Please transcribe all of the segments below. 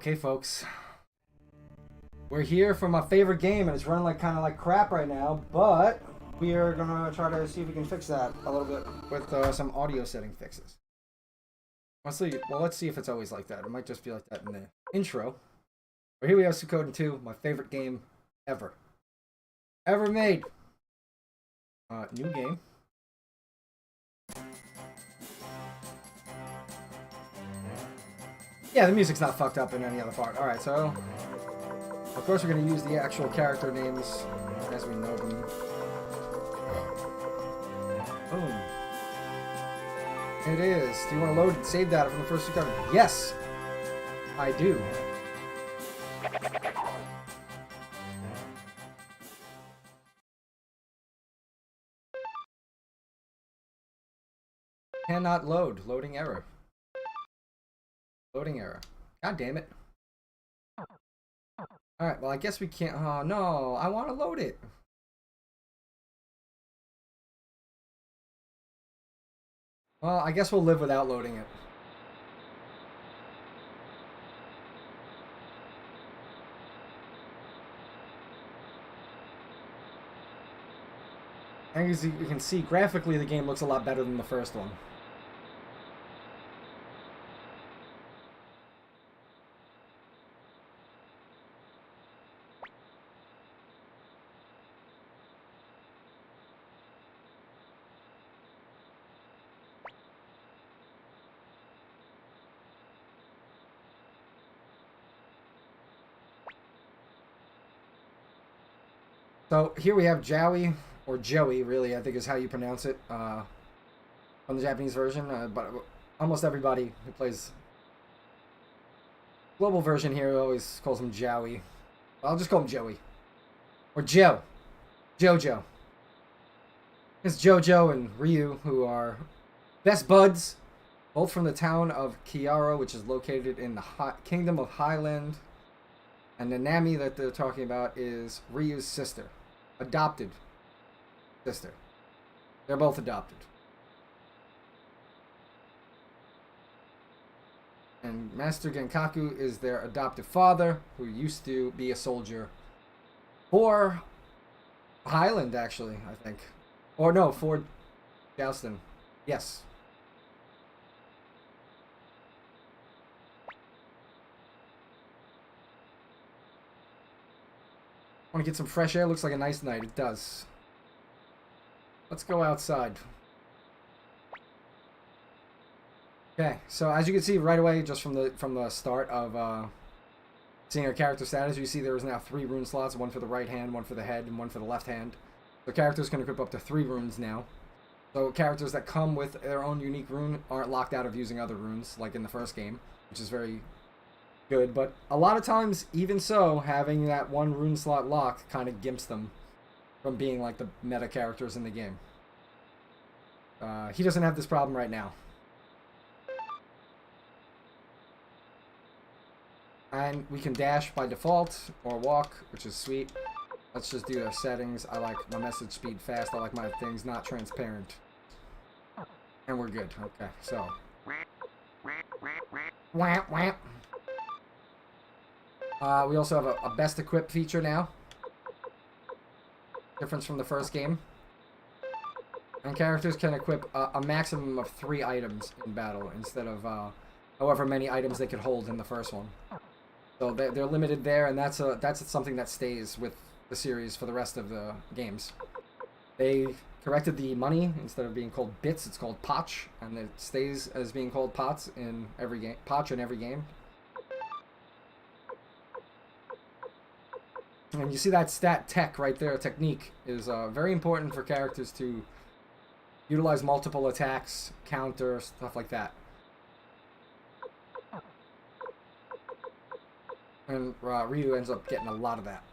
Okay, folks. We're here for my favorite game, and it's running like kind of like crap right now, but we are gonna try to see if we can fix that a little bit with some audio setting fixes. Honestly, well, let's see if it's always like that. It might just be like that in the intro. But here we have Suikoden 2, my favorite game ever. Ever made. New game. Yeah, the music's not fucked up in any other part. Alright, so of course we're going to use the actual character names as we know them. Boom. It is. Do you want to load save data from the first Suikoden? Yes! I do. Cannot load. Loading error. Loading error. God damn it. Alright, well I guess we can't. Oh no, I want to load it. Well, I guess we'll live without loading it. And as you can see, graphically the game looks a lot better than the first one. So here we have Joey, or Joey, really, I think is how you pronounce it, from the Japanese version. But almost everybody who plays global version here always calls him Joey. I'll just call him Joey. Or Joe. Jojo. It's Jojo and Ryu, who are best buds, both from the town of Kiara, which is located in the Kingdom of Highland. And the Nami that they're talking about is Ryu's sister. Adopted sister. They're both adopted. And Master Genkaku is their adoptive father, who used to be a soldier for Highland, actually, I think. Or no, for Joustin. Yes. Want to get some fresh air? Looks like a nice night. It does. Let's go outside. Okay, so as you can see right away, just from the start of seeing our character status, you see there is now 3 rune slots: one for the right hand, one for the head, and one for the left hand. So characters can equip up to 3 runes now. So characters that come with their own unique rune aren't locked out of using other runes, like in the first game, which is very good. But a lot of times, even so, having that 1 rune slot lock kind of gimps them from being like the meta characters in the game. He doesn't have this problem right now. And we can dash by default or walk, which is sweet. Let's just do our settings. I like my message speed fast. I like my things not transparent. And we're good. Okay, so. Whamp, whamp. We also have a best equipped feature now. Difference from the first game. And characters can equip a maximum of 3 items in battle instead of however many items they could hold in the first one. So they're limited there, and that's something that stays with the series for the rest of the games. They corrected the money. Instead of being called bits, it's called potch, and it stays as being called pots in every game. Potch in every game. And you see that stat tech right there, technique, is very important for characters to utilize multiple attacks, counter, stuff like that. And Ryu ends up getting a lot of that.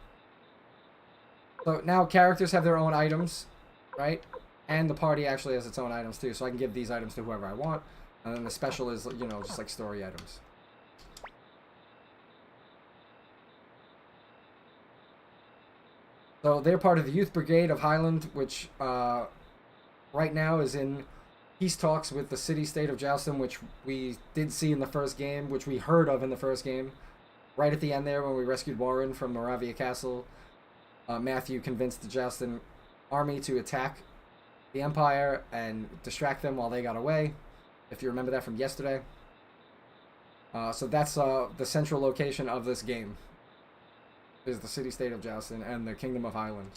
So now characters have their own items, right? And the party actually has its own items too, so I can give these items to whoever I want. And then the special is, you know, just like story items. So they're part of the Youth Brigade of Highland, which right now is in peace talks with the city-state of Joustin, which we did see in the first game, which we heard of in the first game. right at the end there when we rescued Warren from Moravia Castle, Matthew convinced the Joustin army to attack the Empire and distract them while they got away, if you remember that from yesterday. So that's the central location of this game, is the city-state of Joustin and the Kingdom of Highland.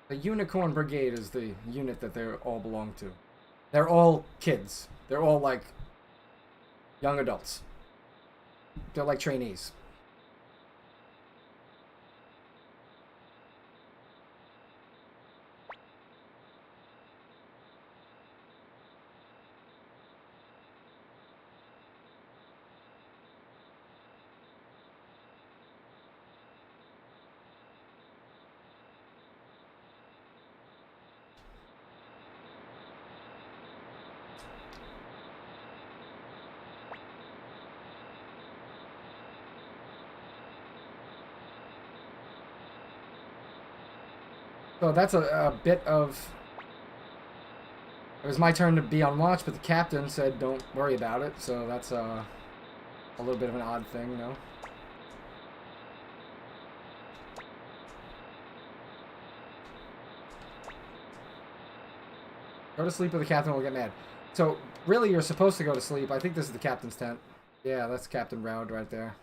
The Unicorn Brigade is the unit that they all belong to. They're all kids. They're all like young adults. They're like trainees. So that's a bit of... It was my turn to be on watch, but the captain said don't worry about it. So that's a little bit of an odd thing, you know? Go to sleep or the captain will get mad. So, really, you're supposed to go to sleep. I think this is the captain's tent. Yeah, that's Captain Roud right there.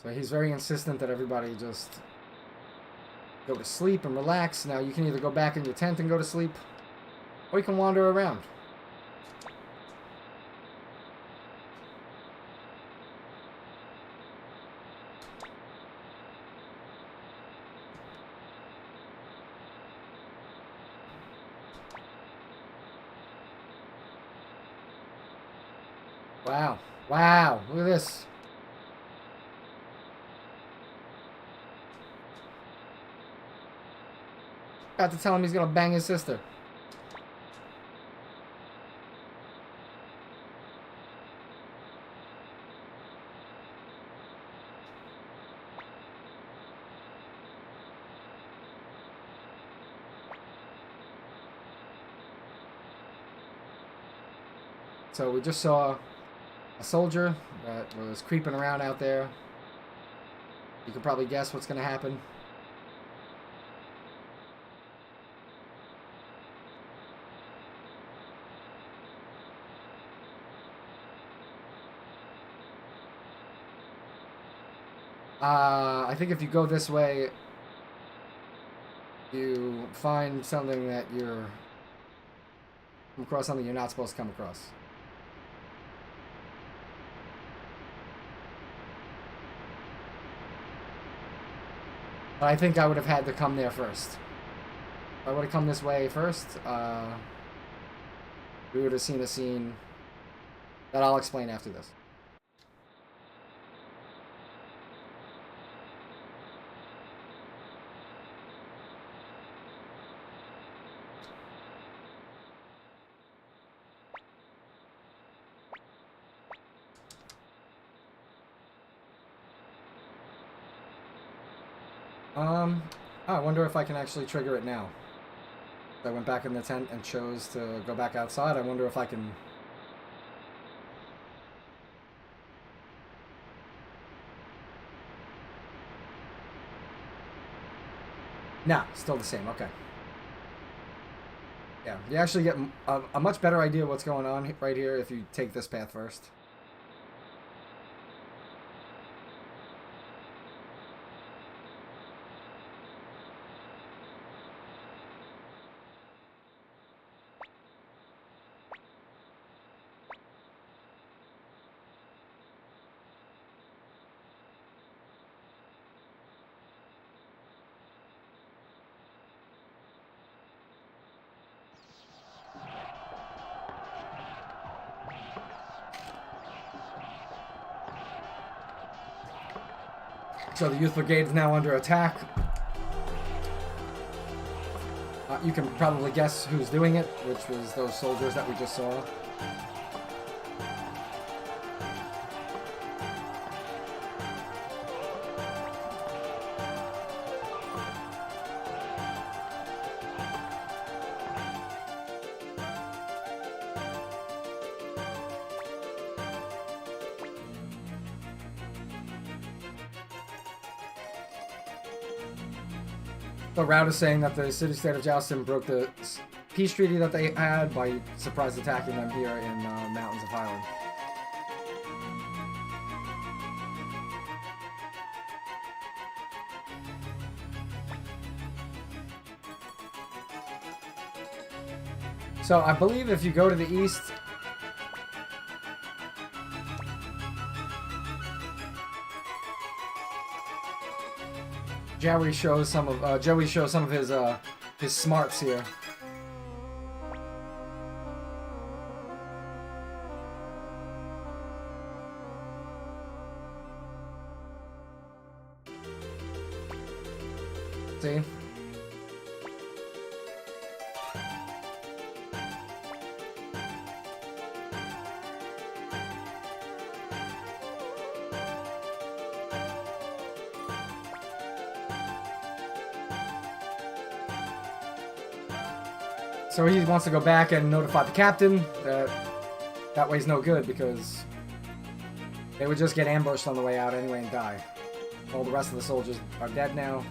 So he's very insistent that everybody just go to sleep and relax. Now, you can either go back in your tent and go to sleep, or you can wander around. Wow. Wow. Look at this. Got to tell him he's gonna bang his sister. So we just saw a soldier that was creeping around out there. You can probably guess what's gonna happen. I think if you go this way, you find something that you're... come across something you're not supposed to come across. But I think I would have had to come there first. If I would have come this way first, we would have seen a scene that I'll explain after this. I wonder if I can actually trigger it now. I went back in the tent and chose to go back outside. I wonder if I can... Nah, still the same. Okay. Yeah, you actually get a much better idea of what's going on right here if you take this path first. So the Youth Brigade is now under attack. You can probably guess who's doing it, which was those soldiers that we just saw. The route is saying that the city-state of Joustin broke the peace treaty that they had by surprise attacking them here in Mountains of Highland. So I believe if you go to the east, Joey shows some of his smarts here. See? So he wants to go back and notify the captain that way's no good because they would just get ambushed on the way out anyway and die. All the rest of the soldiers are dead now.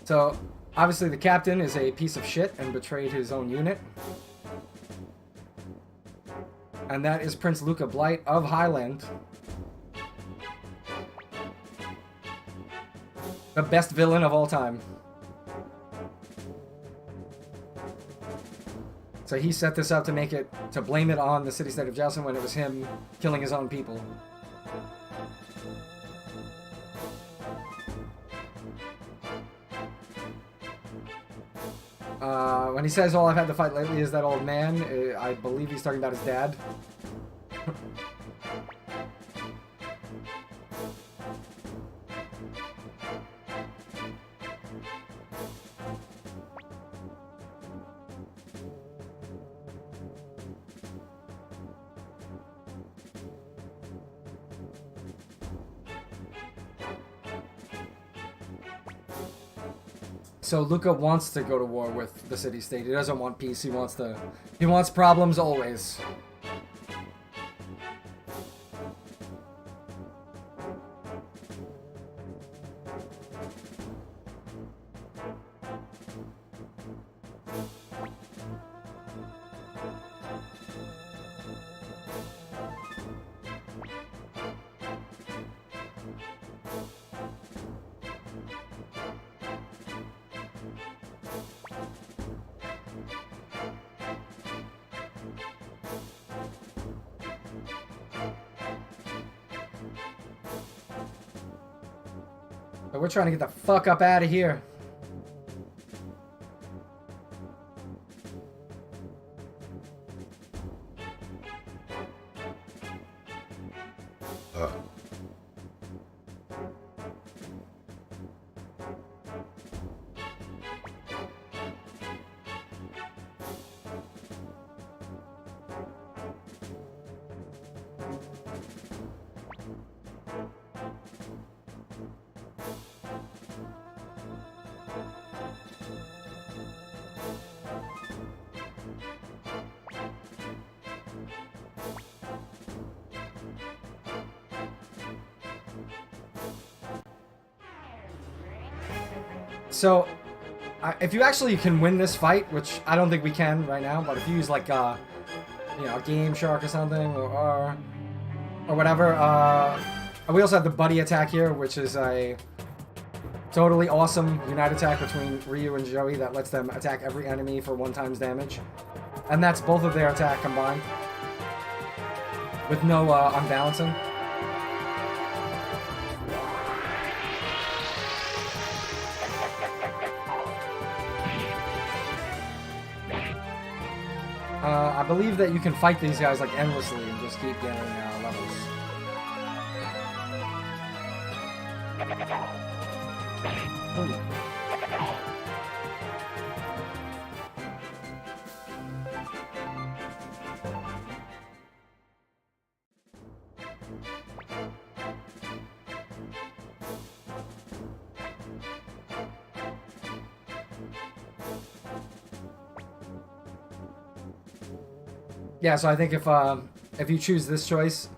So, obviously the captain is a piece of shit and betrayed his own unit. And that is Prince Luca Blight of Highland. The best villain of all time. So he set this up to blame it on the city-state of Joustin when it was him killing his own people. When he says all I've had to fight lately is that old man, I believe he's talking about his dad. So Luca wants to go to war with the city-state. He doesn't want peace. He wants problems always. But we're trying to get the fuck up out of here. So, if you actually can win this fight, which I don't think we can right now, but if you use like a Game Shark or something, or whatever, we also have the buddy attack here, which is a totally awesome unite attack between Ryu and Joey that lets them attack every enemy for 1 times damage. And that's both of their attack combined. with no unbalancing. I believe that you can fight these guys like endlessly and just keep getting levels. Ooh. Yeah, so I think if you choose this choice,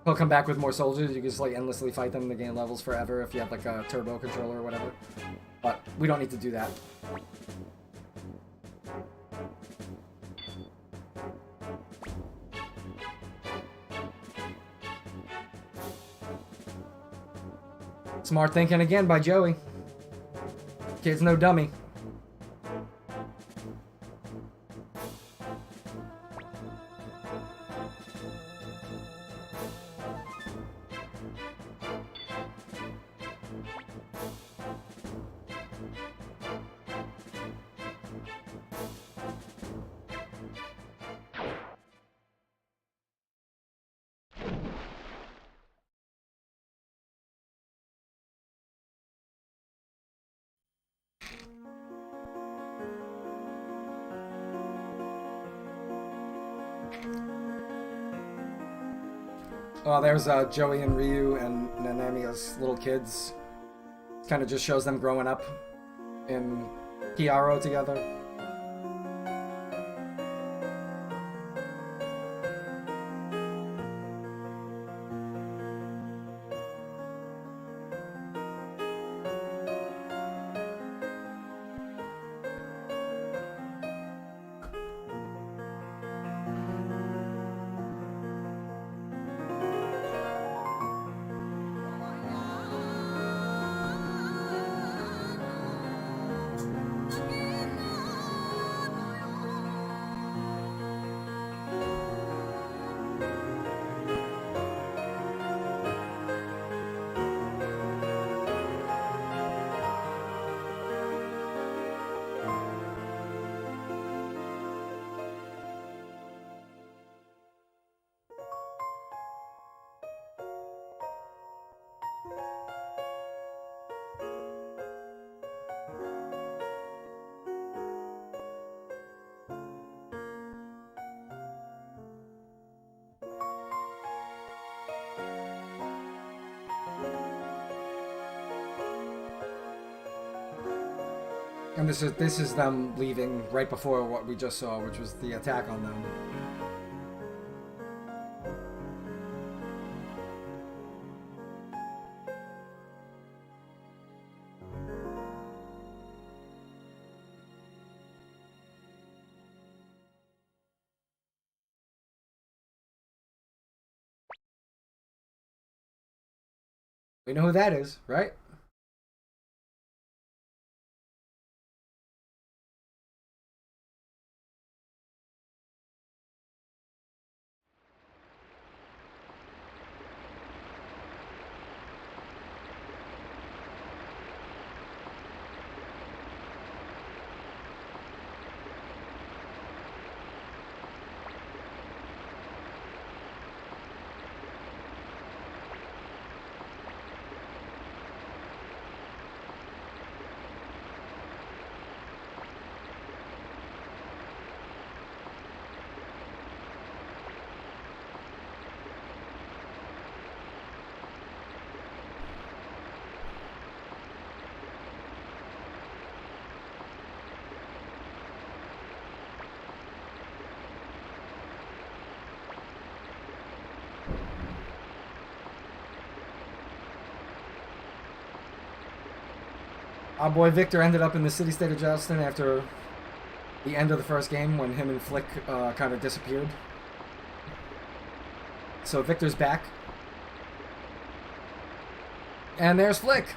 he'll come back with more soldiers. You can just like endlessly fight them to gain levels forever if you have like a turbo controller or whatever. But we don't need to do that. Smart thinking again by Joey. Kid's no dummy. Oh, there's Joey and Ryu and Nanami as little kids. Kind of just shows them growing up in Kiaro together. And this is them leaving right before what we just saw, which was the attack on them. We know who that is, right? Our boy Victor ended up in the city-state of Justin after the end of the first game when him and Flick kind of disappeared. So Victor's back. And there's Flick.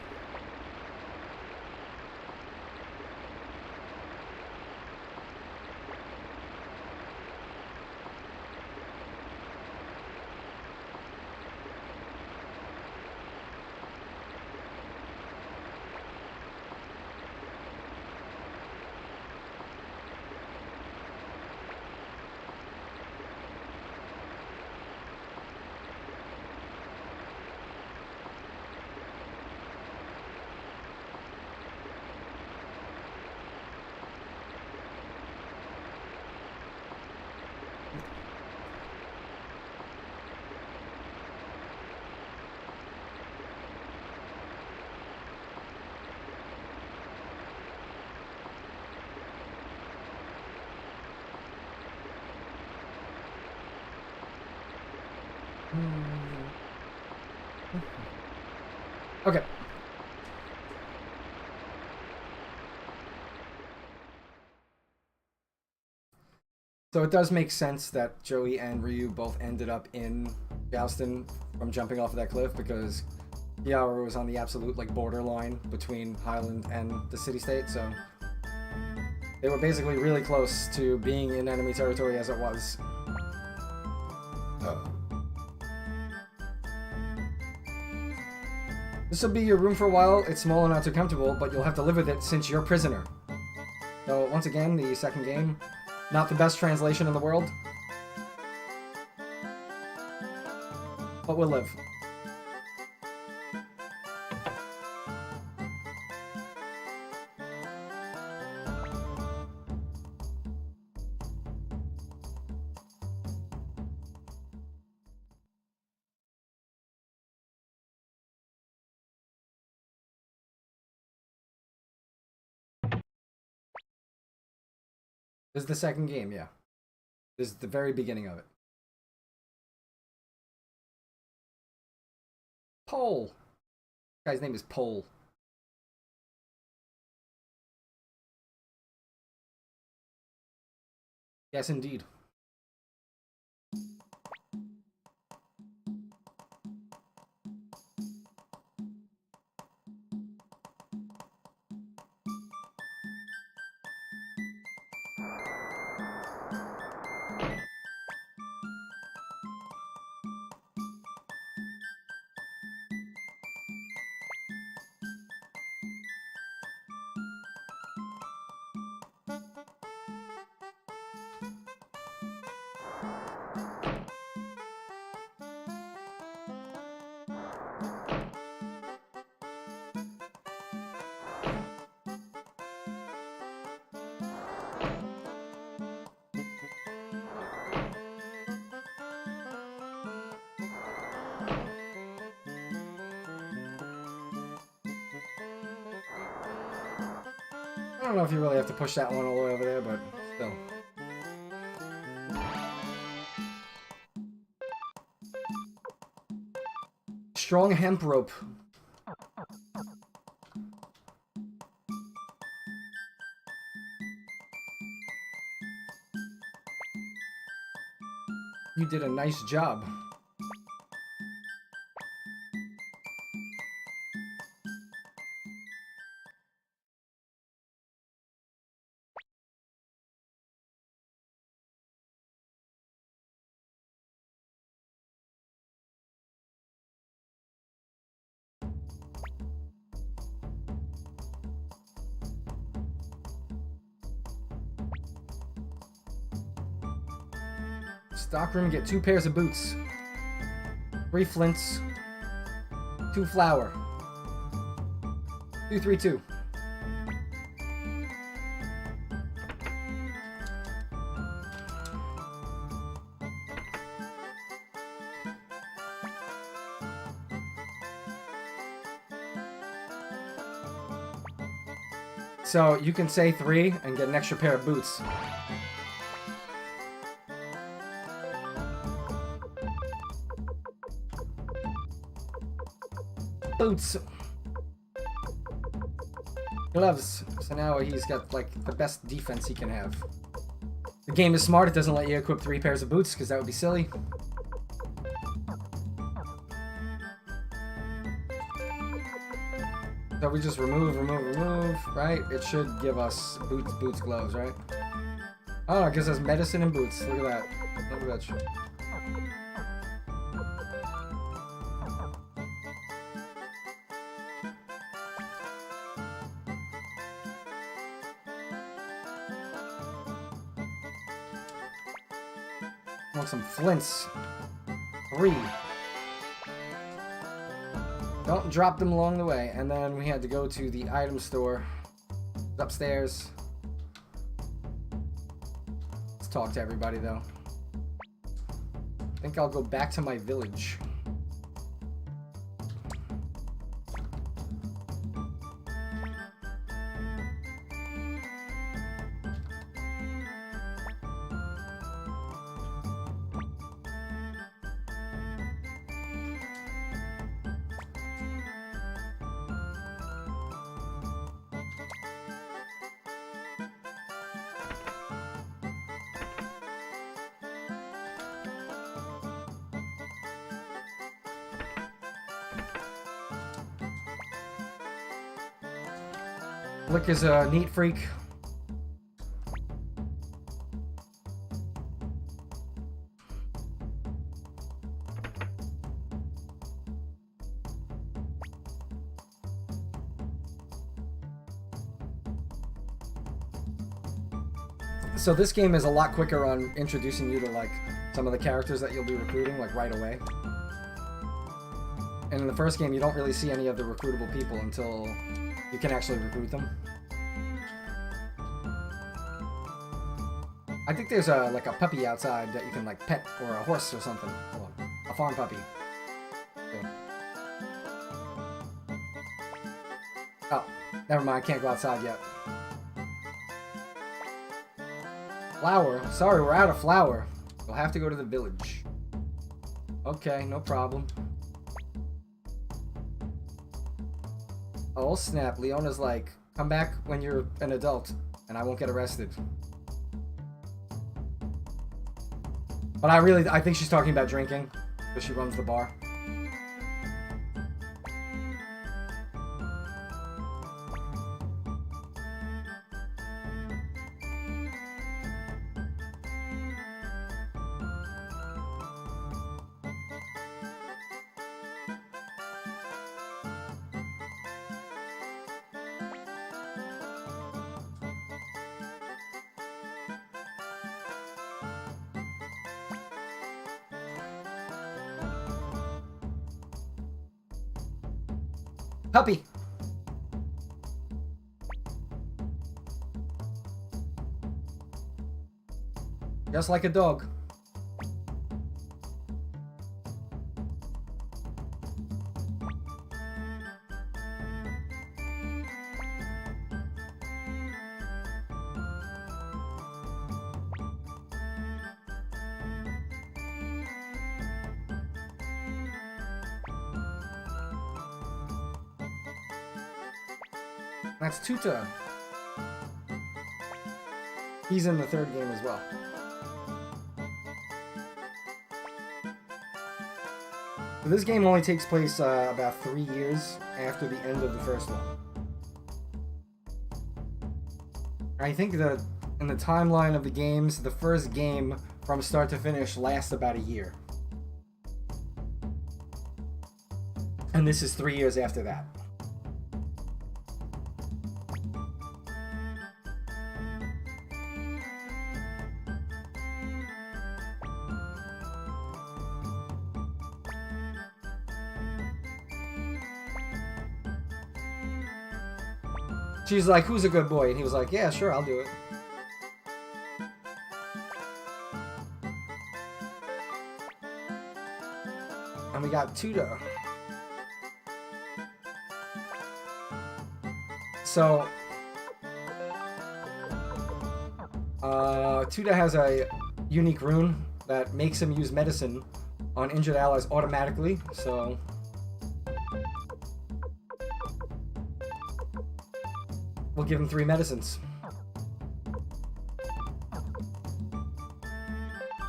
Okay. So it does make sense that Joey and Ryu both ended up in Galveston from jumping off of that cliff, because Kiara was on the absolute like borderline between Highland and the city-state, so they were basically really close to being in enemy territory as it was. This will be your room for a while. It's small and not too comfortable, but you'll have to live with it since you're a prisoner. So once again, the second game. Not the best translation in the world, but we'll live. This is the second game, yeah. This is the very beginning of it. Pole. This guy's name is Pole. Yes, indeed. I don't know if you really have to push that one all the way over there, but still. Strong hemp rope. You did a nice job. Stockroom, get 2 pairs of boots, 3 flints, 2 flour, 2, 3, 2. So you can say 3 and get an extra pair of boots. Boots. Gloves. So now he's got like the best defense he can have. The game is smart. It doesn't let you equip 3 pairs of boots because that would be silly. So we just remove, right? It should give us boots, gloves, right? Oh, it gives us medicine and boots. Look at that. Look at that shit. I want some flints. 3. Don't drop them along the way. And then we had to go to the item store. It's upstairs. Let's talk to everybody, though. I think I'll go back to my village. Flick is a neat freak. So this game is a lot quicker on introducing you to like some of the characters that you'll be recruiting like right away. And in the first game, you don't really see any of the recruitable people until you can actually recruit them. I think there's like a puppy outside that you can like pet, or a horse or something. Hold on. A farm puppy. Okay. Oh, never mind. Can't go outside yet. Flour? Sorry, we're out of flour. We'll have to go to the village. Okay, no problem. Oh snap, Leona's like, come back when you're an adult and I won't get arrested. But I think she's talking about drinking, because she runs the bar. Puppy! Just like a dog. That's Tuta. He's in the third game as well. So this game only takes place about 3 years after the end of the first one. I think that in the timeline of the games, the first game from start to finish lasts about a year. And this is 3 years after that. She's like, who's a good boy? And he was like, yeah, sure, I'll do it. And we got Tuta. So, Tuta has a unique rune that makes him use medicine on injured allies automatically, so... we'll give him 3 medicines.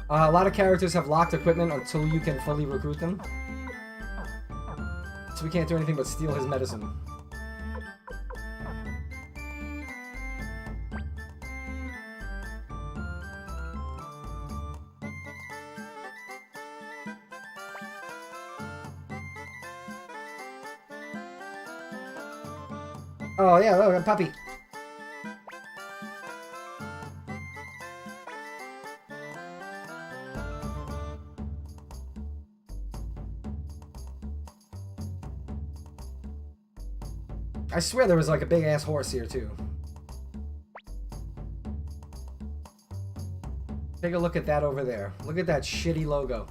A lot of characters have locked equipment until you can fully recruit them. So we can't do anything but steal his medicine. Oh yeah, look, a puppy. I swear there was like a big ass horse here too. Take a look at that over there. Look at that shitty logo.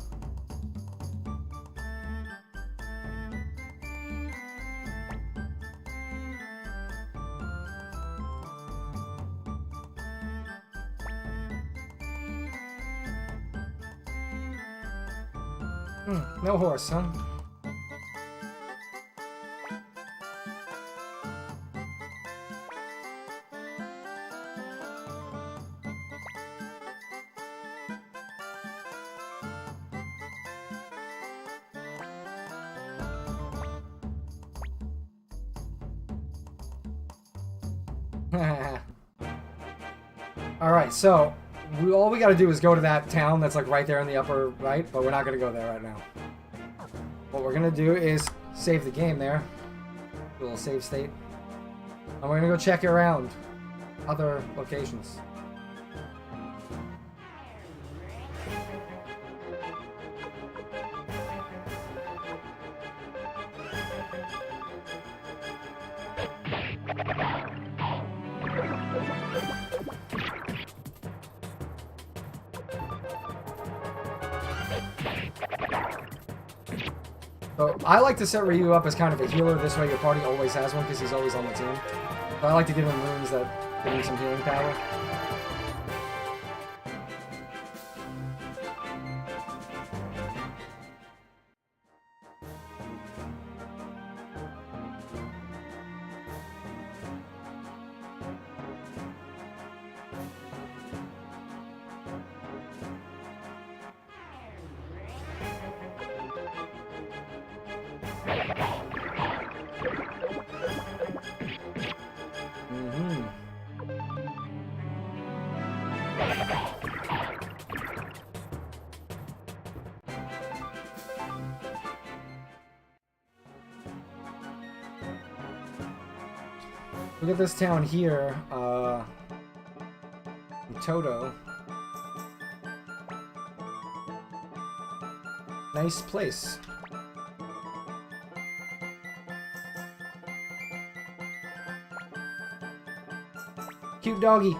No horse, huh? Alright, so all we gotta do is go to that town that's like right there in the upper right, but we're not gonna go there right now. What we're gonna do is save the game there. A little save state. And we're gonna go check around other locations. So I like to set Ryu up as kind of a healer. This way your party always has one because he's always on the team. But I like to give him runes that give him some healing power. Look at this town here, Toto. Nice place. Cute doggy.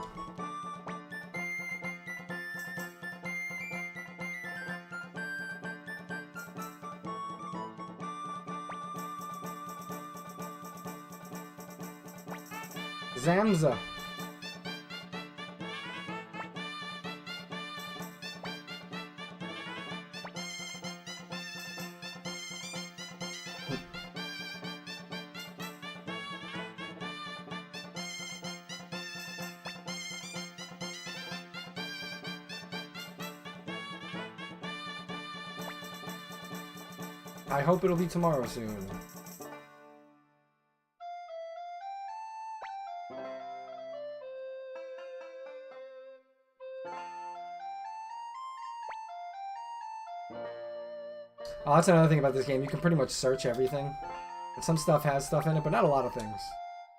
Zamza. I hope it'll be tomorrow soon. Oh, that's another thing about this game. You can pretty much search everything. And some stuff has stuff in it, but not a lot of things.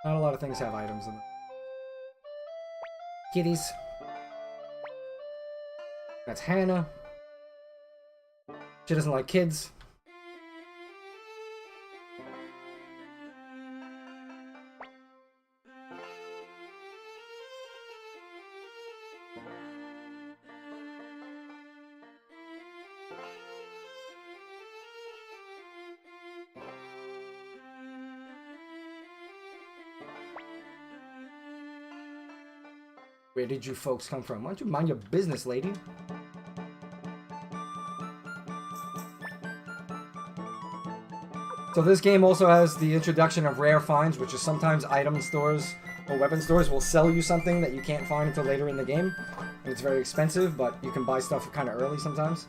Not a lot of things have items in it. Kitties. That's Hannah. She doesn't like kids. Where did you folks come from? Why don't you mind your business, lady? So this game also has the introduction of rare finds, which is sometimes item stores or weapon stores will sell you something that you can't find until later in the game. And it's very expensive, but you can buy stuff kind of early sometimes.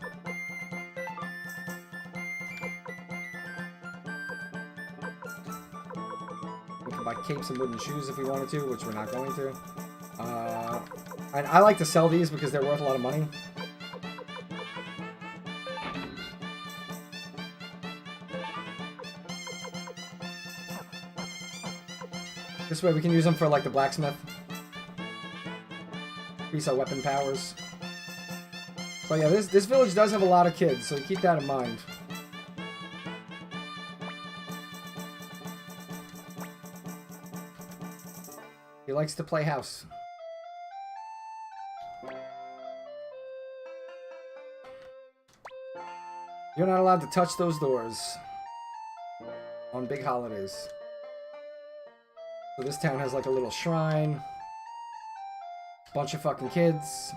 We can buy capes and wooden shoes if we wanted to, which we're not going to. And I like to sell these because they're worth a lot of money. This way we can use them for like the blacksmith. Increase our weapon powers. So yeah, this village does have a lot of kids, so keep that in mind. He likes to play house. You're not allowed to touch those doors on big holidays. So this town has like a little shrine. Bunch of fucking kids.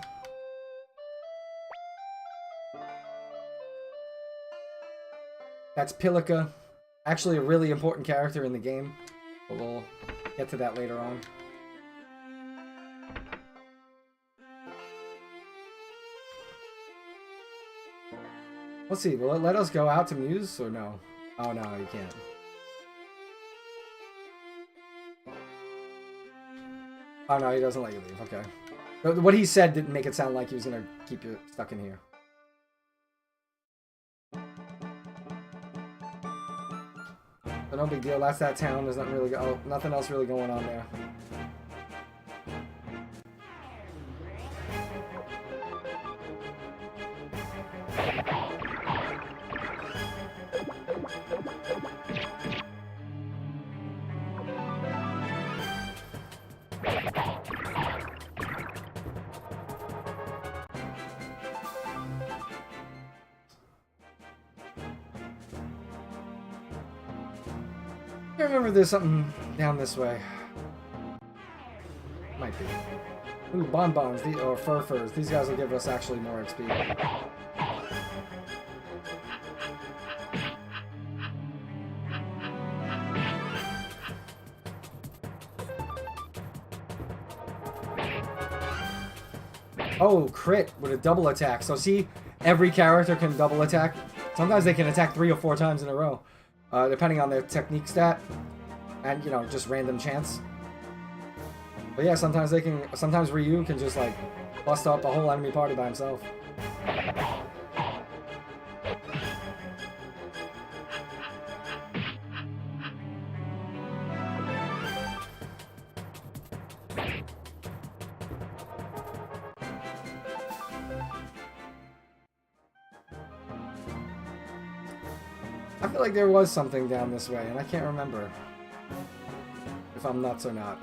That's Pilika. Actually a really important character in the game. But we'll get to that later on. Let's see, will it let us go out to Muse or no? Oh no, you can't. Oh no, he doesn't let you leave. Okay. But what he said didn't make it sound like he was gonna keep you stuck in here. But no big deal. That's that town. There's nothing really nothing else really going on there. I remember there's something down this way. Might be. Ooh, bonbons, or furs. These guys will give us actually more XP. Oh, crit with a double attack. So see, every character can double attack. Sometimes they can attack 3 or 4 times in a row. Depending on their technique stat. And, you know, just random chance. But yeah, sometimes they can... Sometimes Ryu can just, like, bust up a whole enemy party by himself. I feel like there was something down this way, and I can't remember if I'm nuts or not.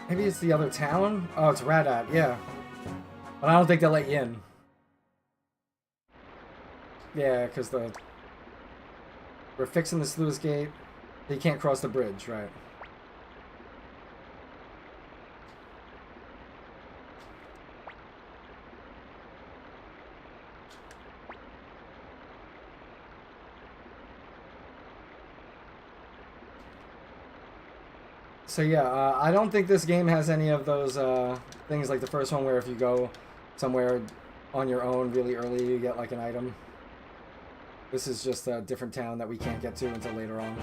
Maybe it's the other town? Oh, it's Radat, yeah. But I don't think they'll let you in. Yeah, because we're fixing the sluice gate. You can't cross the bridge, right? So yeah, I don't think this game has any of those things like the first one where if you go somewhere on your own really early, you get like an item. This is just a different town that we can't get to until later on.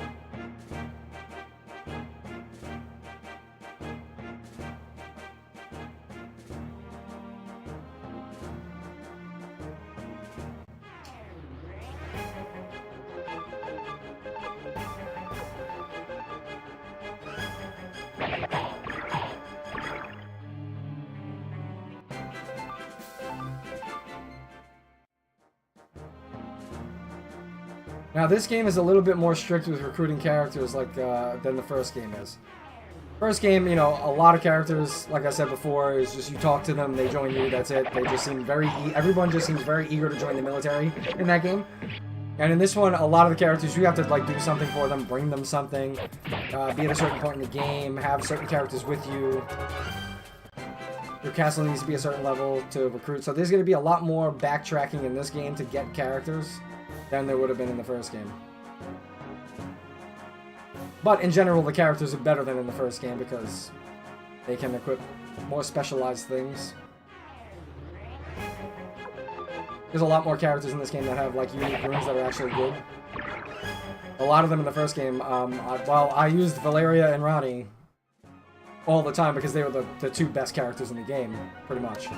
Now this game is a little bit more strict with recruiting characters like than the first game is. First game, you know, a lot of characters, like I said before, is just you talk to them, they join you, that's it. They just seem everyone just seems very eager to join the military in that game. And in this one, a lot of the characters, you have to like do something for them, bring them something, be at a certain point in the game, have certain characters with you. Your castle needs to be a certain level to recruit. So there's going to be a lot more backtracking in this game to get characters than there would have been in the first game. But in general, the characters are better than in the first game because they can equip more specialized things. There's a lot more characters in this game that have like unique runes that are actually good. A lot of them in the first game, I used Valeria and Ronnie all the time because they were the 2 best characters in the game, pretty much.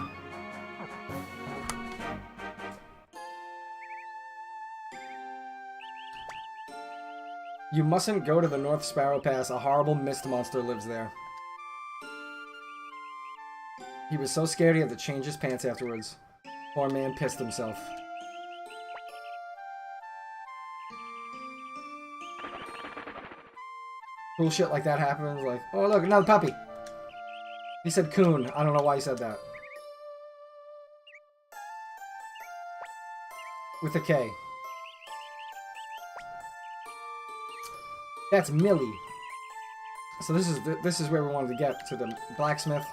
You mustn't go to the North Sparrow Pass. A horrible mist monster lives there. He was so scared he had to change his pants afterwards. Poor man pissed himself. Cool shit like that happens, like, oh look, another puppy! He said coon. I don't know why he said that. With a K. That's Millie. So this is where we wanted to get, to the blacksmith.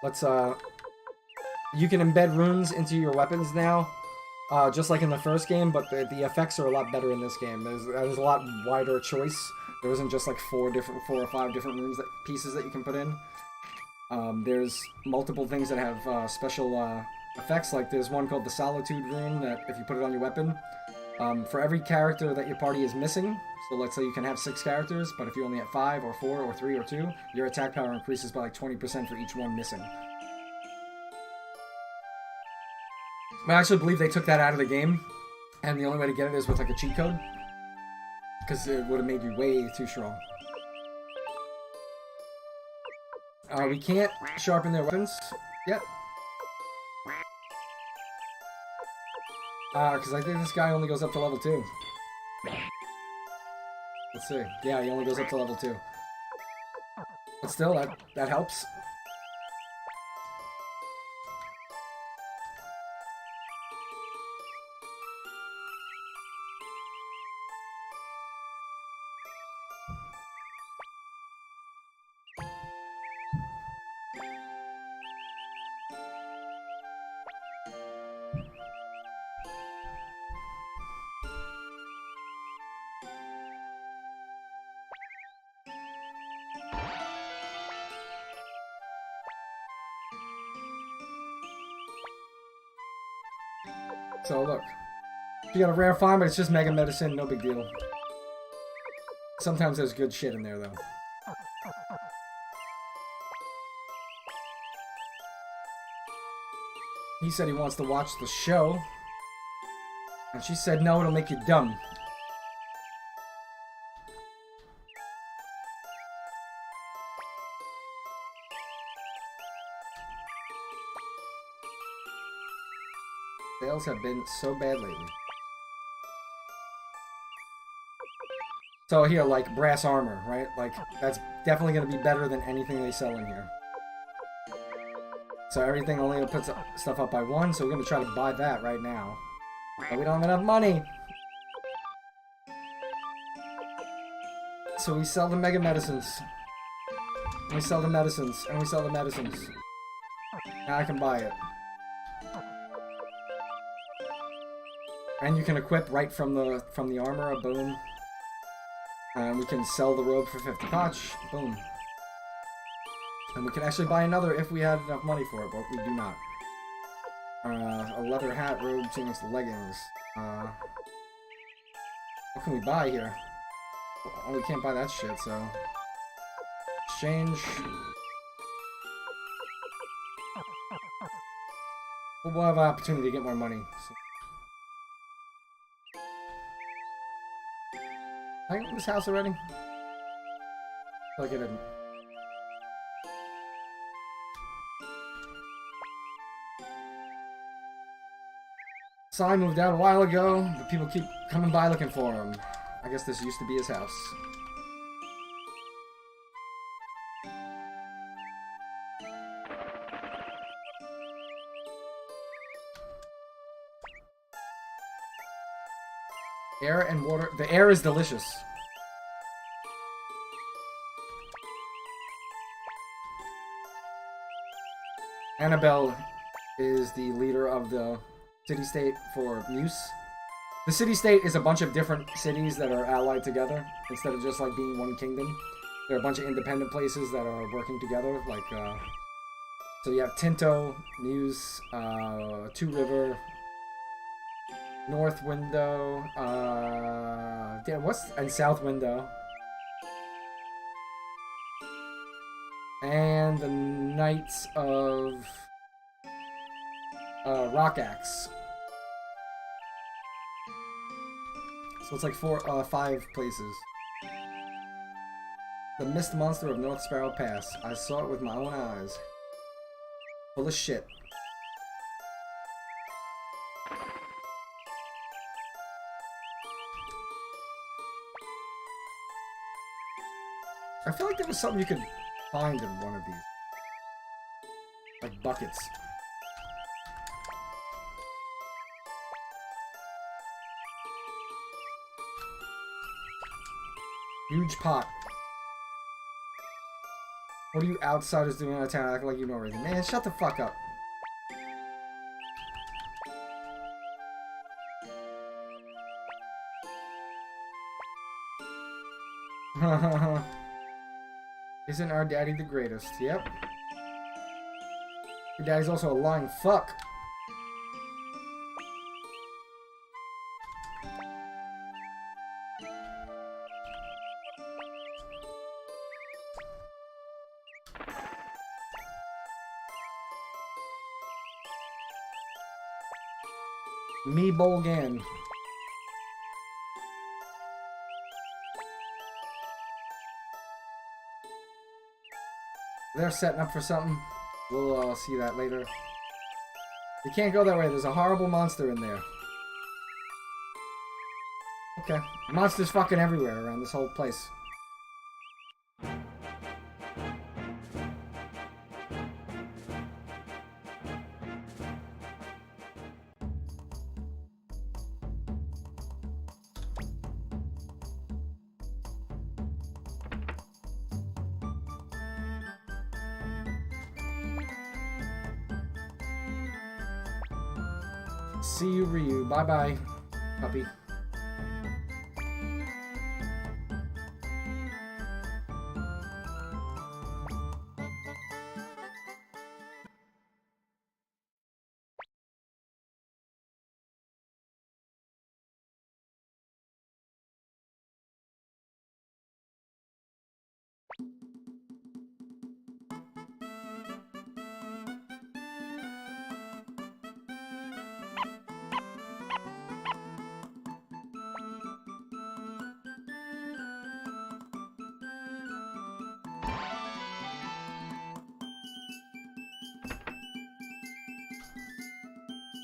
Let's you can embed runes into your weapons now, just like in the first game, but the effects are a lot better in this game. There's a lot wider choice. There isn't just like 4 or 5 different runes pieces that you can put in. There's multiple things that have special effects. Like there's one called the Solitude rune that if you put it on your weapon, For every character that your party is missing, so let's say you can have 6 characters, but if you only have 5 or 4 or 3 or 2, your attack power increases by like 20% for each one missing. I actually believe they took that out of the game, and the only way to get it is with like a cheat code, because it would have made you way too strong. We can't sharpen their weapons yet. Because I think this guy only goes up to level 2. Let's see. Yeah, he only goes up to level 2. But still, that helps. So look, you got a rare find, but it's just Mega Medicine, no big deal. Sometimes there's good shit in there, though. He said he wants to watch the show, and she said, no, it'll make you dumb. Sales have been so bad lately. So here, like, brass armor, right? Like, that's definitely going to be better than anything they sell in here. So everything only puts stuff up by 1, so we're going to try to buy that right now. But we don't have enough money! So we sell the Mega Medicines. And we sell the medicines. And we sell the medicines. Now I can buy it. And you can equip right from the armor, boom. And we can sell the robe for 50 potch, boom. And we can actually buy another if we had enough money for it, but we do not. A leather hat, robe, tunics, leggings. What can we buy here? Oh, we can't buy that shit, so... Exchange. We'll have an opportunity to get more money. So. Did I get this house already? I feel like I didn't. Sai moved out a while ago, but people keep coming by looking for him. I guess this used to be his house. Air and water. The air is delicious. Annabelle is the leader of the city-state for Muse. The city-state is a bunch of different cities that are allied together instead of just like being one kingdom. There are a bunch of independent places that are working together. Like, so you have Tinto, Muse, Two River, North Window, and South Window. And the Knights of Rock Axe. So it's like 5 places. The Mist Monster of North Sparrow Pass. I saw it with my own eyes. Full of shit. I feel like there was something you could find in one of these. Like buckets. Huge pot. What are you outsiders doing out of town acting like you know everything? Man, shut the fuck up. Isn't our daddy the greatest? Yep. Your daddy's also a lying fuck. Me Bolgan. They're setting up for something. We'll see that later. You can't go that way. There's a horrible monster in there. Okay. Monsters fucking everywhere around this whole place. See you, Ryu. Bye-bye, puppy.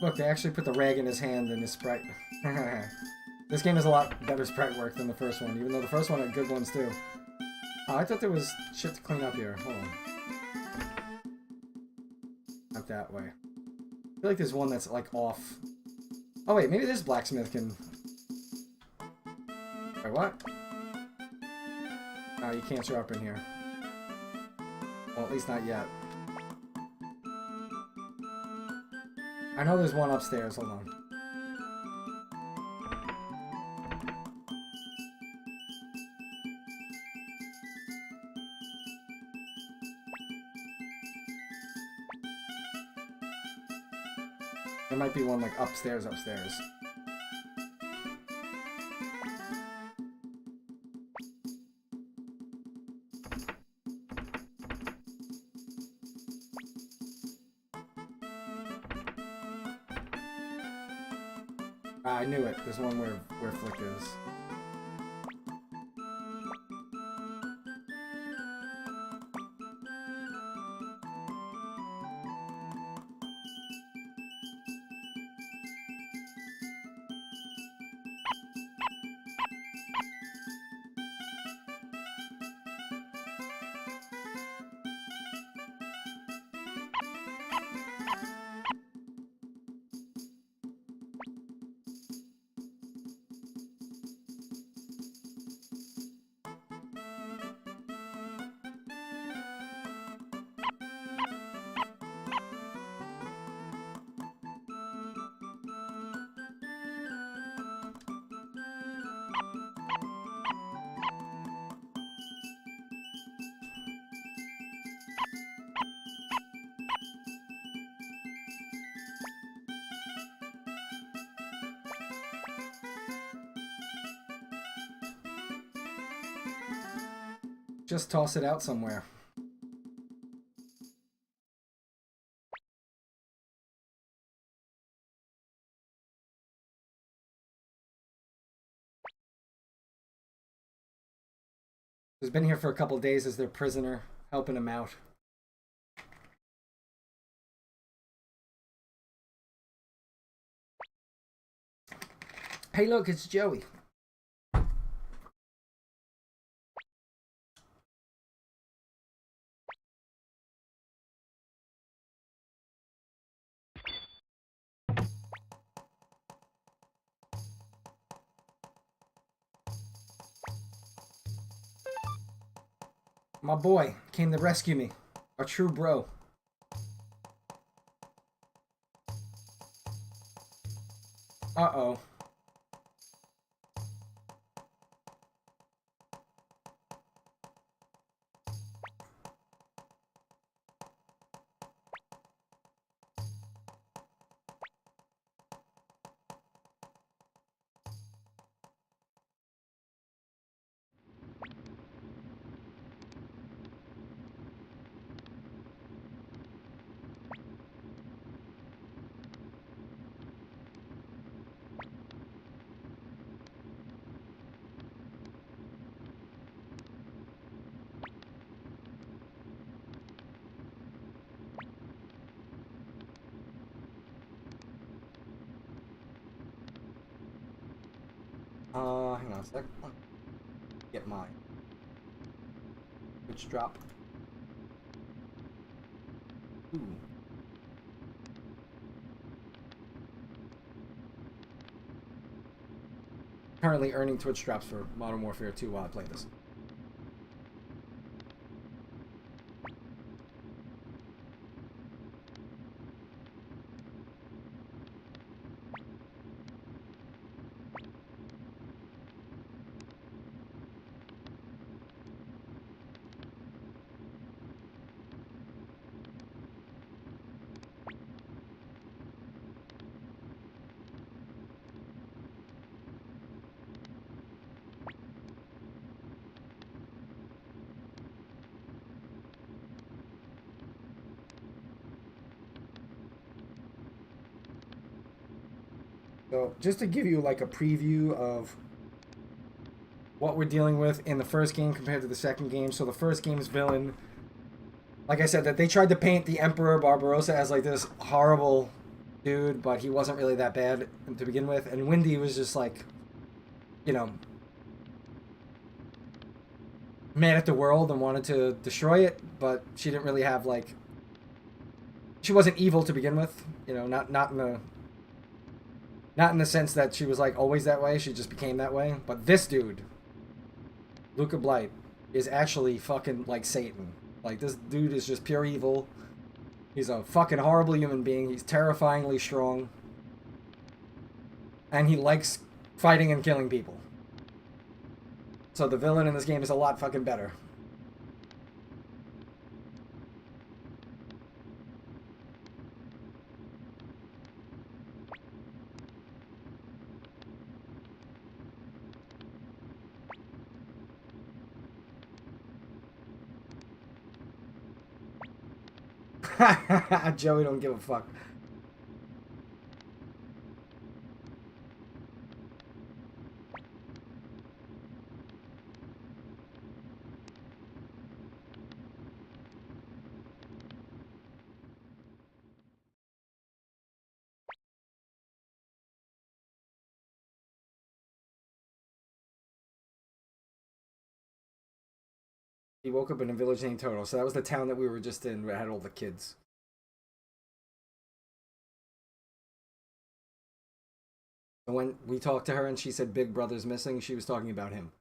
Look, they actually put the rag in his hand in his sprite. This game has a lot better sprite work than the first one, even though the first one had good ones too. Oh, I thought there was shit to clean up here. Hold on. Not that way. I feel like there's one that's like off. Oh wait, maybe this blacksmith can... Wait, what? Oh, you can't show up in here. Well, at least not yet. I know there's one upstairs, hold on. There might be one like upstairs. I knew it. There's one where Flick is. Just toss it out somewhere. He's been here for a couple days as their prisoner, helping him out. Hey look, it's Joey. My boy came to rescue me. A true bro. Uh-oh. Hang on a sec. Get mine. Which drop? Ooh. Currently earning Twitch drops for Modern Warfare 2 while I play this. So just to give you like a preview of what we're dealing with in the first game compared to the second game. So the first game's villain, like I said, that they tried to paint the Emperor Barbarossa as like this horrible dude, but he wasn't really that bad to begin with. And Wendy was just like, you know, mad at the world and wanted to destroy it, but she didn't really have like, she wasn't evil to begin with. You know, not in the sense that she was like always that way. She just became that way. But this dude, Luca Blight, is actually fucking like Satan. Like this dude is just pure evil. He's a fucking horrible human being. He's terrifyingly strong. And he likes fighting and killing people. So the villain in this game is a lot fucking better. Joey don't give a fuck. He woke up in a village named Toto. So that was the town that we were just in where it had all the kids. And when we talked to her and she said Big Brother's missing, she was talking about him.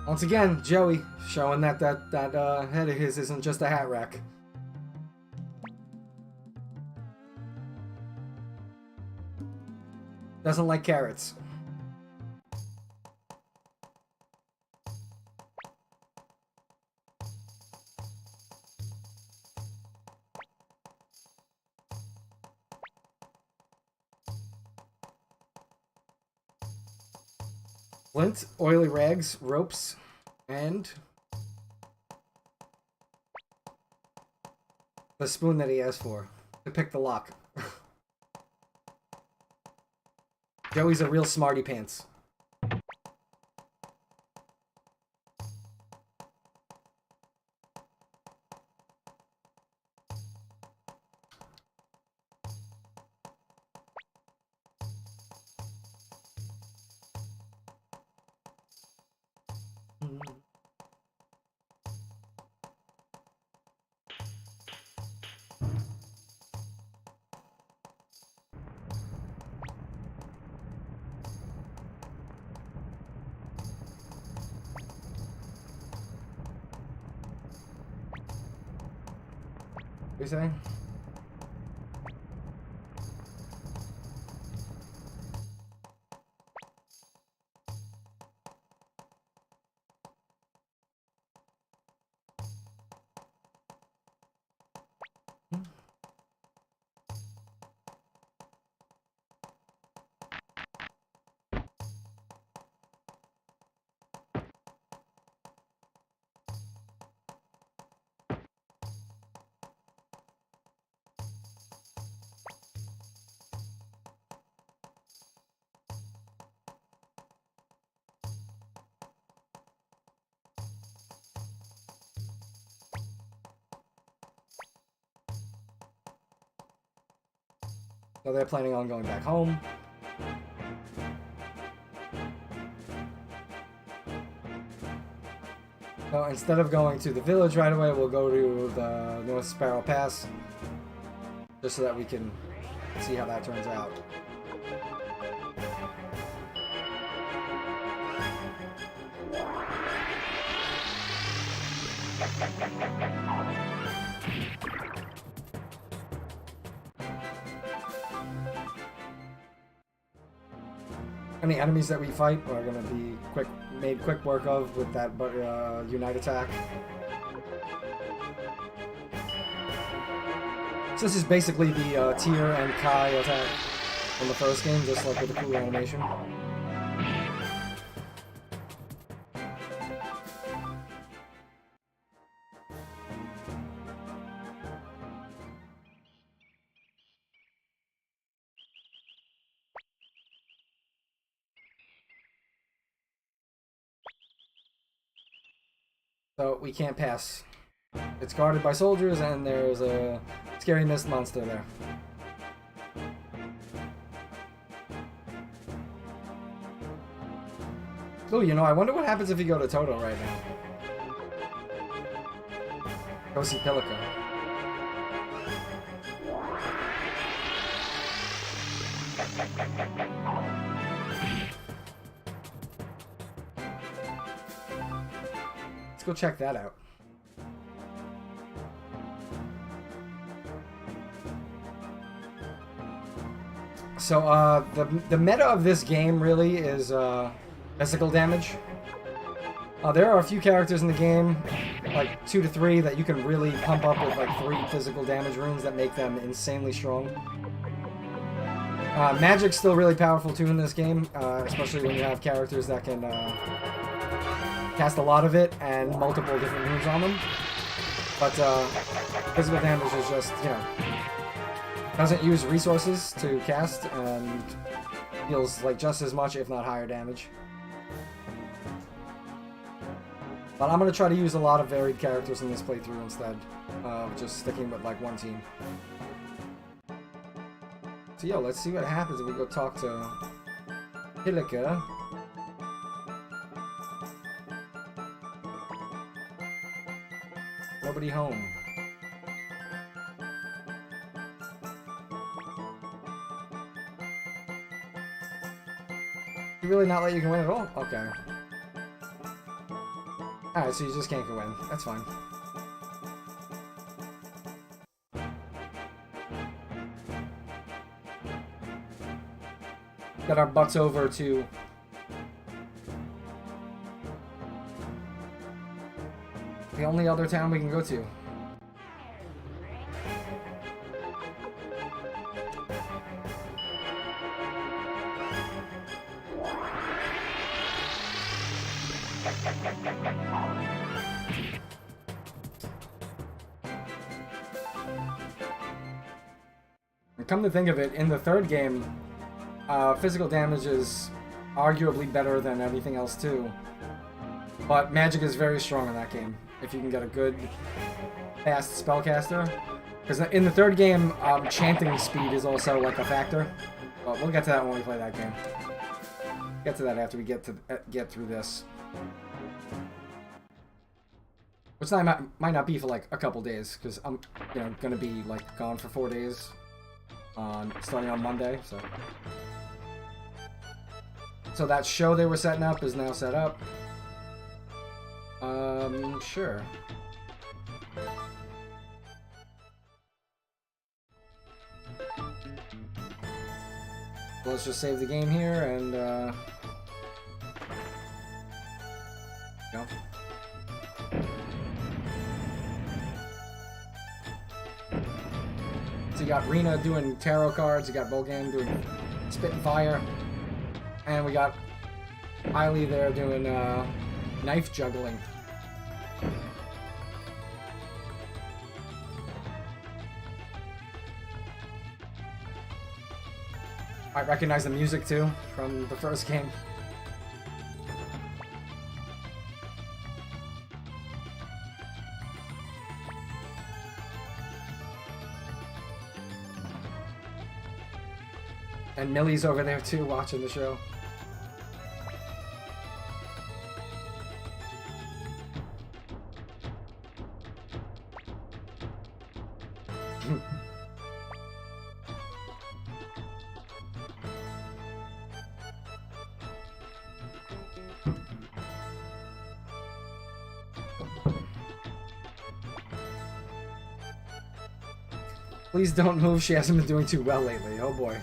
Once again, Joey showing that head of his isn't just a hat rack. Doesn't like carrots. Flint, oily rags, ropes, and the spoon that he asked for to pick the lock. Joey's a real smarty pants. What are you saying? So they're planning on going back home. So instead of going to the village right away, we'll go to the North Sparrow Pass. Just so that we can see how that turns out. Any enemies that we fight are going to be made quick work of with that Unite attack. So this is basically the Tyr and Kai attack from the first game, just like with the cool animation. So we can't pass. It's guarded by soldiers, and there's a scary mist monster there. Oh, you know, I wonder what happens if you go to Toto right now. Go see Pilica. Let's go check that out. So, the meta of this game really is physical damage. There are a few characters in the game, like 2 to 3, that you can really pump up with like 3 physical damage runes that make them insanely strong. Magic's still really powerful too in this game, especially when you have characters that can cast a lot of it and multiple different runes on them. But physical damage is just, you know, doesn't use resources to cast and deals like just as much, if not higher damage. But I'm going to try to use a lot of varied characters in this playthrough instead of just sticking with like one team. So yo, let's see what happens if we go talk to Pilica. Nobody home. You really not let you can win at all? Okay. Alright, so you just can't go in. That's fine. Got our butts over to the only other town we can go to. And come to think of it, in the third game, physical damage is arguably better than anything else too. But magic is very strong in that game, if you can get a good, fast spellcaster. Because in the third game, chanting speed is also like a factor. But we'll get to that when we play that game. Get to that after we get through this. Which might not be for like a couple days, because I'm gonna be like gone for 4 days, starting on Monday. So that show they were setting up is now set up. Sure. Let's just save the game here and go. So you got Rena doing tarot cards, you got Bogan doing spit and fire, and we got Eiley there doing knife juggling. I recognize the music too from the first game. And Millie's over there too, watching the show. Please don't move. She hasn't been doing too well lately. Oh boy.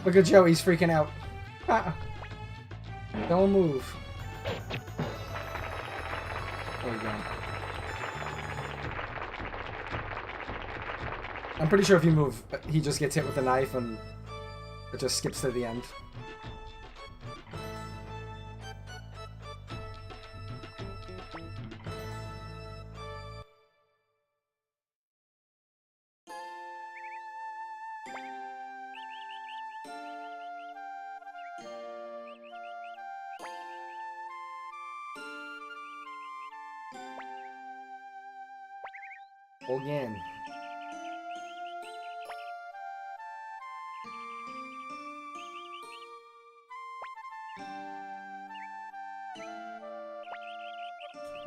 Look at Joe, he's freaking out. Ah. Don't move. There we go. I'm pretty sure if you move, he just gets hit with the knife and it just skips to the end. Again.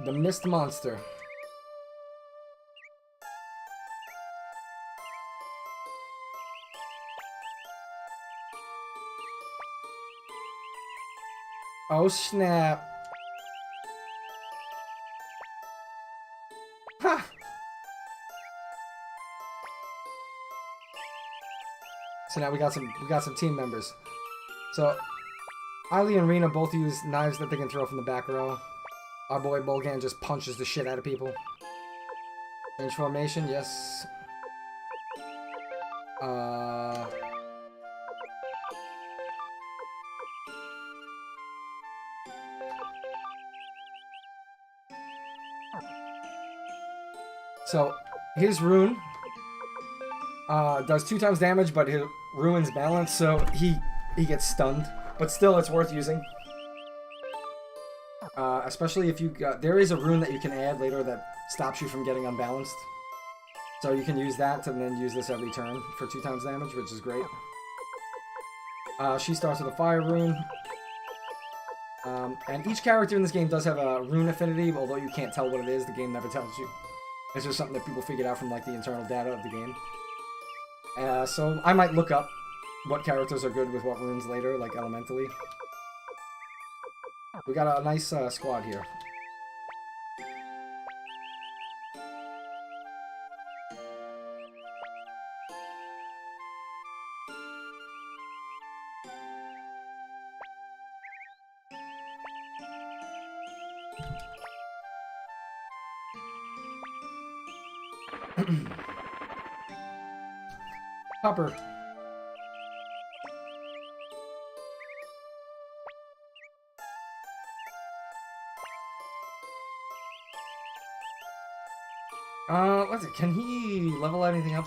The Mist Monster. Oh snap. Ha! So now we got some team members. So Ailey and Rena both use knives that they can throw from the back row. Our boy Bolgan just punches the shit out of people. Range formation, yes. So his rune does 2 times damage, but it ruins balance, so he gets stunned. But still, it's worth using. Especially if you got... There is a rune that you can add later that stops you from getting unbalanced. So you can use that to then use this every turn for 2 times damage, which is great. She starts with a fire rune. And each character in this game does have a rune affinity, although you can't tell what it is. The game never tells you. It's just something that people figured out from like the internal data of the game. So I might look up what characters are good with what runes later, like elementally. We got a nice squad here. Hopper. Let's see, can he level anything up?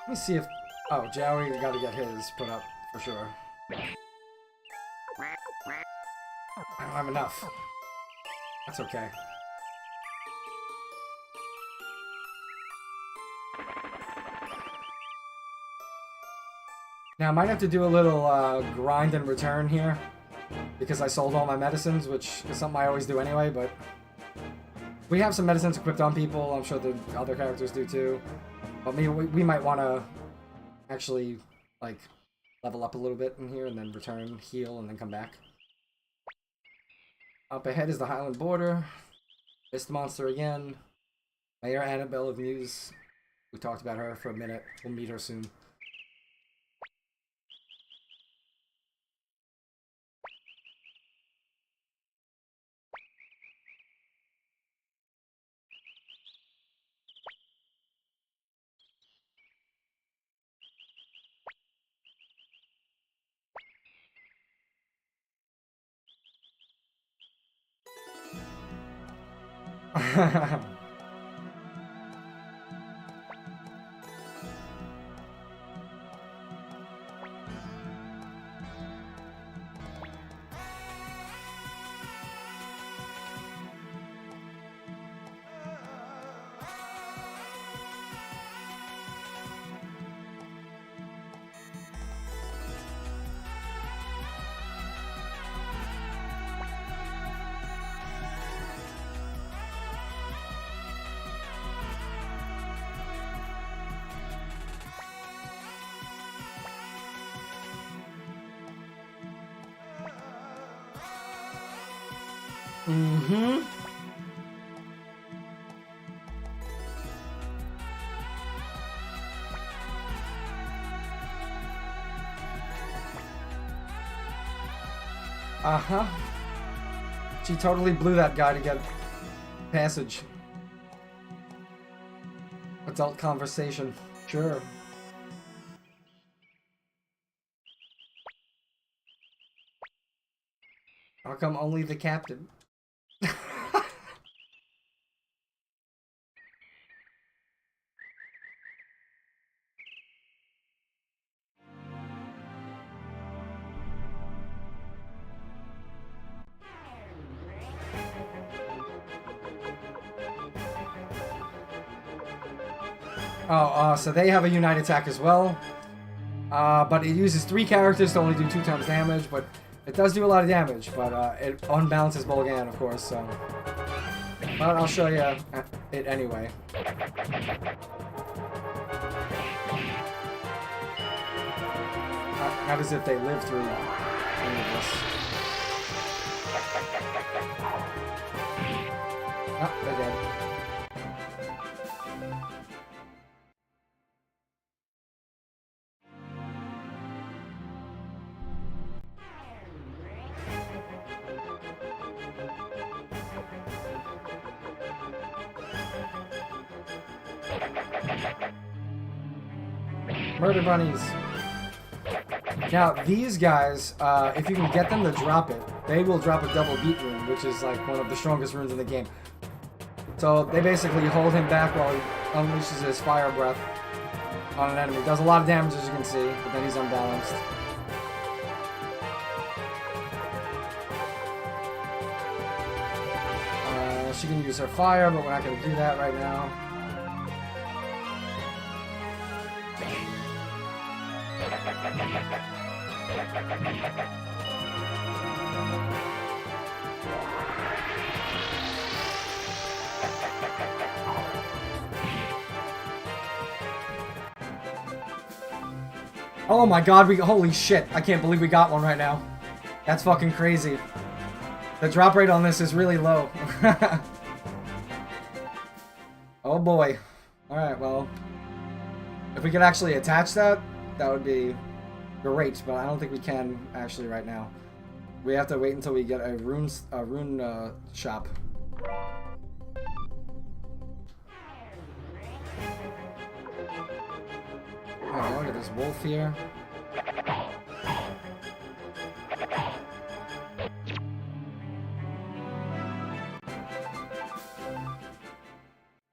Let me see if... Oh, Joey gotta get his put up, for sure. I don't have enough. That's okay. Now, I might have to do a little grind and return here, because I sold all my medicines, which is something I always do anyway, but... We have some medicines equipped on people, I'm sure the other characters do too. But maybe we might want to actually, like, level up a little bit in here, and then return, heal, and then come back. Up ahead is the Highland Border. Mist Monster again. Mayor Annabelle of Muse. We talked about her for a minute. We'll meet her soon. Mm-hmm. Uh-huh. She totally blew that guy to get passage. Adult conversation. Sure. How come only the captain? Oh, so they have a unite attack as well. But it uses 3 characters to only do 2 times damage, but it does do a lot of damage, but it unbalances Bolgan, of course, so... But I'll show you it anyway. How does it they live through any of this? Oh, they're dead. Murder bunnies. Now, these guys, if you can get them to drop it, they will drop a double beat rune, which is like one of the strongest runes in the game. So they basically hold him back while he unleashes his fire breath on an enemy. Does a lot of damage, as you can see, but then he's unbalanced. She can use her fire, but we're not going to do that right now. Oh my god, holy shit, I can't believe we got one right now. That's fucking crazy. The drop rate on this is really low. Oh boy. Alright, well, if we could actually attach that, that would be great, but I don't think we can actually right now. We have to wait until we get a rune shop. Oh, look at this wolf here.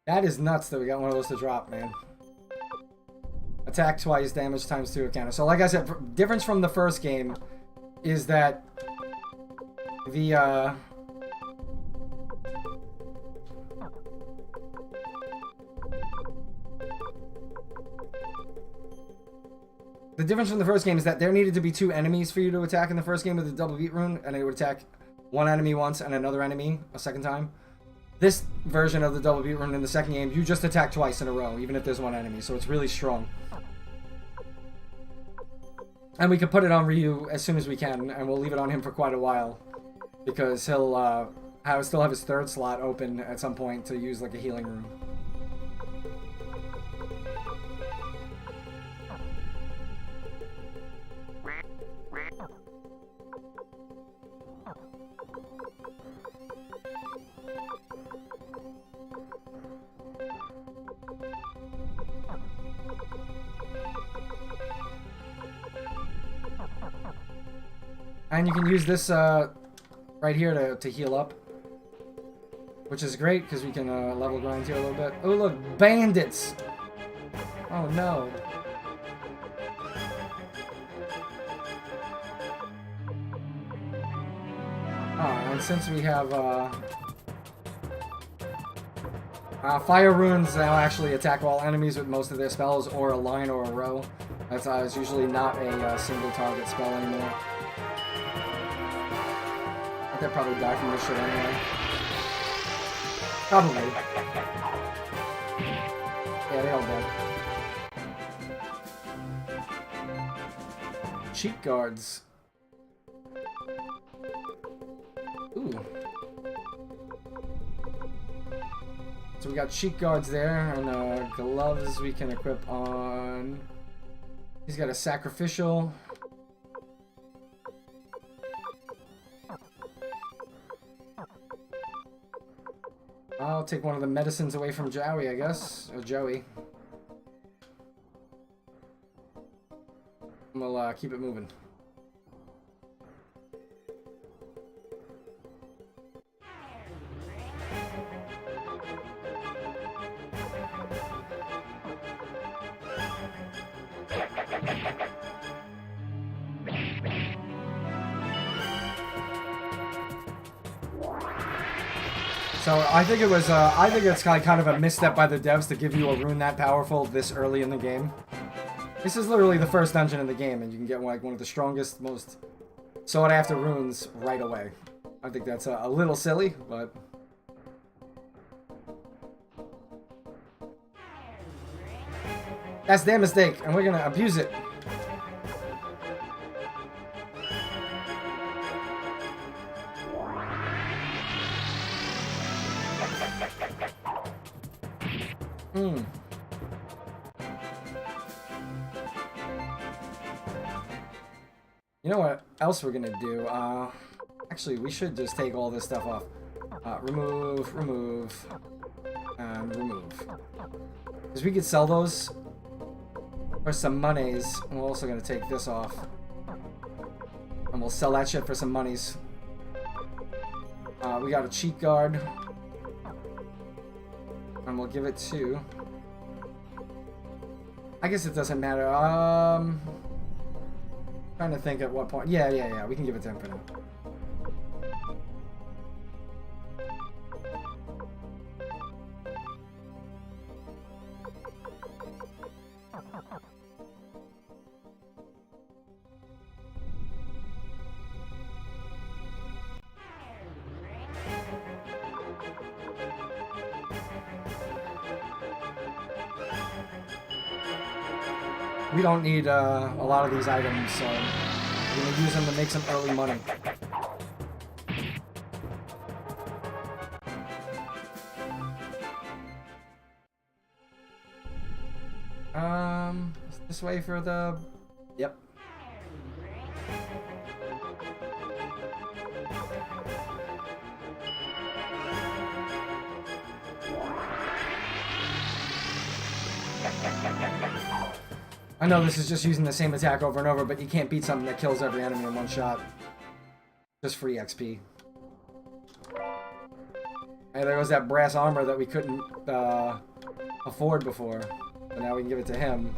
That is nuts that we got one of those to drop, man. Attack twice, damage times 2 counter. So like I said, difference from the first game is that the difference from the first game is that there needed to be 2 enemies for you to attack in the first game with the double beat rune, and it would attack one enemy once and another enemy a second time. This version of the double beat rune in the second game, you just attack twice in a row, even if there's one enemy, so it's really strong. And we can put it on Ryu as soon as we can, and we'll leave it on him for quite a while, because he'll still have his 3rd slot open at some point to use like a healing rune. And you can use this right here to heal up. which is great because we can level grind here a little bit. Oh look, bandits! Oh no. And since we have fire runes now actually attack all enemies with most of their spells, or a line or a row. It's usually not a single target spell anymore. They'll probably die from this shit anyway. Probably. Yeah, they all dead. Cheat guards. Ooh. So we got cheat guards there, and gloves we can equip on. He's got a sacrificial. I'll take one of the medicines away from Joey, I guess. Or Joey. And we'll keep it moving. So I think it was, I think it's kind of a misstep by the devs to give you a rune that powerful this early in the game. This is literally the first dungeon in the game, and you can get like one of the strongest, most sought after runes right away. I think that's a little silly, but that's their mistake, and we're gonna abuse it. You know what else we're gonna do? Actually, we should just take all this stuff off. Remove, remove, and remove. Because we could sell those for some monies. We're also gonna take this off. And we'll sell that shit for some monies. We got a cheat guard. And we'll give it to... I guess it doesn't matter. Trying to think at what point. Yeah. We can give it to him for now. We don't need a lot of these items, so we're going to use them to make some early money. This way for the... Yep. I know this is just using the same attack over and over, but you can't beat something that kills every enemy in one shot. Just free XP. Hey, there goes that brass armor that we couldn't afford before. But now we can give it to him.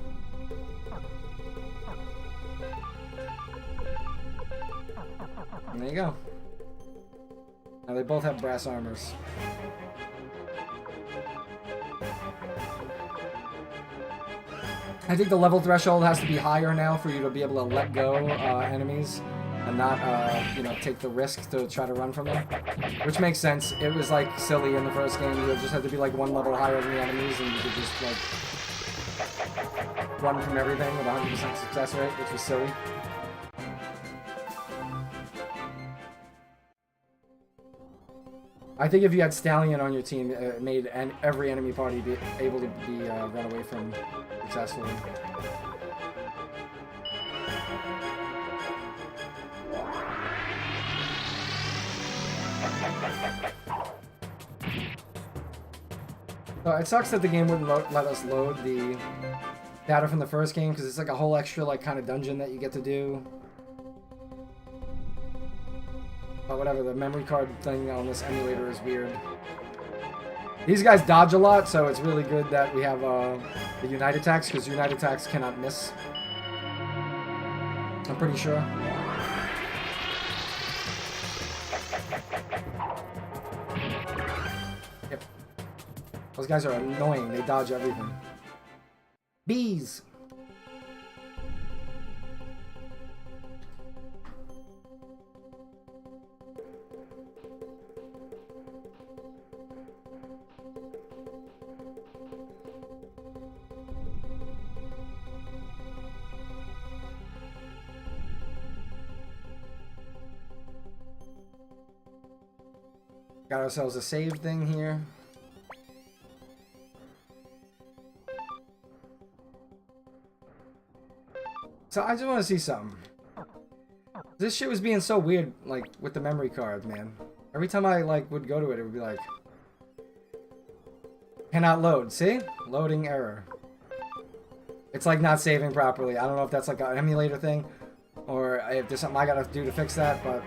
And there you go. Now they both have brass armors. I think the level threshold has to be higher now for you to be able to let go enemies and not, you know, take the risk to try to run from them. Which makes sense. It was, like, silly in the first game. You just had to be, like, one level higher than the enemies, and you could just, like, run from everything with 100% success rate, which was silly. I think if you had Stallion on your team, it made every enemy party be able to be run away from successfully. So it sucks that the game wouldn't let us load the data from the first game, because it's like a whole extra like kind of dungeon that you get to do. But whatever, the memory card thing on this emulator is weird. These guys dodge a lot, so it's really good that we have the Unite attacks, because Unite attacks cannot miss. I'm pretty sure. Yep. Those guys are annoying. They dodge everything. Bees! Got ourselves a save thing here. So I just want to see something. This shit was being so weird, like, with the memory card, man. Every time I, like, would go to it, it would be like... Cannot load. See? Loading error. It's, like, not saving properly. I don't know if that's, like, an emulator thing. Or if there's something I gotta do to fix that, but...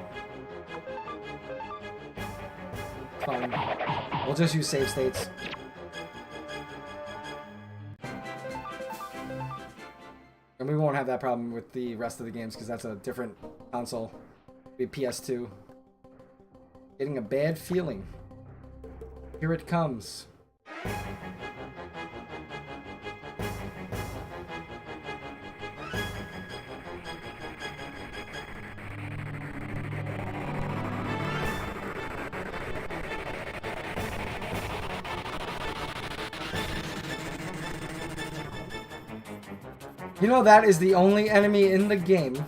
Fine. We'll just use save states. And we won't have that problem with the rest of the games because that's a different console. It'll be PS2. Getting a bad feeling. Here it comes. You know, that is the only enemy in the game.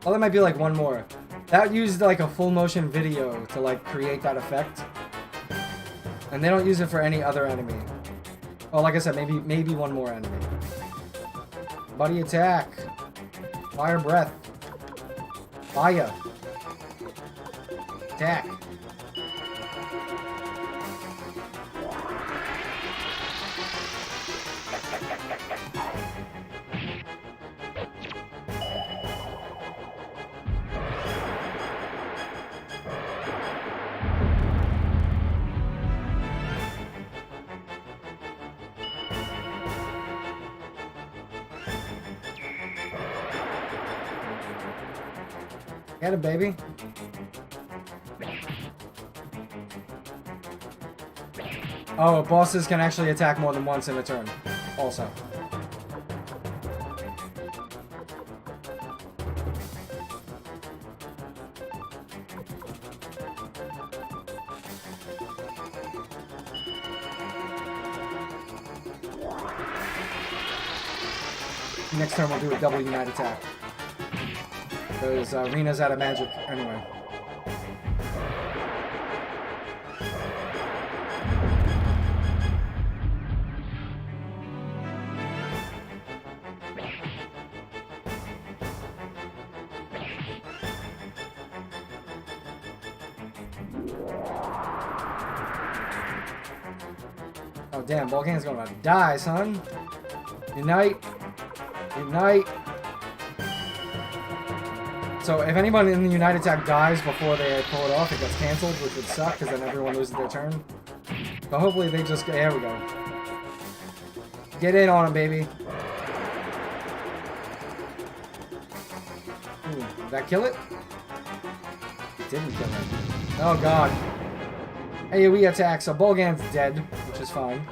Oh, there might be like one more. That used like a full motion video to like create that effect. And they don't use it for any other enemy. Oh, like I said, maybe one more enemy. Buddy attack. Fire breath. Fire. Attack. Get it, baby. Oh, bosses can actually attack more than once in a turn. Also. Next turn we'll do a double unite attack. Because Rena's out of magic anyway. Oh damn, Volcan's gonna die, son. Unite. Unite. So if anyone in the Unite attack dies before they pull it off, it gets cancelled, which would suck, because then everyone loses their turn. But hopefully they just... There we go. Get in on him, baby. Did that kill it? It didn't kill it. Oh, God. AoE attack, so Bolgan's dead, which is fine.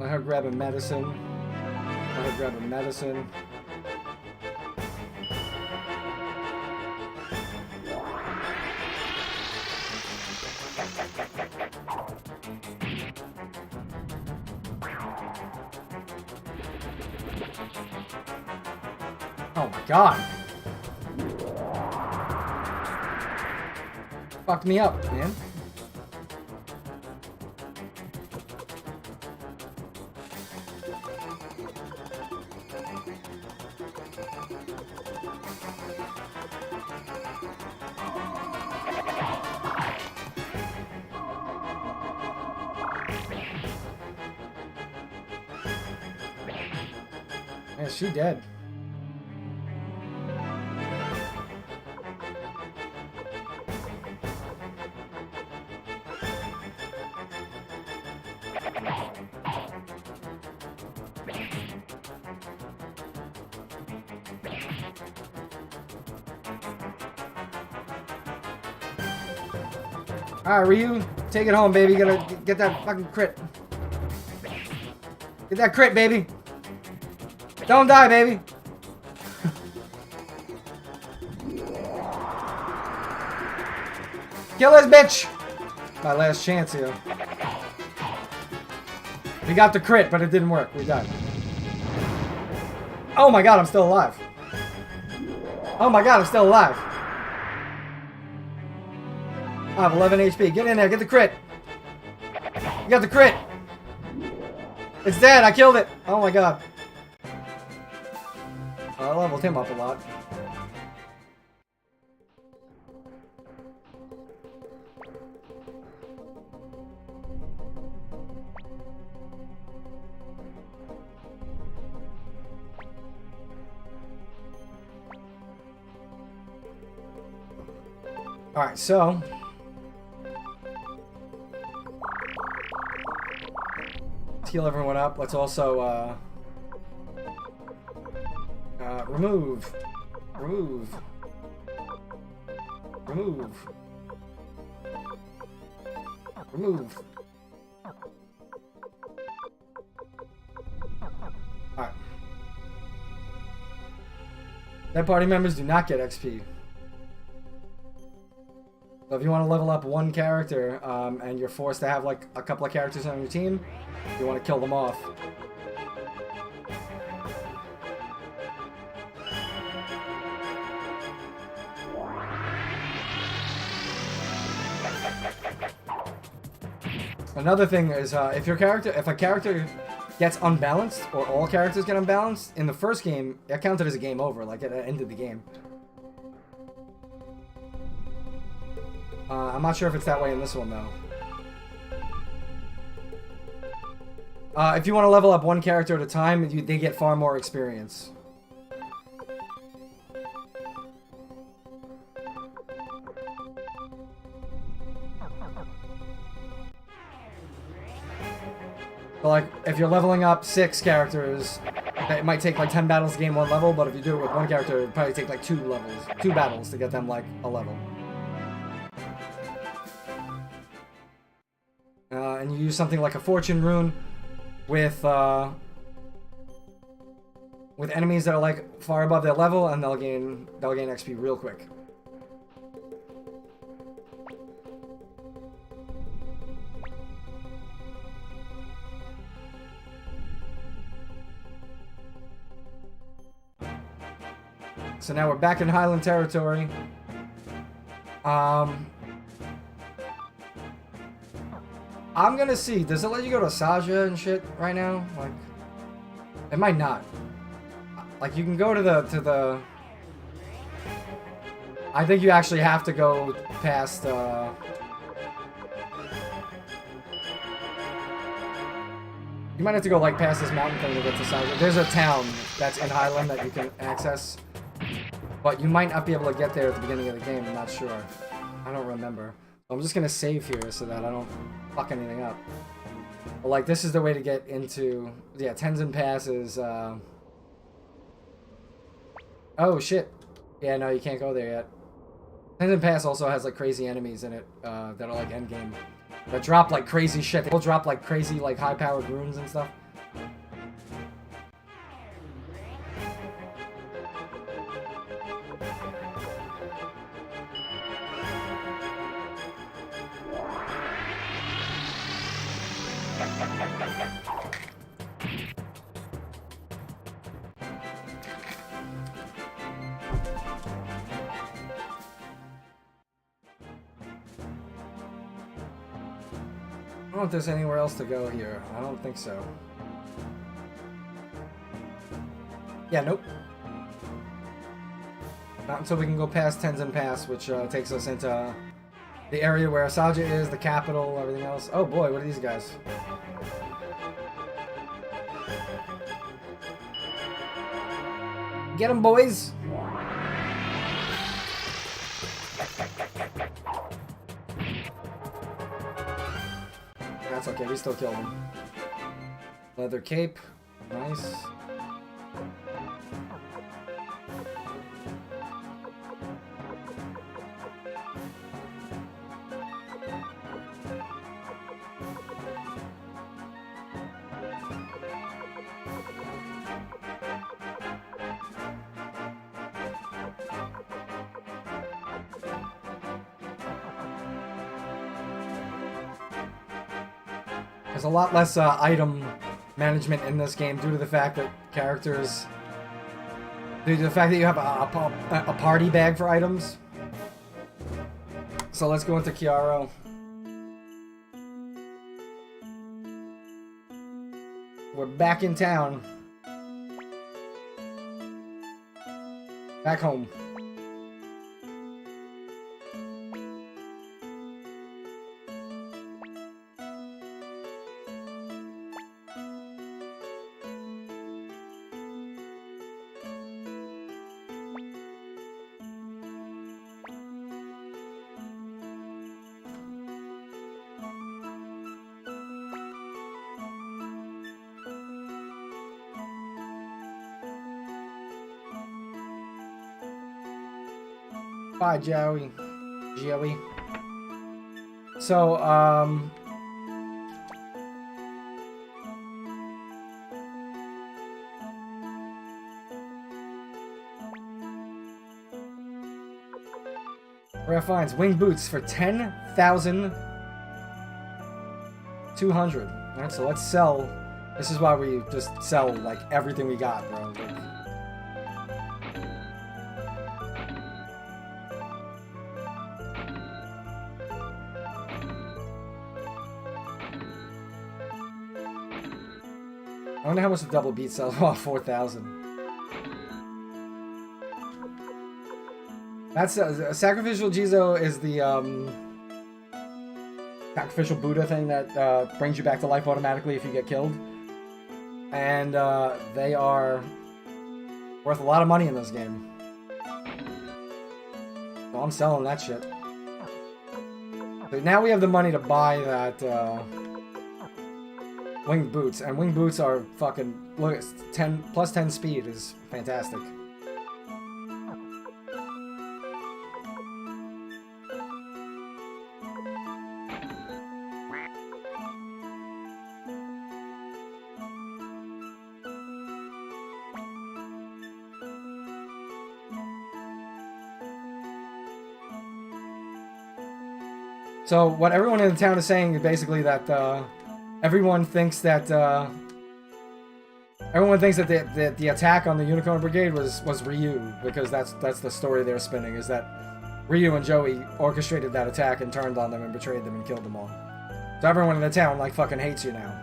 Let her grab a medicine. Let her grab a medicine. Oh my god! Fucked me up, man. Yeah, she dead. Alright, Ryu, take it home, baby. You gotta get that fucking crit. Get that crit, baby. Don't die, baby. Kill this bitch. My last chance here. We got the crit, but it didn't work. We died. Oh my god, I'm still alive. Oh my god, I'm still alive. I have 11 HP. Get in there. Get the crit. You got the crit. It's dead. I killed it. Oh my god. I leveled him up a lot. Alright, so let's heal everyone up. Let's also remove. Remove. Remove. Remove. Alright. Dead party members do not get XP. So if you want to level up one character, and you're forced to have like a couple of characters on your team, you want to kill them off. Another thing is, if a character gets unbalanced, or all characters get unbalanced, in the first game, it counted as a game over, like it ended the game. I'm not sure if it's that way in this one, though. If you want to level up one character at a time, they get far more experience. So, like, if you're leveling up 6 characters, it might take like 10 battles to gain 1 level, but if you do it with one character, it'd probably take like 2 battles to get them like a level. And you use something like a fortune rune with enemies that are like far above their level, and they'll gain XP real quick. So now we're back in Highland territory. I'm gonna see. Does it let you go to Saja and shit right now? Like, it might not. Like, you can go to the. I think you actually have to go past. You might have to go like past this mountain thing to get to Saja. There's a town that's in Highland that you can access, but you might not be able to get there at the beginning of the game. I'm not sure. I don't remember. I'm just gonna save here so that I don't fuck anything up. But like, this is the way to get into, yeah, Tenzin Pass is, oh shit. Yeah, no, you can't go there yet. Tenzin Pass also has like crazy enemies in it, that are like endgame. That drop like crazy shit. They'll drop like crazy, like high-powered runes and stuff. I don't know if there's anywhere else to go here. I don't think so. Yeah, nope. Not until we can go past Tenzin Pass, which takes us into the area where Saja is, the capital, everything else. Oh boy, what are these guys? Get them, boys! That's okay, we still kill them. Leather cape. Nice. There's a lot less item management in this game due to the fact that characters... Due to the fact that you have a party bag for items. So let's go into Chiaro. We're back in town. Back home. Bye, Joey. Joey. So, Rare finds winged boots for 10,200. Alright, so let's sell. This is why we just sell, like, everything we got, bro. Like, I wonder how much the double beat sells. Oh, 4,000. That's sacrificial Jizo is the sacrificial Buddha thing that brings you back to life automatically if you get killed, and they are worth a lot of money in this game. So I'm selling that shit. So now we have the money to buy that. Winged boots, and winged boots are fucking, look, 10 plus 10 speed is fantastic. So what everyone in the town is saying is basically that everyone thinks that the attack on the Unicorn Brigade was Ryu, because that's the story they're spinning, is that Ryu and Joey orchestrated that attack and turned on them and betrayed them and killed them all. So everyone in the town like fucking hates you now.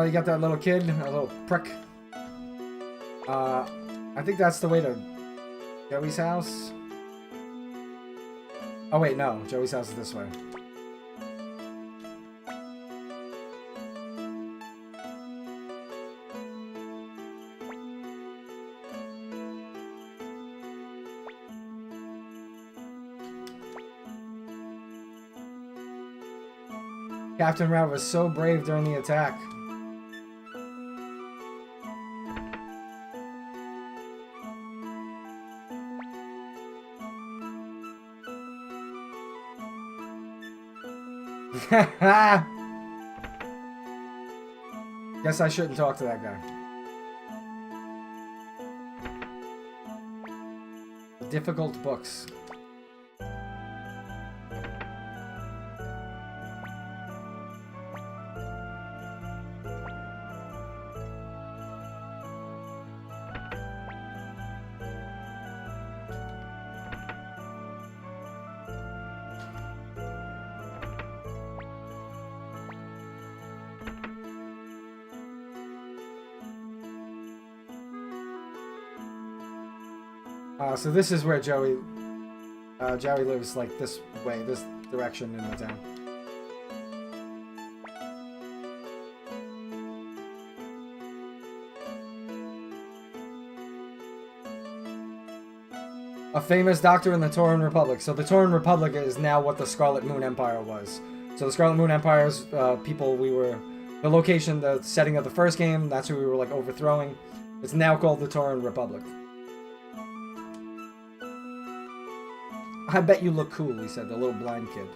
You got that little kid, a little prick. I think that's the way to Joey's house. Oh wait, no. Joey's house is this way. Captain Rat was so brave during the attack. Guess I shouldn't talk to that guy. Difficult books. So this is where Joey lives, like this way, this direction in the town. A famous doctor in the Tauran Republic. So the Tauran Republic is now what the Scarlet Moon Empire was. So the Scarlet Moon Empire's people, the location, the setting of the first game, that's who we were like overthrowing. It's now called the Tauran Republic. I bet you look cool, he said, the little blind kid.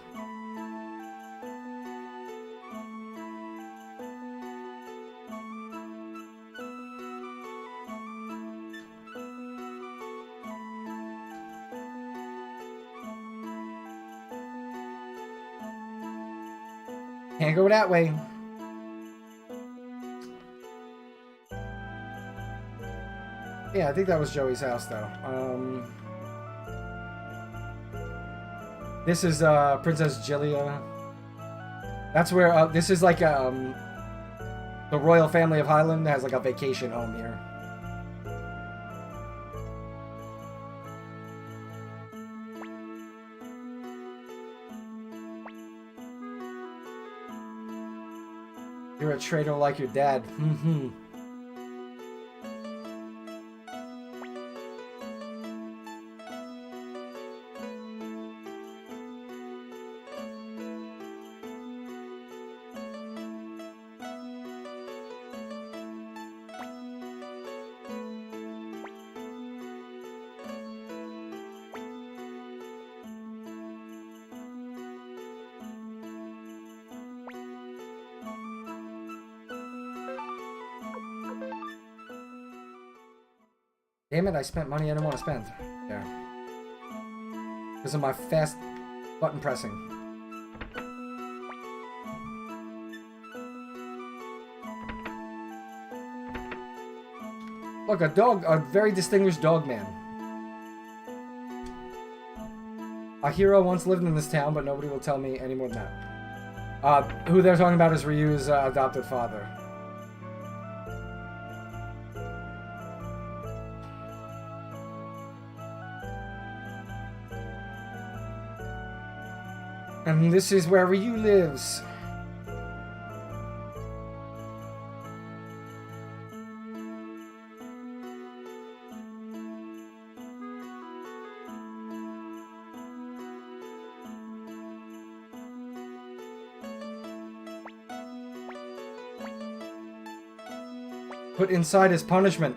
Can't go that way. Yeah, I think that was Joey's house, though. This is Princess Gilia. That's where this is like the royal family of Highland has like a vacation home here. You're a traitor like your dad. Mm-hmm. Damn it, I spent money I didn't want to spend. There. Because of my fast button pressing. Look, a dog, a very distinguished dog man. A hero once lived in this town, but nobody will tell me any more than that. Who they're talking about is Ryu's adopted father. And this is where Ryu lives. Put inside his punishment.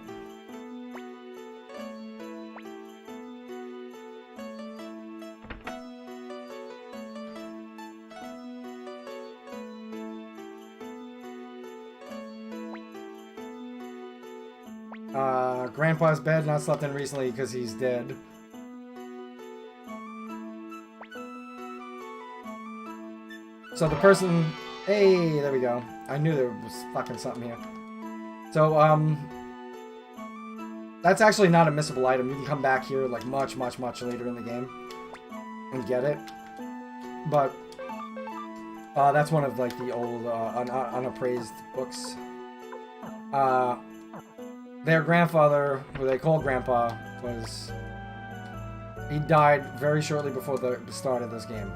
Grandpa's bed, not slept in recently because he's dead. So the person... Hey, there we go. I knew there was fucking something here. So, that's actually not a missable item. You can come back here, like, much later in the game and get it. But, that's one of, like, the old, unappraised books. Their grandfather, who they call Grandpa, was... He died very shortly before the start of this game.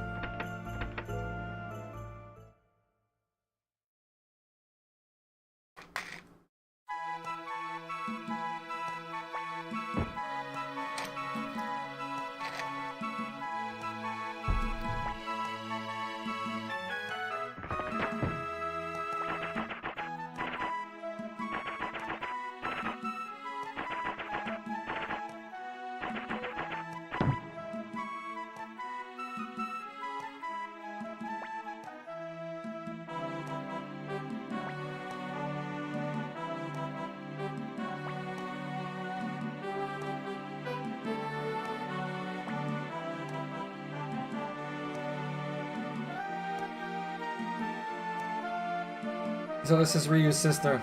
So this is Ryu's sister.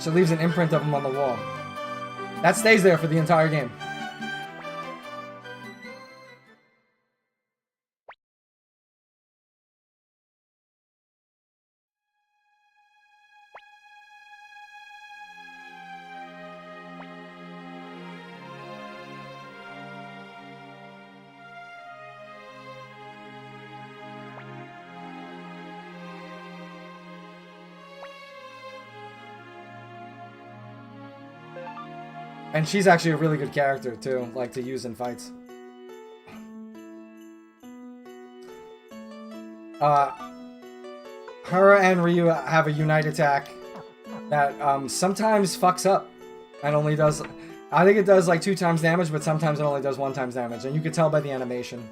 She leaves an imprint of him on the wall. That stays there for the entire game. And she's actually a really good character, too, like, to use in fights. Her and Ryu have a unite attack that sometimes fucks up and only does... I think it does like 2 times damage, but sometimes it only does 1 times damage, and you can tell by the animation.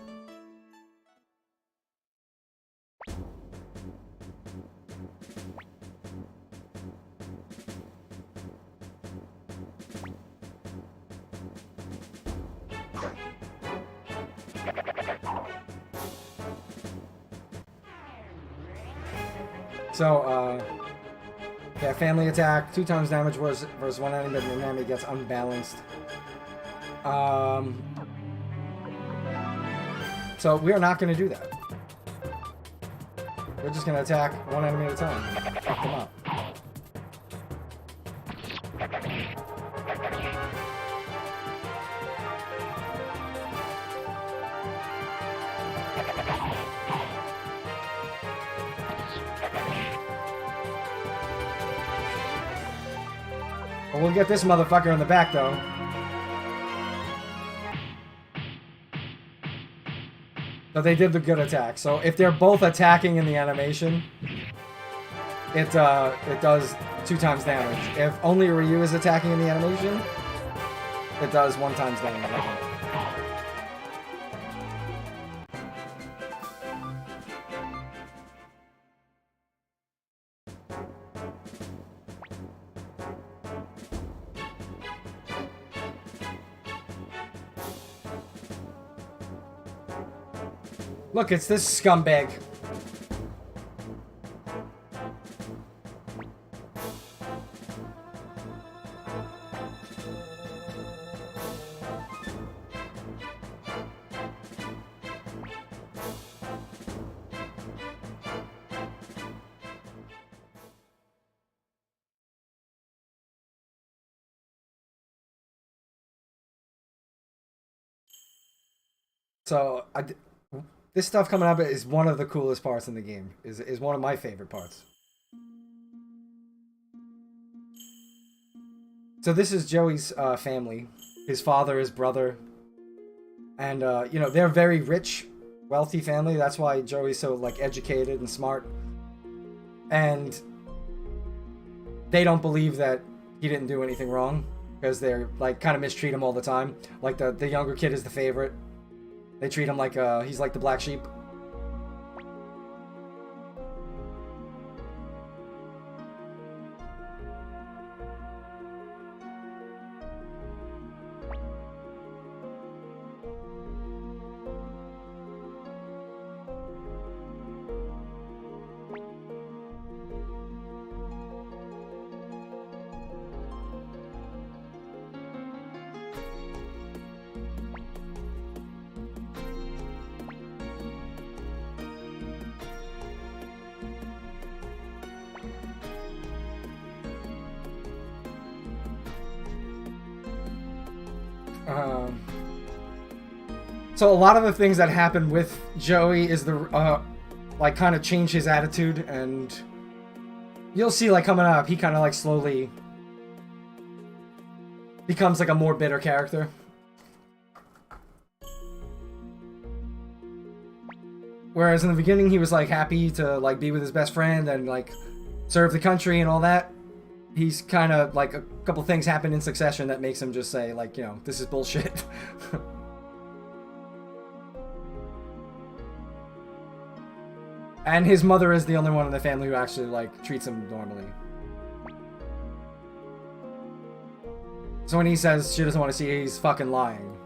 So, yeah, family attack, 2 times damage versus 1 enemy, but the enemy gets unbalanced. So we are not going to do that. We're just going to attack 1 enemy at a time. Fuck them up. We'll get this motherfucker in the back, though. So they did the good attack. So if they're both attacking in the animation, it does 2 times damage. If only Ryu is attacking in the animation, it does 1 times damage. Look, it's this scumbag. So, this stuff coming up is one of the coolest parts in the game. Is one of my favorite parts. So this is Joey's family. His father, his brother. And, you know, they're very rich, wealthy family. That's why Joey's so, like, educated and smart. And they don't believe that he didn't do anything wrong. Because they're, like, kind of mistreat him all the time. Like, the younger kid is the favorite. They treat him like, he's like the black sheep. So a lot of the things that happen with Joey is the like kind of change his attitude, and you'll see like coming up he kind of like slowly becomes like a more bitter character. Whereas in the beginning he was like happy to like be with his best friend and like serve the country and all that. He's kind of like a couple things happen in succession that makes him just say like, you know, this is bullshit. And his mother is the only one in the family who actually, like, treats him normally. So when he says she doesn't want to see it, he's fucking lying.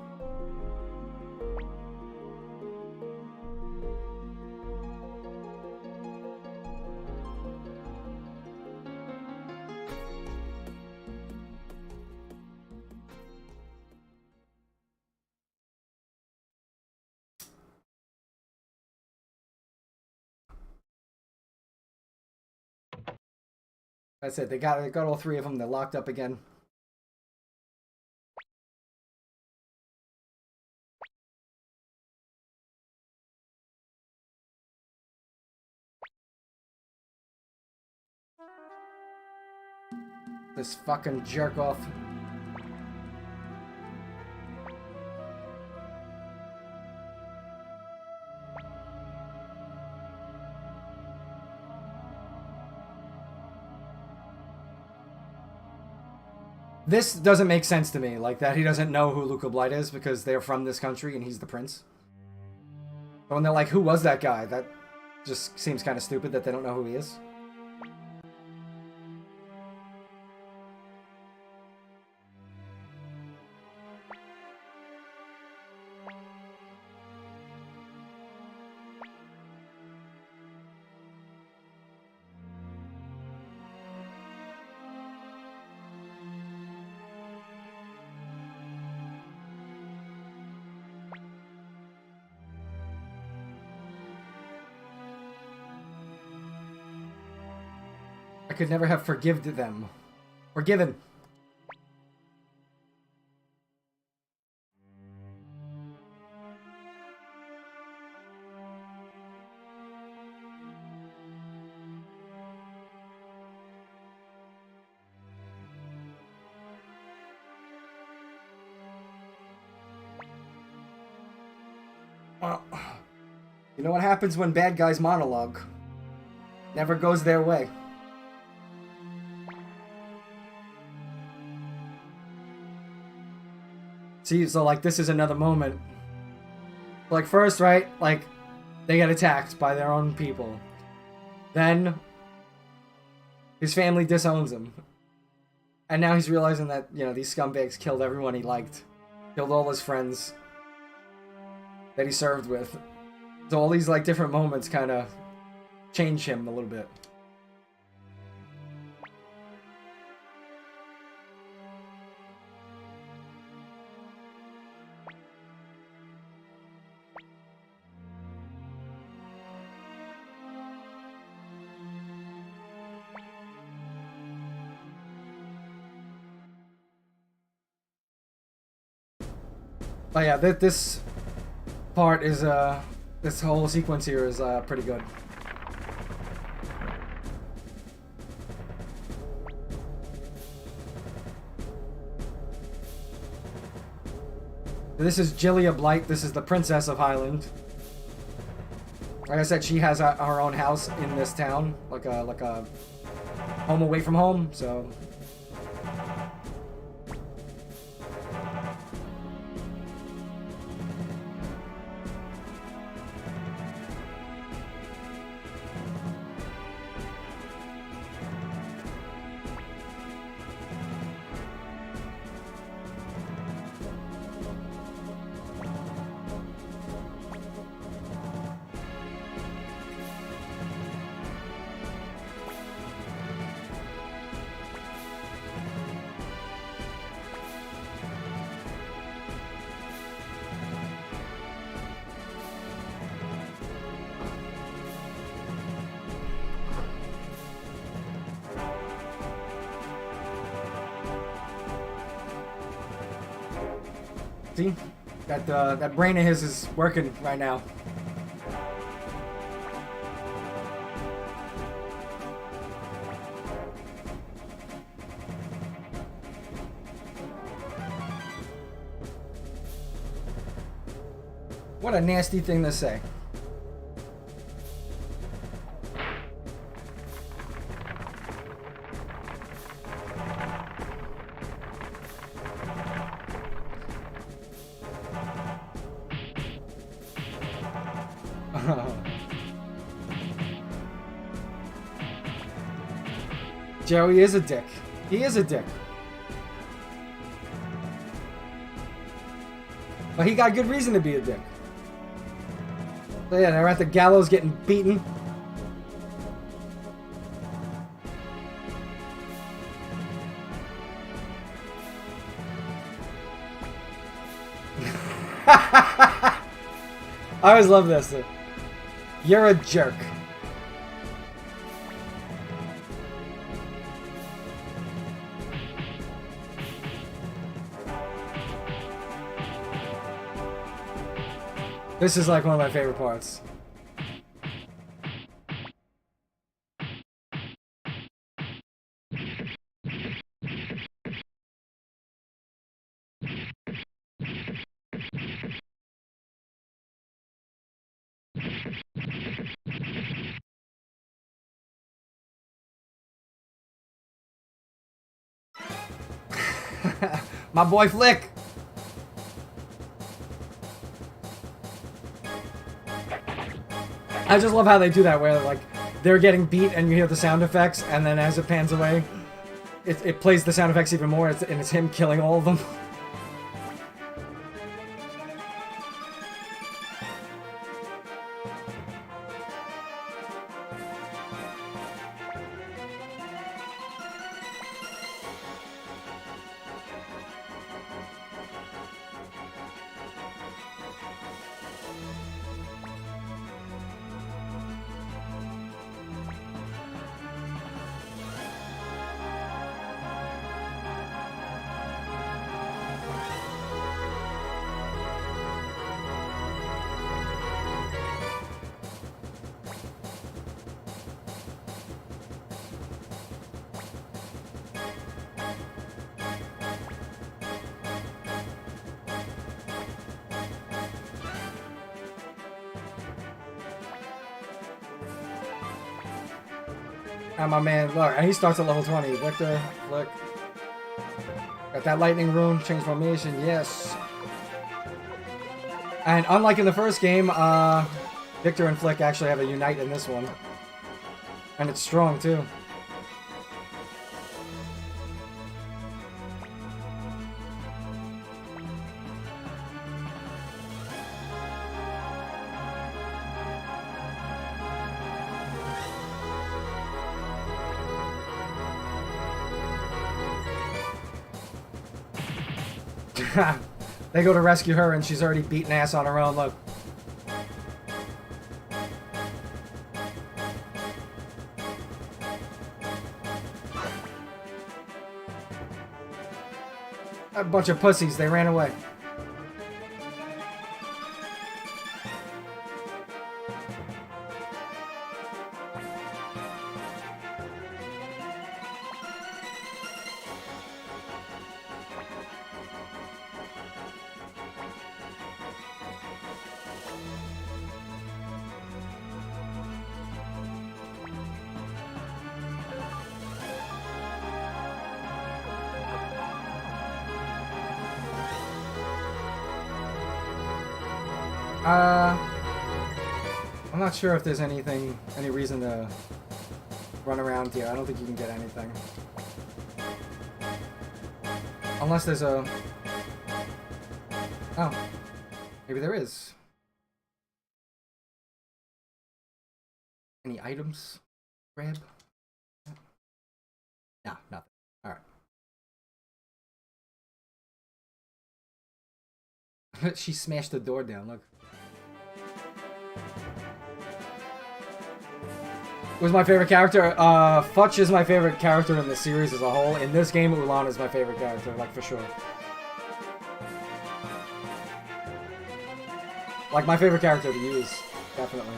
That's it. They got all 3 of them. They're locked up again. This fucking jerk off. This doesn't make sense to me, like that he doesn't know who Luca Blight is because they're from this country and he's the prince. But when they're like, who was that guy? That just seems kind of stupid that they don't know who he is. I could never have forgiven them. Forgiven. Well, you know what happens when bad guys monologue? Never goes their way. See, so like this is another moment. Like first, right? Like they get attacked by their own people. Then his family disowns him. And now he's realizing that, you know, these scumbags killed everyone he liked. Killed all his friends that he served with. So all these like different moments kind of change him a little bit. But yeah, this part is, this whole sequence here is, pretty good. This is Jillia Blight. This is the Princess of Highland. Like I said, she has her own house in this town, like a home away from home, so... See? That brain of his is working right now. What a nasty thing to say. Joey is a dick. He is a dick. But he got good reason to be a dick. So yeah, they're at the gallows getting beaten. I always love this. You're a jerk. This is like one of my favorite parts. My boy Flick. I just love how they do that, where like they're getting beat and you hear the sound effects, and then as it pans away, it plays the sound effects even more, and it's him killing all of them. And my man, look, and he starts at level 20. Victor, Flick. Got that lightning rune, change formation, yes. And unlike in the first game, Victor and Flick actually have a unite in this one. And it's strong, too. They go to rescue her and she's already beaten ass on her own, look. A bunch of pussies, they ran away. I'm not sure if there's any reason to run around here. I don't think you can get anything. Unless there's a... Oh. Maybe there is. Any items? Grab? Nah, nothing. Alright. She smashed the door down, look. Was my favorite character? Futch is my favorite character in the series as a whole. In this game, Ulan is my favorite character, like, for sure. Like, my favorite character to use, definitely.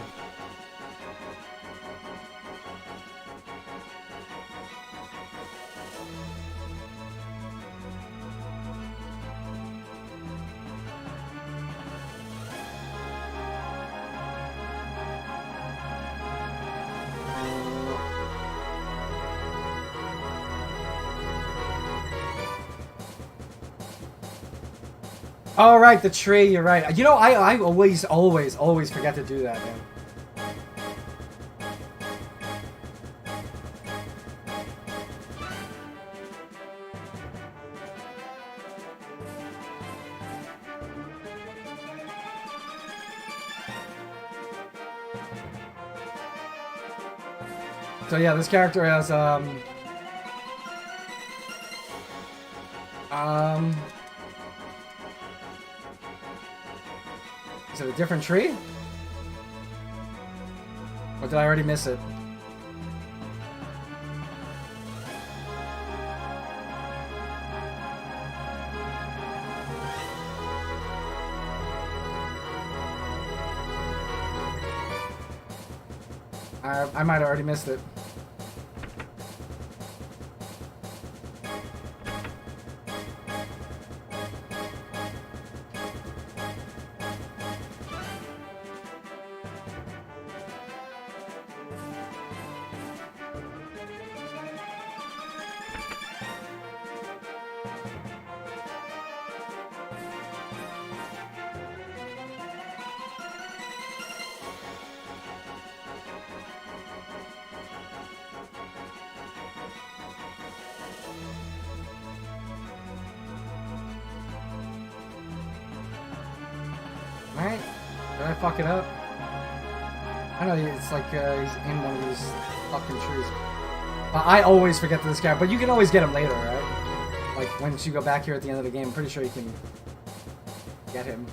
Oh, right, the tree, you're right. You know, I always forget to do that, man. So yeah, this character has, is it a different tree? Or did I already miss it? I might have already missed it. Alright. Did I fuck it up? I know it's like he's in one of these fucking trees. I always forget this guy, but you can always get him later, right? Like once you go back here at the end of the game, I'm pretty sure you can get him.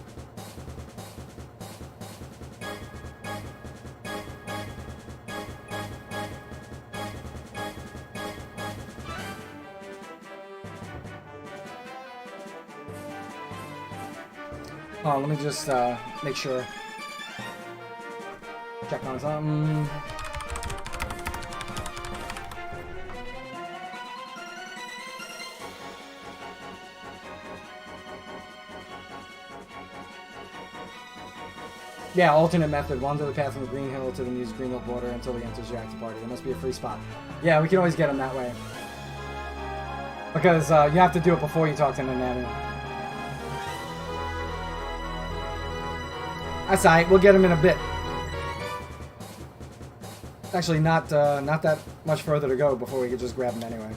Oh, let me just make sure. Check on something. Yeah, alternate method. Wander the path from the Green Hill to the nearest Green Hill border until he enters your active party. There must be a free spot. Yeah, we can always get him that way. Because you have to do it before you talk to Nanami. That's alright, we'll get him in a bit. Actually, not that much further to go before we could just grab him anyway.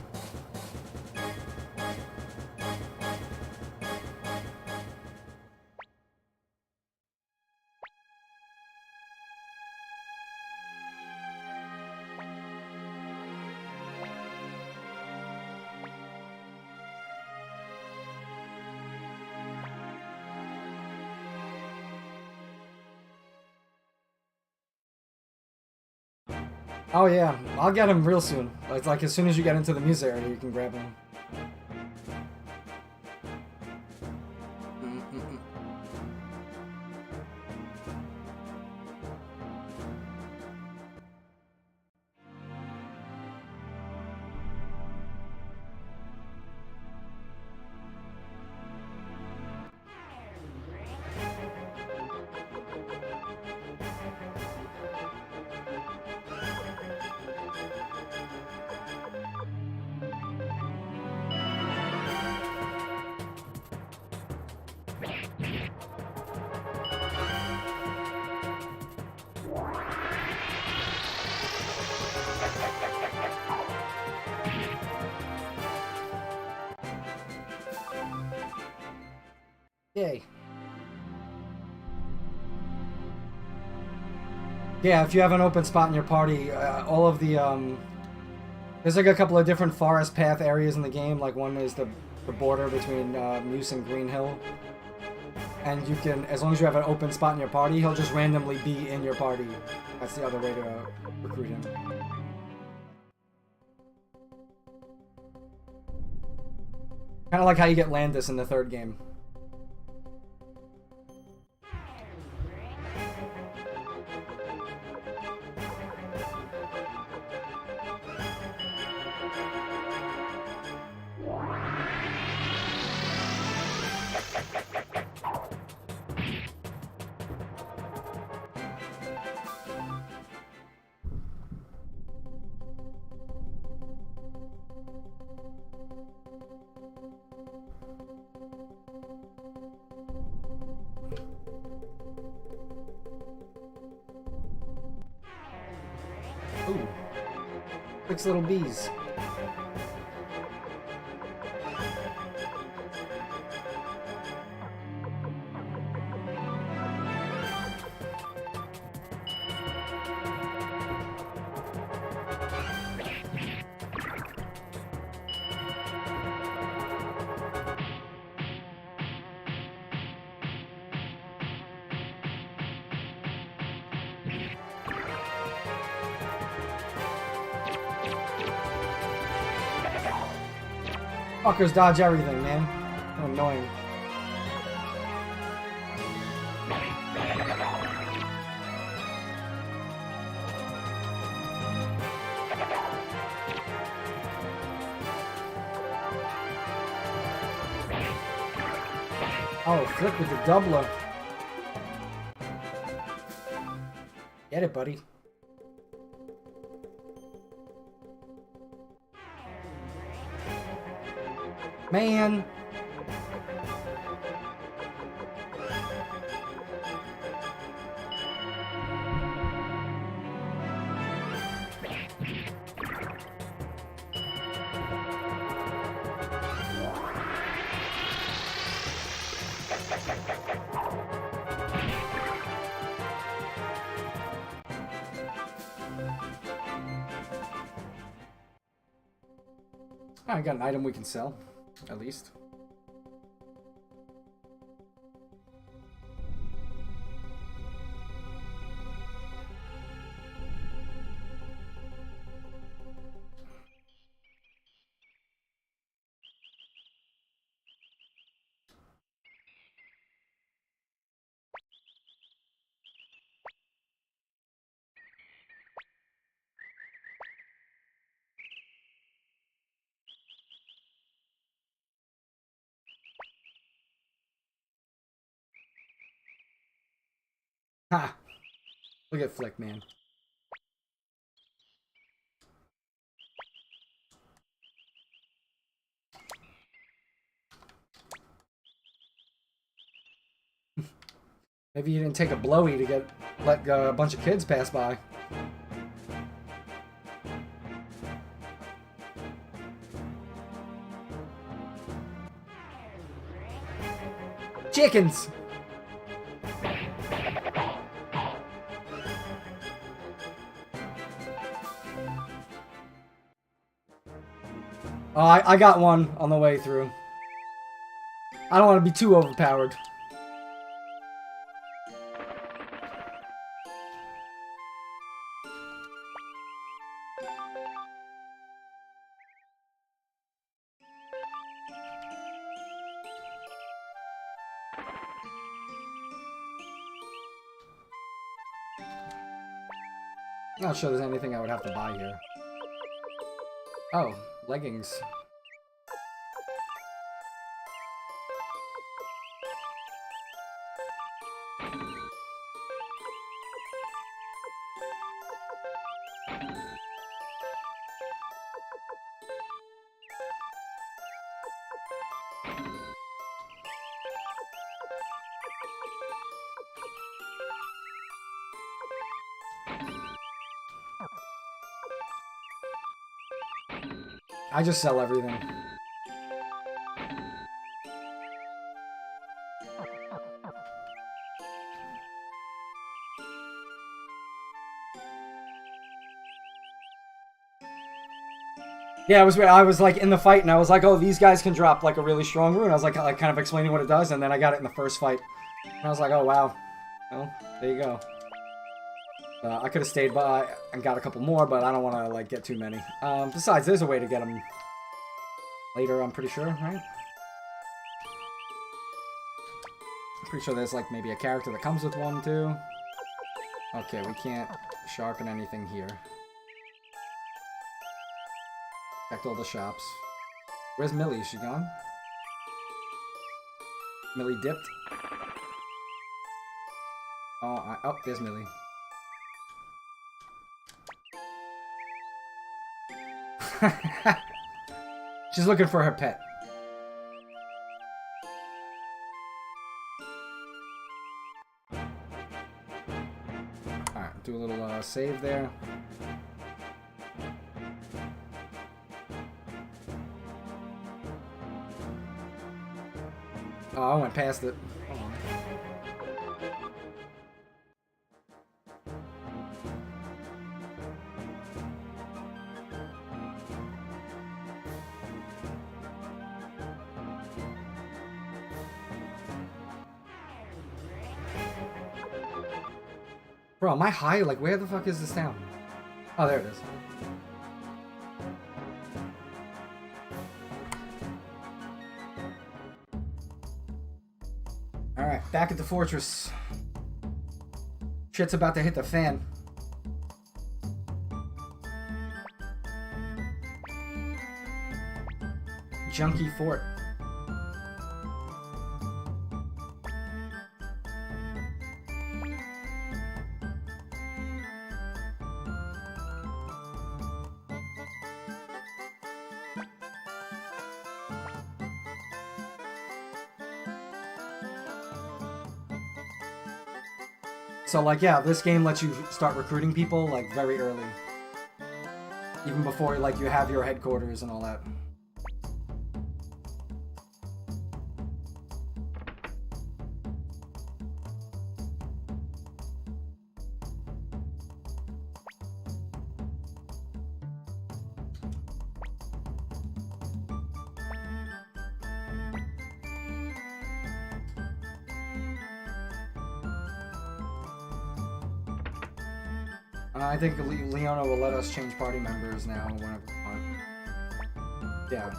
Oh yeah, I'll get him real soon. It's like as soon as you get into the music area, you can grab him. Yay. Yeah, if you have an open spot in your party, all of the, there's like a couple of different forest path areas in the game. Like one is the border between Muse and Green Hill. And you can, as long as you have an open spot in your party, he'll just randomly be in your party. That's the other way to recruit him. Kind of like how you get Landis in the third game. Ooh. 6 little bees. Fuckers dodge everything, man. So annoying. Oh, flick with the doubler. Get it, buddy. Man. I got an item we can sell, at least. Ha! Look at Flick, man. Maybe you didn't take a blowy to let a bunch of kids pass by. Chickens! Oh, I got one on the way through. I don't want to be too overpowered. I'm not sure there's anything I would have to buy here. Oh, leggings. I just sell everything. Yeah, it was weird. I was like in the fight and I was like, oh, these guys can drop like a really strong rune. I was like kind of explaining what it does, and then I got it in the first fight. And I was like, oh wow. Well, there you go. I could have stayed by and got a couple more, but I don't want to like get too many. Besides, there's a way to get them later, I'm pretty sure, right? I'm pretty sure there's like maybe a character that comes with one too. Okay, we can't sharpen anything here. Checked all the shops. Where's Millie? Is she gone? Millie dipped? Oh, there's Millie. She's looking for her pet. Alright, do a little save there. Oh, I went past it. Bro, am I high? Like, where the fuck is this town? Oh, there it is. Alright, back at the fortress. Shit's about to hit the fan. Junkie Fort. So, like, yeah, this game lets you start recruiting people, like, very early. Even before, like, you have your headquarters and all that. I think Leona will let us change party members now whenever we want. Yeah.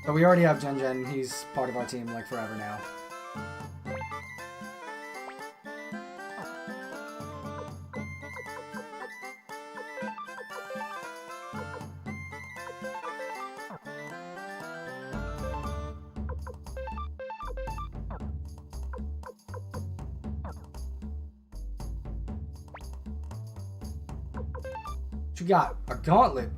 So we already have Jen. He's part of our team like forever now. What you got? A gauntlet.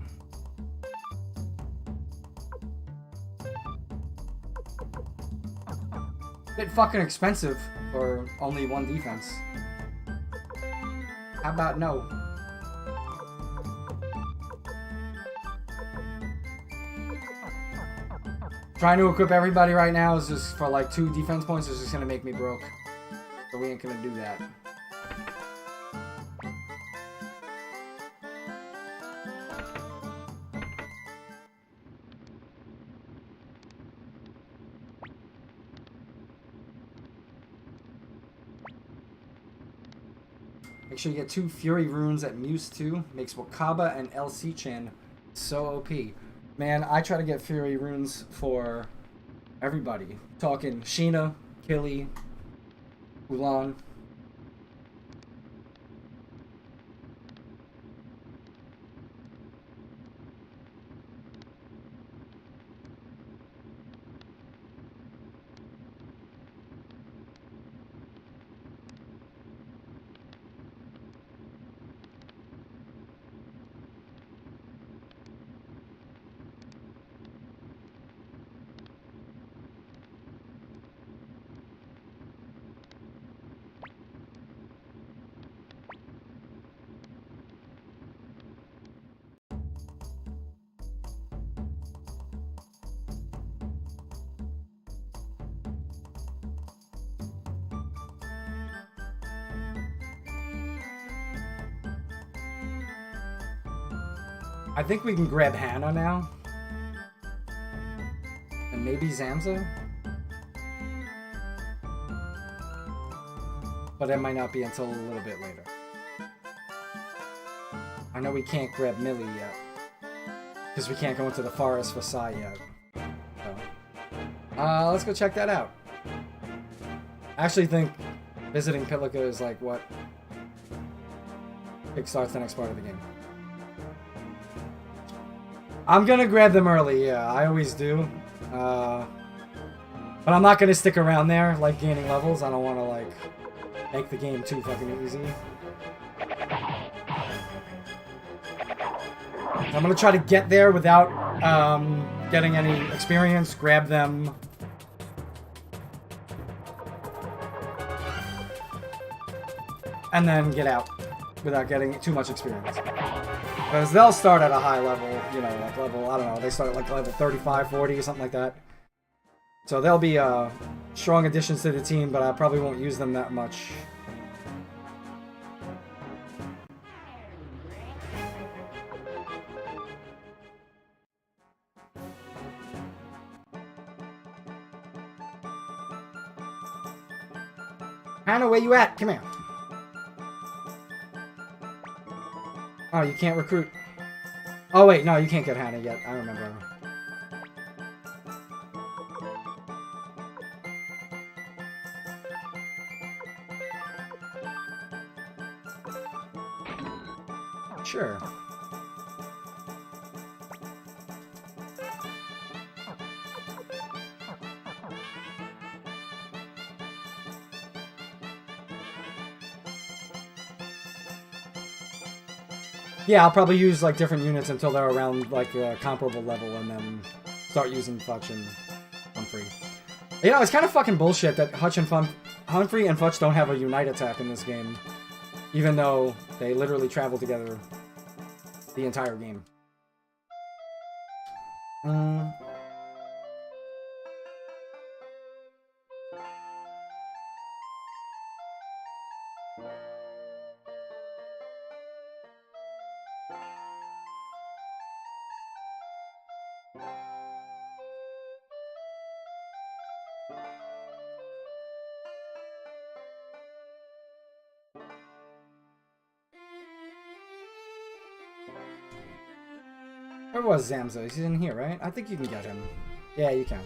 Bit fucking expensive for only one defense. How about no? Trying to equip everybody right now is just for like 2 defense points is just gonna make me broke. So we ain't gonna do that. Make sure you get 2 Fury runes at Muse 2. Makes Wakaba and LC-chan so OP. Man, I try to get Fury runes for everybody. Talking Sheena, Killy, Ulan. I think we can grab Hannah now. And maybe Zamza. But it might not be until a little bit later. I know we can't grab Millie yet. Because we can't go into the forest for Sai yet. So. Let's go check that out. I actually think visiting Pilika is like what kickstarts the next part of the game. I'm gonna grab them early, yeah, I always do. But I'm not gonna stick around there, like, gaining levels. I don't wanna, like, make the game too fucking easy. I'm gonna try to get there without, getting any experience, grab them. And then get out without getting too much experience. Because they'll start at a high level, you know, like level, I don't know, they start at like level 35, 40, or something like that. So they'll be strong additions to the team, but I probably won't use them that much. Hannah, where you at? Come here. Oh, you can't recruit. Oh, wait, no, you can't get Hannah yet. I remember. Sure. Yeah, I'll probably use like different units until they're around like a comparable level, and then start using Futch and Humphrey. You know, it's kind of fucking bullshit that Humphrey and Futch don't have a unite attack in this game, even though they literally travel together the entire game. Where was Zamza? He's in here, right? I think you can get him. Yeah, you can.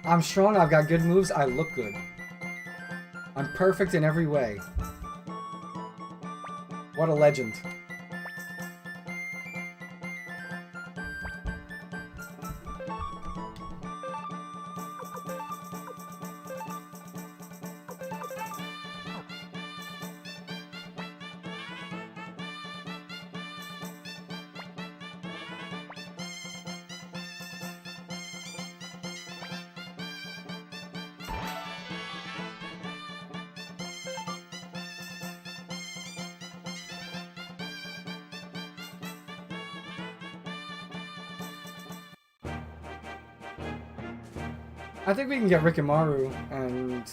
I'm strong, I've got good moves, I look good. I'm perfect in every way. What a legend. I think we can get Rikimaru, and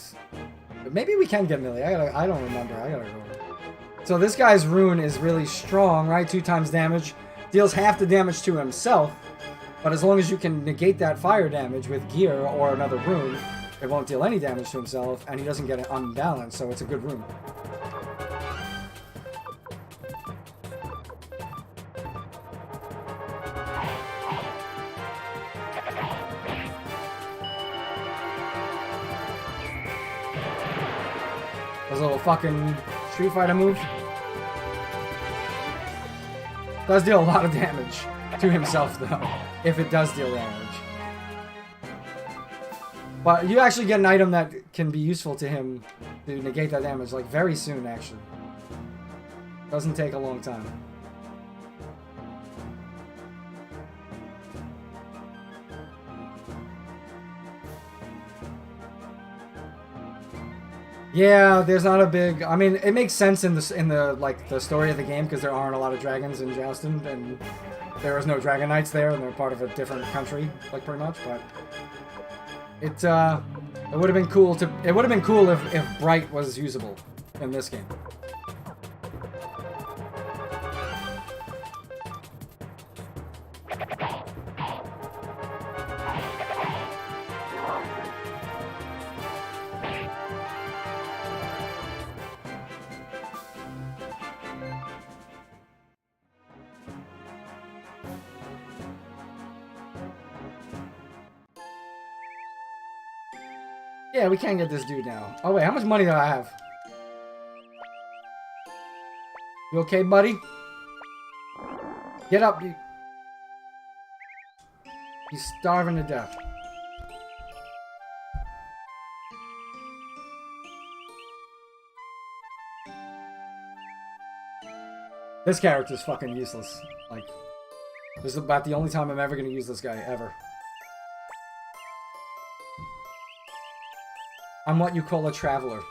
maybe we can get Millie. I don't remember. I gotta go. So this guy's rune is really strong, right? 2 times damage. Deals half the damage to himself, but as long as you can negate that fire damage with gear or another rune, it won't deal any damage to himself, and he doesn't get it unbalanced, so it's a good rune. His little fucking Street Fighter move. Does deal a lot of damage to himself, though, if it does deal damage. But you actually get an item that can be useful to him to negate that damage, like, very soon, actually. Doesn't take a long time. Yeah, there's not a big. I mean, it makes sense in the like the story of the game because there aren't a lot of dragons in Joustin, and there is no Dragon Knights there, and they're part of a different country, like pretty much. But it would have been cool to. It would have been cool if Bright was usable in this game. Yeah, we can get this dude now. Oh wait, how much money do I have? You okay, buddy? Get up, you. He's starving to death. This character's fucking useless. Like, this is about the only time I'm ever gonna use this guy, ever. I'm what you call a traveler.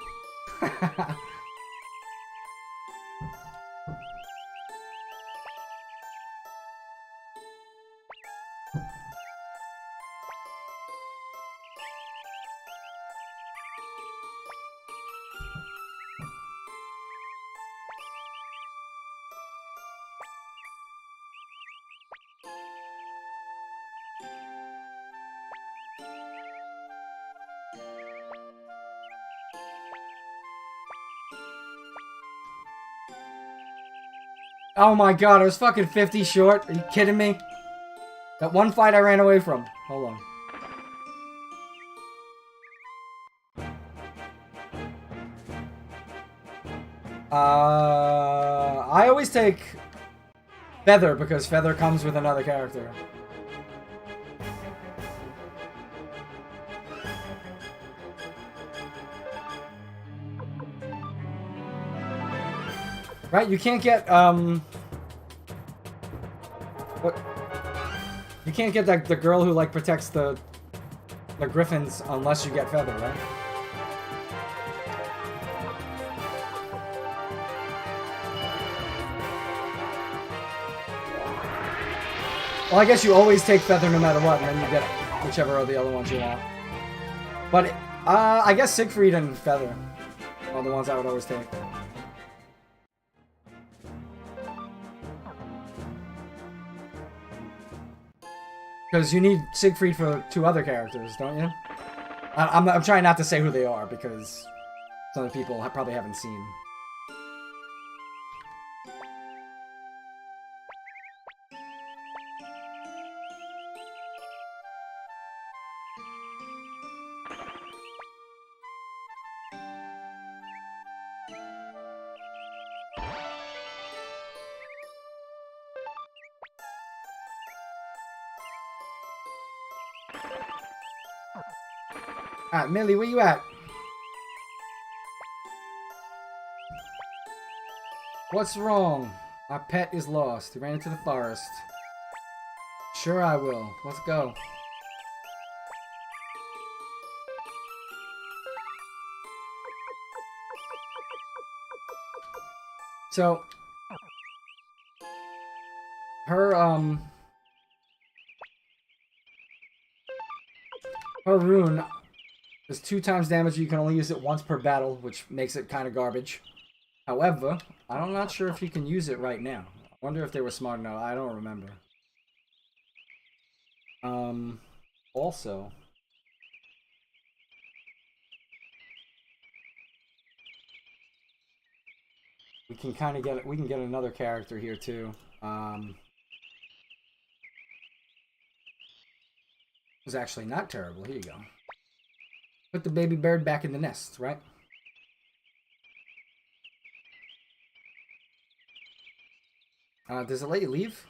Oh my god, I was fucking 50 short. Are you kidding me? That one fight I ran away from. Hold on. I always take Feather because Feather comes with another character. Right, you can't get, what? You can't get that, the girl who, like, protects the griffins unless you get Feather, right? Well, I guess you always take Feather no matter what, and then you get whichever of the other ones you want. But, I guess Siegfried and Feather are the ones I would always take. Because you need Siegfried for 2 other characters, don't you? I'm trying not to say who they are, because some of the people probably haven't seen. Alright, Millie, where you at? What's wrong? My pet is lost. He ran into the forest. Sure I will. Let's go. So, her rune is 2 times damage. You can only use it once per battle, which makes it kind of garbage. However, I'm not sure if you can use it right now. I wonder if they were smart enough. I don't remember. Also, we can kind of get, we can get another character here too. It's actually not terrible. Here you go. Put the baby bird back in the nest, right? Does it let you leave?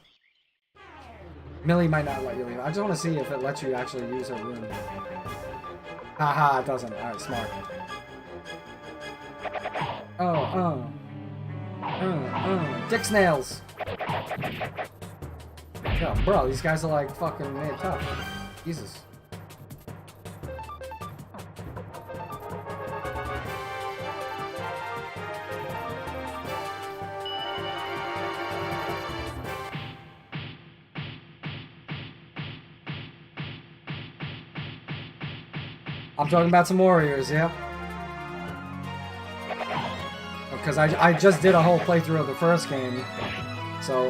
Millie might not let you leave. I just want to see if it lets you actually use her rune. Haha, it doesn't. Alright, smart. Dick snails! Yo, bro, these guys are like fucking made tough. Jesus. I'm talking about some warriors, yep. Because I just did a whole playthrough of the first game, so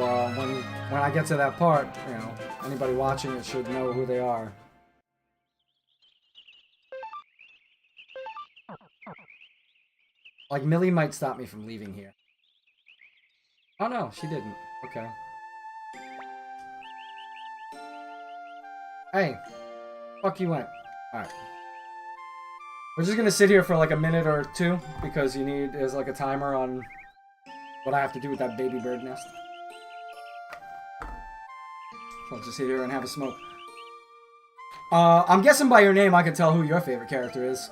when I get to that part, you know, anybody watching it should know who they are. Like, Millie might stop me from leaving here. Oh no, she didn't. Okay. Hey, fuck you went. Alright. We're just gonna sit here for like a minute or 2 because there's like a timer on what I have to do with that baby bird nest. So I'll just sit here and have a smoke. I'm guessing by your name I can tell who your favorite character is.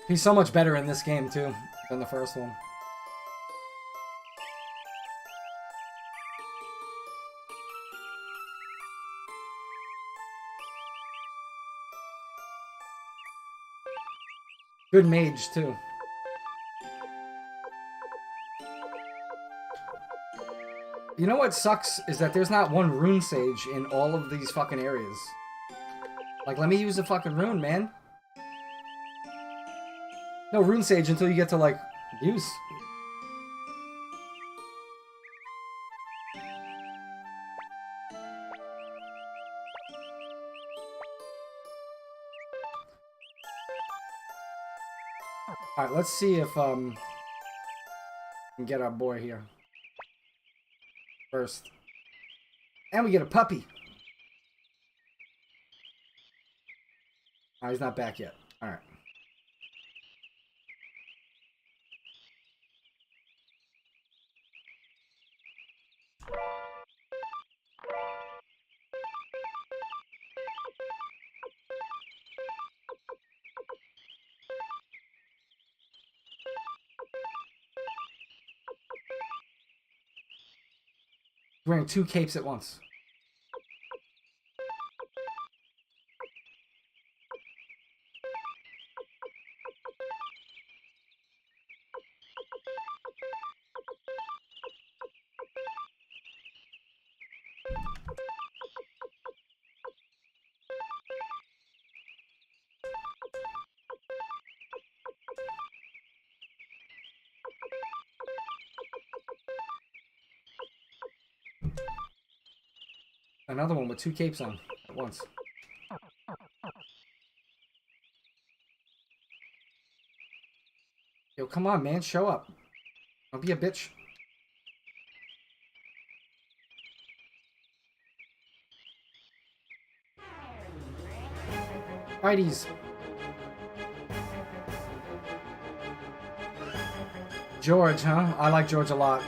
He's so much better in this game, too, than the first one. Good mage, too. You know what sucks is that there's not one rune sage in all of these fucking areas. Like, let me use the fucking rune, man. No rune sage until you get to, like, use. Alright, let's see if, we can get our boy here. First. And we get a puppy. Oh, he's not back yet. Alright. Wearing 2 capes at once. Another one with 2 capes on at once. Yo, come on, man. Show up. Don't be a bitch. Righties. George, huh? I like George a lot.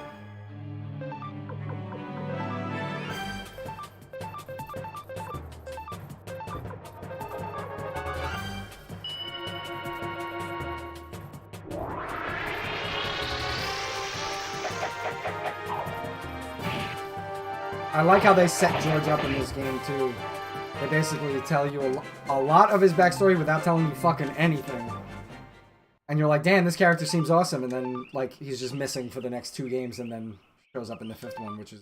I like how they set George up in this game, too. They basically tell you a lot of his backstory without telling you fucking anything. And you're like, damn, this character seems awesome. And then, like, he's just missing for the next 2 games and then shows up in the 5th one, which is...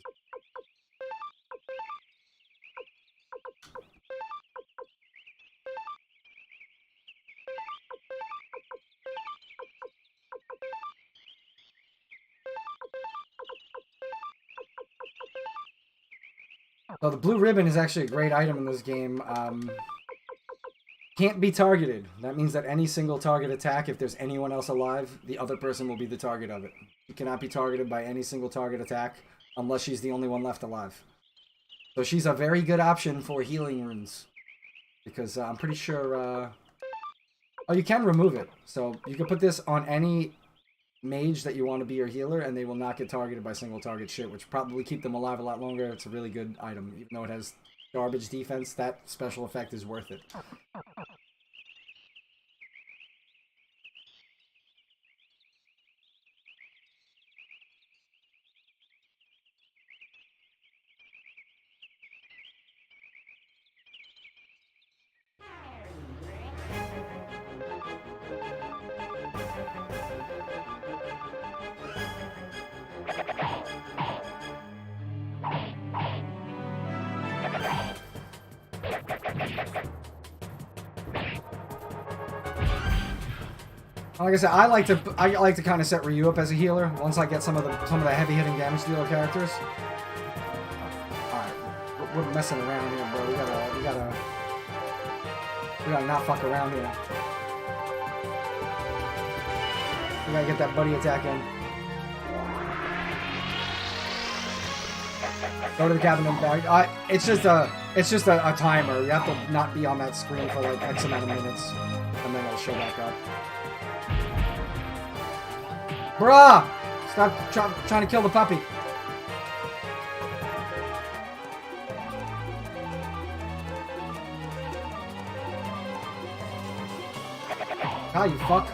So the blue ribbon is actually a great item in this game. Can't be targeted. That means that any single target attack, if there's anyone else alive, the other person will be the target of it. You cannot be targeted by any single target attack unless she's the only one left alive. So she's a very good option for healing runes. Because I'm pretty sure... Oh, you can remove it. So you can put this on any mage that you want to be your healer, and they will not get targeted by single target shit, which probably keep them alive a lot longer. It's a really good item. Even though it has garbage defense, that special effect is worth it. Like I said, I like to kind of set Ryu up as a healer once I get some of the heavy hitting damage dealer characters. All right, we're messing around here, bro. We gotta not fuck around here. We gotta get that buddy attack in. Go to the cabin and back. It's just a timer. You have to not be on that screen for like X amount of minutes, and then it'll show back up. Bruh! Stop trying to kill the puppy. Ah, you fuck.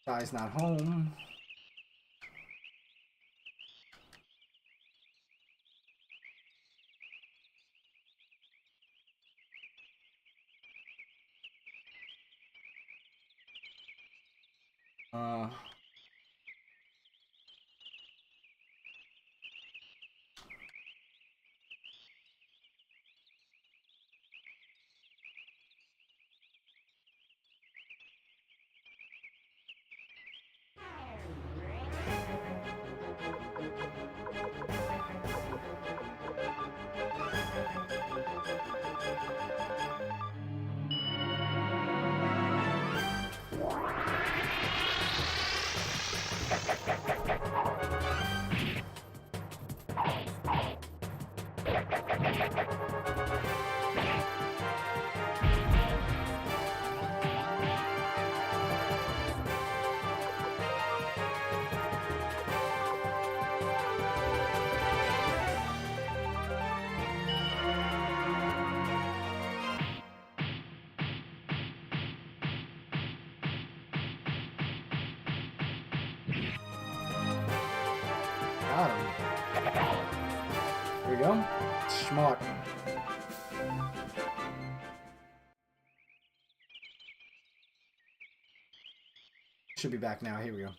Guy's not home. go. Smart. Should be back now. Here we go.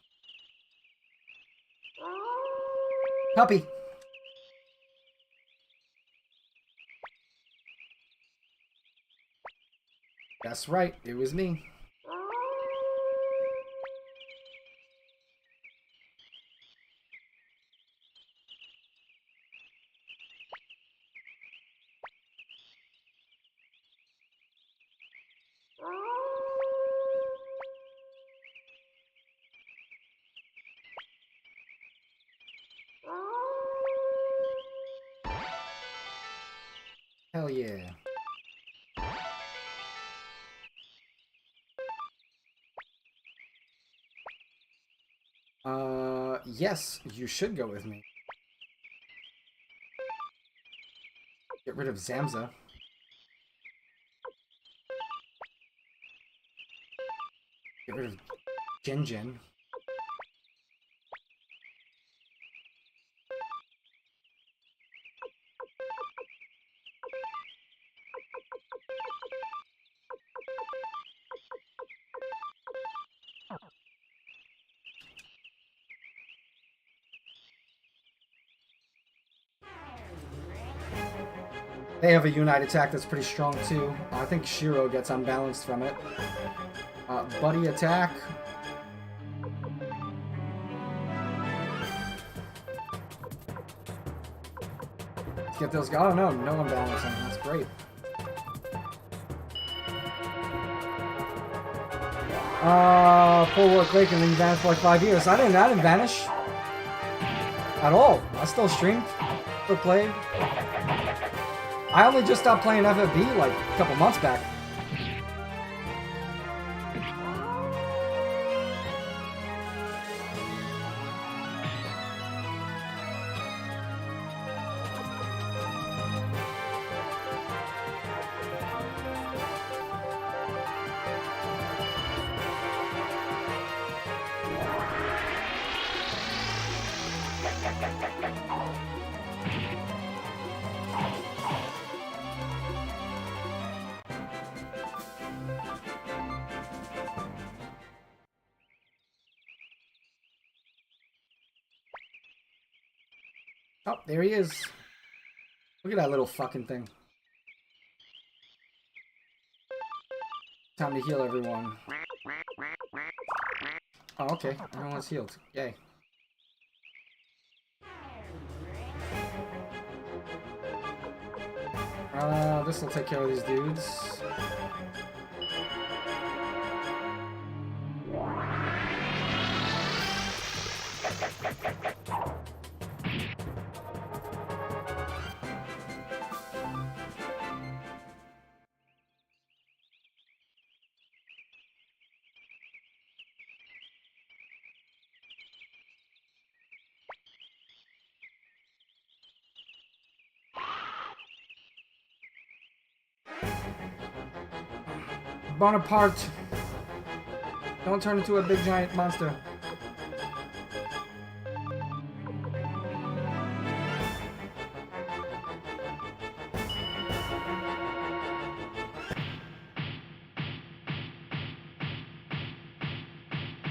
Puppy. That's right. It was me. Hell yeah. Yes, you should go with me. Get rid of Zamza. Get rid of Jin. They have a Unite attack that's pretty strong too. I think Shiro gets unbalanced from it. Buddy attack. Let's get those guys. Oh no, no unbalancing. That's great. Full work break and then you vanish for like 5 years. I didn't vanish. At all. I still streamed. Still played. I only just stopped playing FFB like a couple months back. Oh, there he is. Look at that little fucking thing. Time to heal everyone. Oh, okay. Everyone's healed. Yay. This will take care of these dudes. Bonaparte! Don't turn into a big giant monster.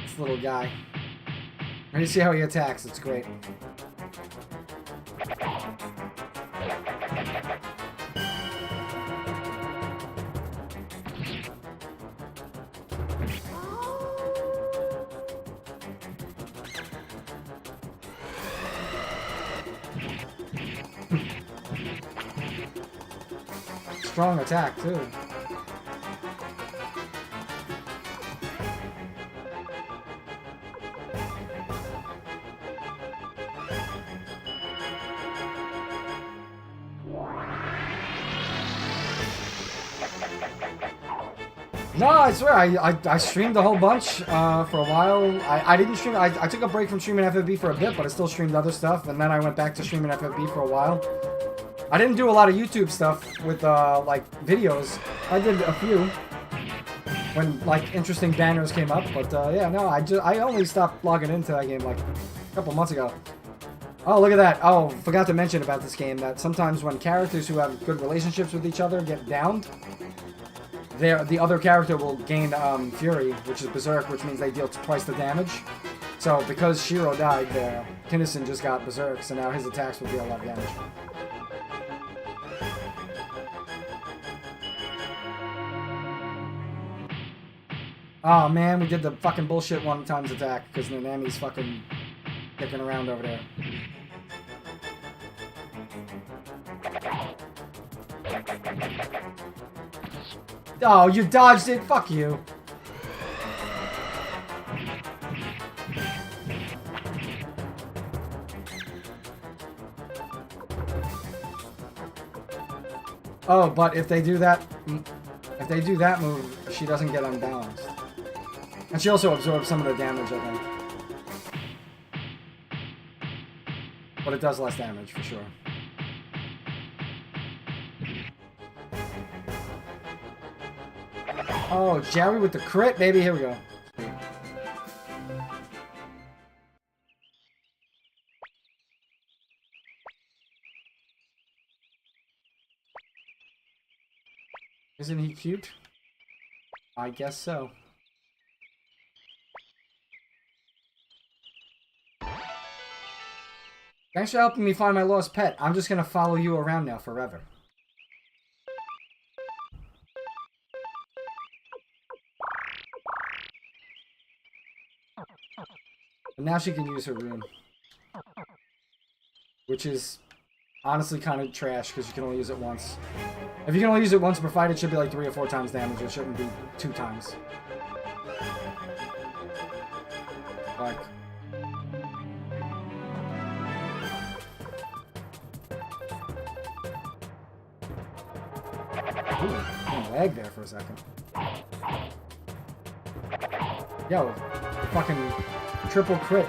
This little guy. Ready to see how he attacks. It's great. Strong attack, too. No, I swear, I streamed a whole bunch for a while. I didn't stream, I took a break from streaming FFB for a bit, but I still streamed other stuff, and then I went back to streaming FFB for a while. I didn't do a lot of YouTube stuff with, like, videos. I did a few when, like, interesting banners came up, but, yeah, no, I only stopped logging into that game, like, a couple months ago. Oh, look at that. Oh, forgot to mention about this game that sometimes when characters who have good relationships with each other get downed, the other character will gain Fury, which is Berserk, which means they deal twice the damage. So because Shiro died, Kinnison just got Berserk, so now his attacks will deal a lot of damage. Oh man, we did the fucking bullshit one times attack because Nanami's fucking kicking around over there. Oh, you dodged it? Fuck you. Oh, but if they do that move, she doesn't get unbalanced. And she also absorbs some of the damage, I think. But it does less damage, for sure. Oh, Jerry with the crit, baby. Here we go. Isn't he cute? I guess so. Thanks for helping me find my lost pet. I'm just gonna follow you around now forever. But now she can use her rune. Which is honestly kind of trash because you can only use it once. If you can only use it once per fight, it should be like 3 or 4 times damage. It shouldn't be 2 times. Like... Ooh, lag there for a second. Yo, fucking triple crit.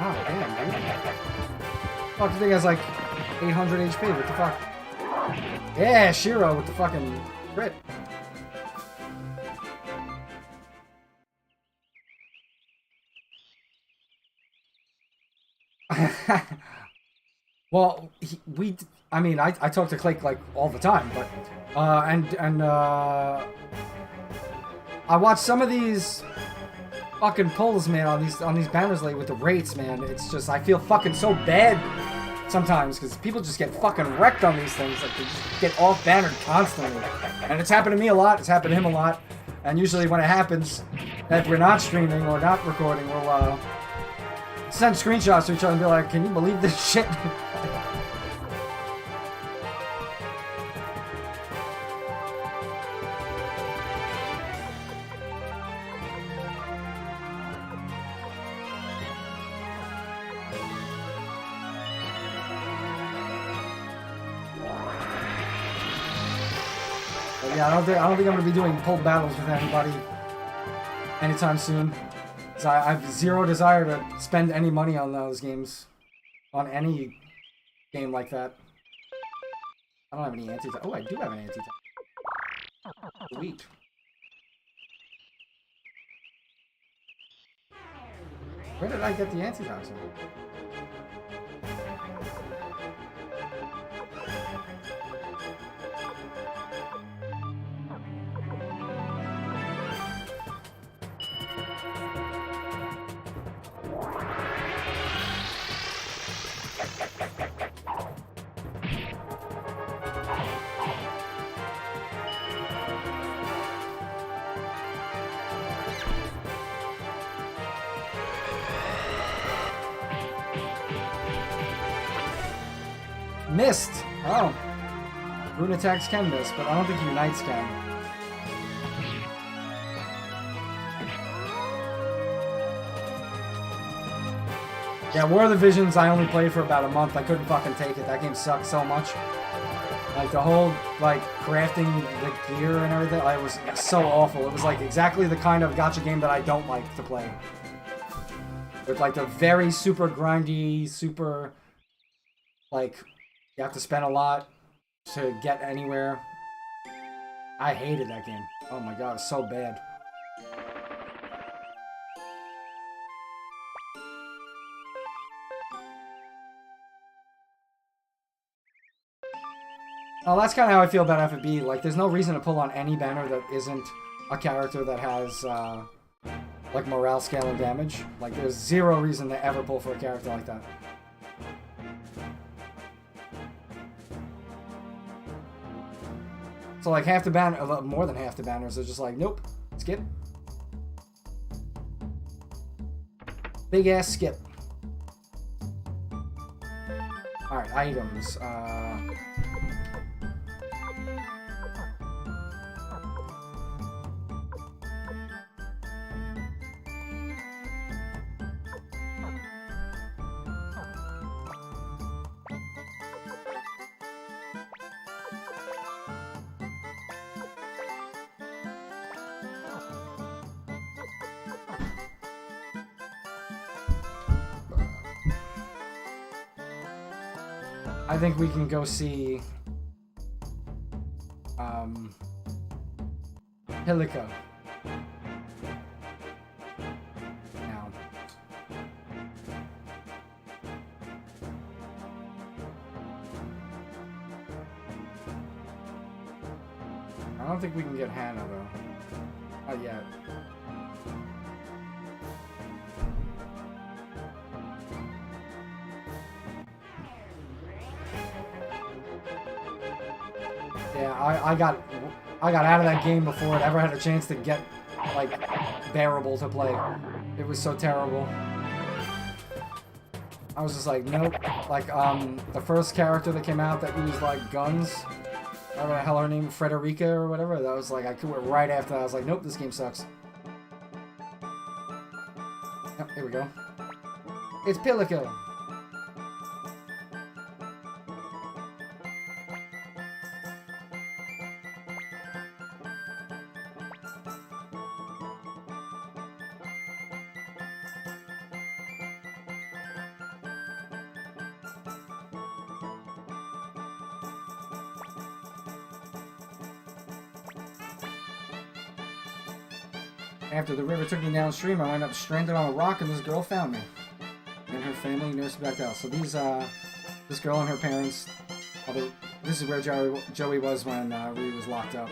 Oh, damn, dude. Fuck, the thing has like 800 HP. What the fuck? Yeah, Shiro with the fucking crit. Well, I talk to Clake like all the time, but I watch some of these fucking pulls, man, on these banners lately with the rates, man. It's just, I feel fucking so bad sometimes because people just get fucking wrecked on these things. Like, they just get off bannered constantly, and it's happened to me a lot. It's happened to him a lot, and usually when it happens, if we're not streaming or not recording, we'll send screenshots to each other and be like, "Can you believe this shit?" Yeah, I don't think I'm gonna be doing pulled battles with anybody anytime soon. Cause I have zero desire to spend any money on those games, on any game like that. I don't have any anti-time. Oh, I do have an anti-time. Sweet. Where did I get the anti-toxin? Missed! Oh. Rune attacks can miss, but I don't think Unites can. Yeah, War of the Visions I only played for about a month. I couldn't fucking take it. That game sucked so much. Like the whole like crafting the gear and everything, it was so awful. It was like exactly the kind of gacha game that I don't like to play. With like the very super grindy, super like you have to spend a lot to get anywhere. I hated that game. Oh my god, it's so bad. Oh, that's kind of how I feel about FFB. Like, there's no reason to pull on any banner that isn't a character that has, like, morale scale and damage. Like, there's zero reason to ever pull for a character like that. So, like, half the banner, more than half the banners are just like, nope, skip. Big ass skip. Alright, items. I think we can go see Hilico now. I don't think we can get Hannah though. Not yet. Yeah, I got out of that game before it ever had a chance to get like bearable to play. It was so terrible. I was just like, nope. Like the first character that came out that used like guns, whatever the hell her name, Frederica or whatever. That was like I quit right after that. I was like, nope, this game sucks. Yep, here we go. It's Pilico. After the river took me downstream, I wound up stranded on a rock, and this girl found me. And her family nursed me back out. So these, this girl and her parents, this is where Joey was when Ryu was locked up.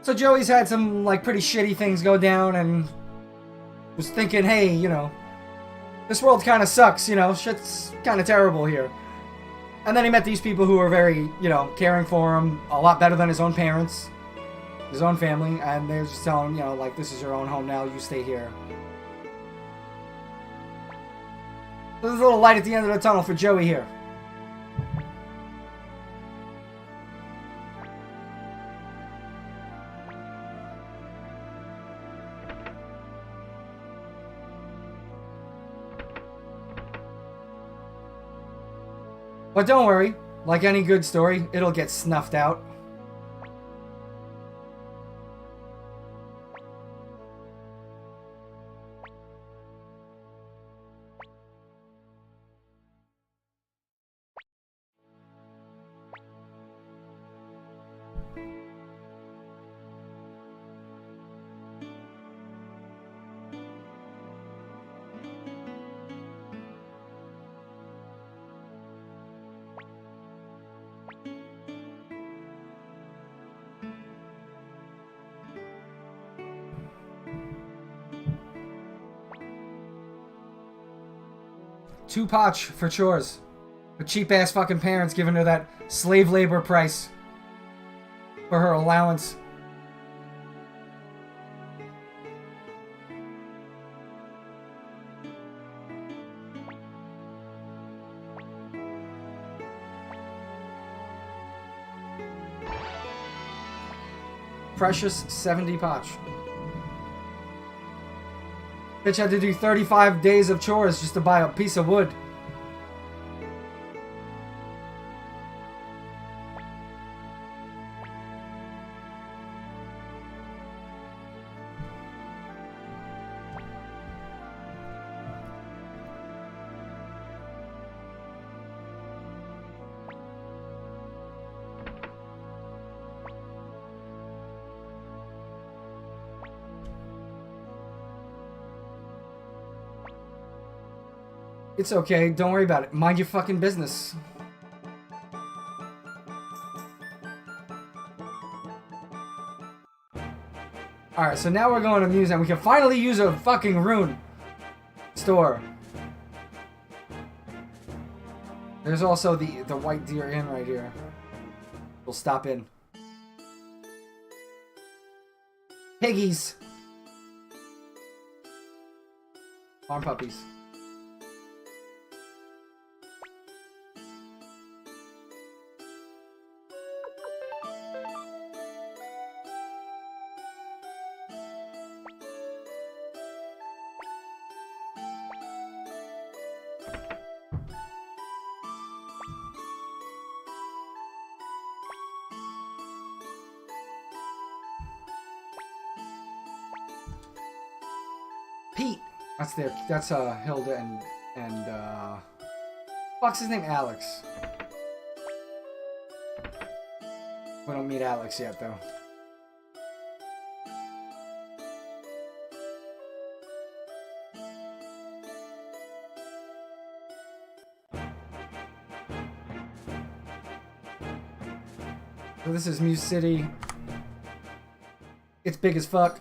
So Joey's had some, like, pretty shitty things go down and was thinking, hey, you know, this world kind of sucks, you know, shit's kind of terrible here. And then he met these people who were very, you know, caring for him, a lot better than his own parents, his own family, and they were just telling him, you know, like, this is your own home now, you stay here. There's a little light at the end of the tunnel for Joey here. But don't worry, like any good story, it'll get snuffed out. 2 potch for chores. The cheap-ass fucking parents giving her that slave labor price for her allowance. Precious 70 potch. Bitch had to do 35 days of chores just to buy a piece of wood. It's okay, don't worry about it. Mind your fucking business. Alright, so now we're going to Muse and we can finally use a fucking rune store. There's also the White Deer Inn right here. We'll stop in. Piggies! Farm puppies. Pete! That's Hilda and fuck's his name? Alex. We don't meet Alex yet though. So this is Muse City. It's big as fuck.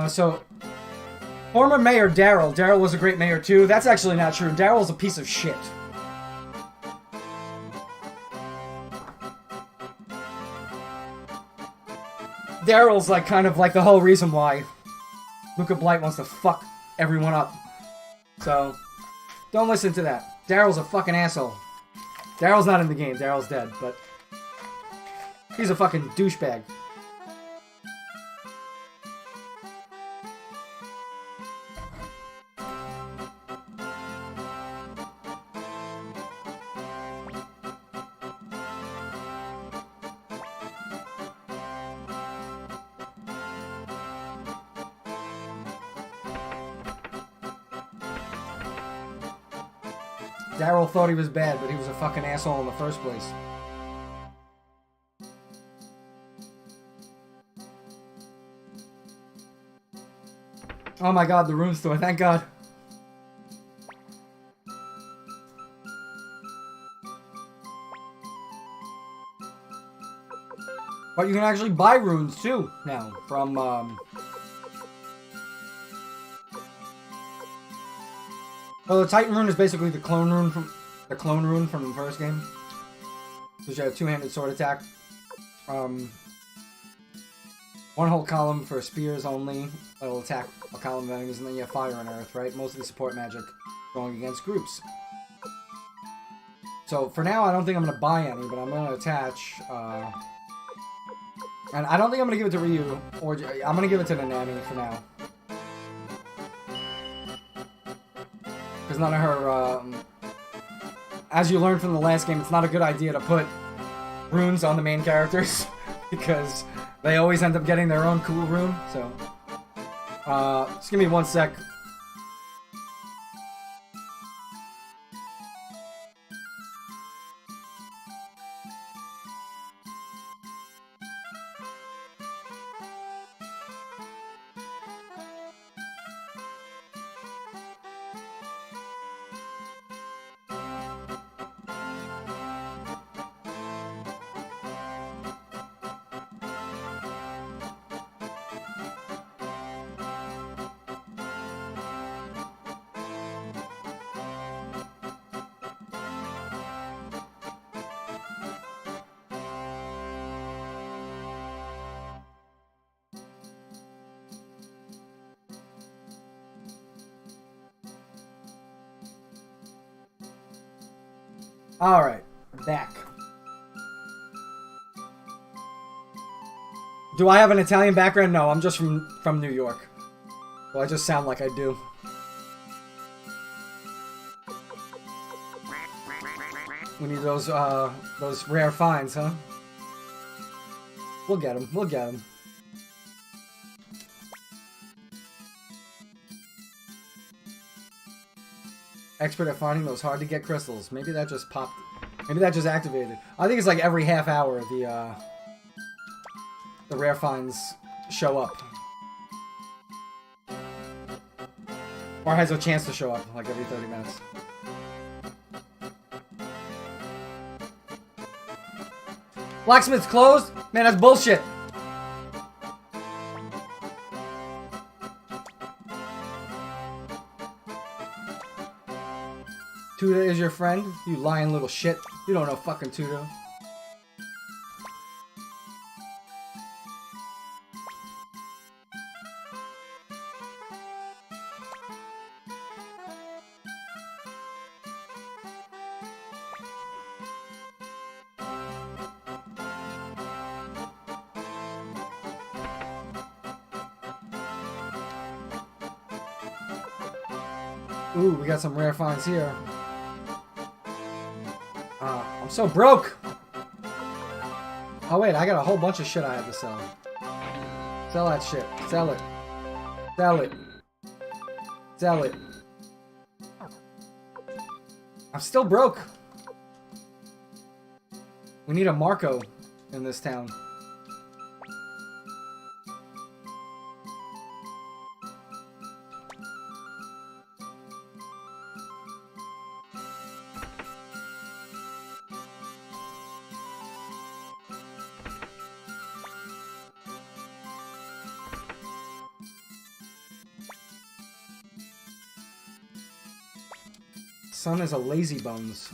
So, former mayor Daryl. Daryl was a great mayor too. That's actually not true. Daryl's a piece of shit. Daryl's like kind of like the whole reason why Luca Blight wants to fuck everyone up. So, don't listen to that. Daryl's a fucking asshole. Daryl's not in the game. Daryl's dead, but he's a fucking douchebag. Daryl thought he was bad, but he was a fucking asshole in the first place. Oh my god, the rune store, thank god. But you can actually buy runes too, now, from, well, the Titan rune is basically the clone rune from the first game. So you have a two-handed sword attack. One whole column for spears only. It'll attack a column of enemies, and then you have fire and earth, right? Mostly support magic going against groups. So for now, I don't think I'm gonna buy any, but I'm gonna attach. And I don't think I'm gonna give it to Ryu, or I'm gonna give it to Nanami for now. because none of her, as you learned from the last game, it's not a good idea to put runes on the main characters because they always end up getting their own cool rune. So, just give me 1 sec. Alright, back. Do I have an Italian background? No, I'm just from New York. Well, I just sound like I do. We need those rare finds, huh? We'll get them, we'll get them. Expert at finding those hard to get crystals. Maybe that just popped. Maybe that just activated. I think it's like every half hour the rare finds show up. Or has a chance to show up like every 30 minutes. Blacksmith's closed? Man, that's bullshit. Tuda is your friend? You lying little shit. You don't know fucking Tuda. Ooh, we got some rare finds here. I'm so broke! Oh wait, I got a whole bunch of shit I have to sell. Sell that shit. Sell it. Sell it. Sell it. I'm still broke. We need a Marco in this town. Son is a lazy bones.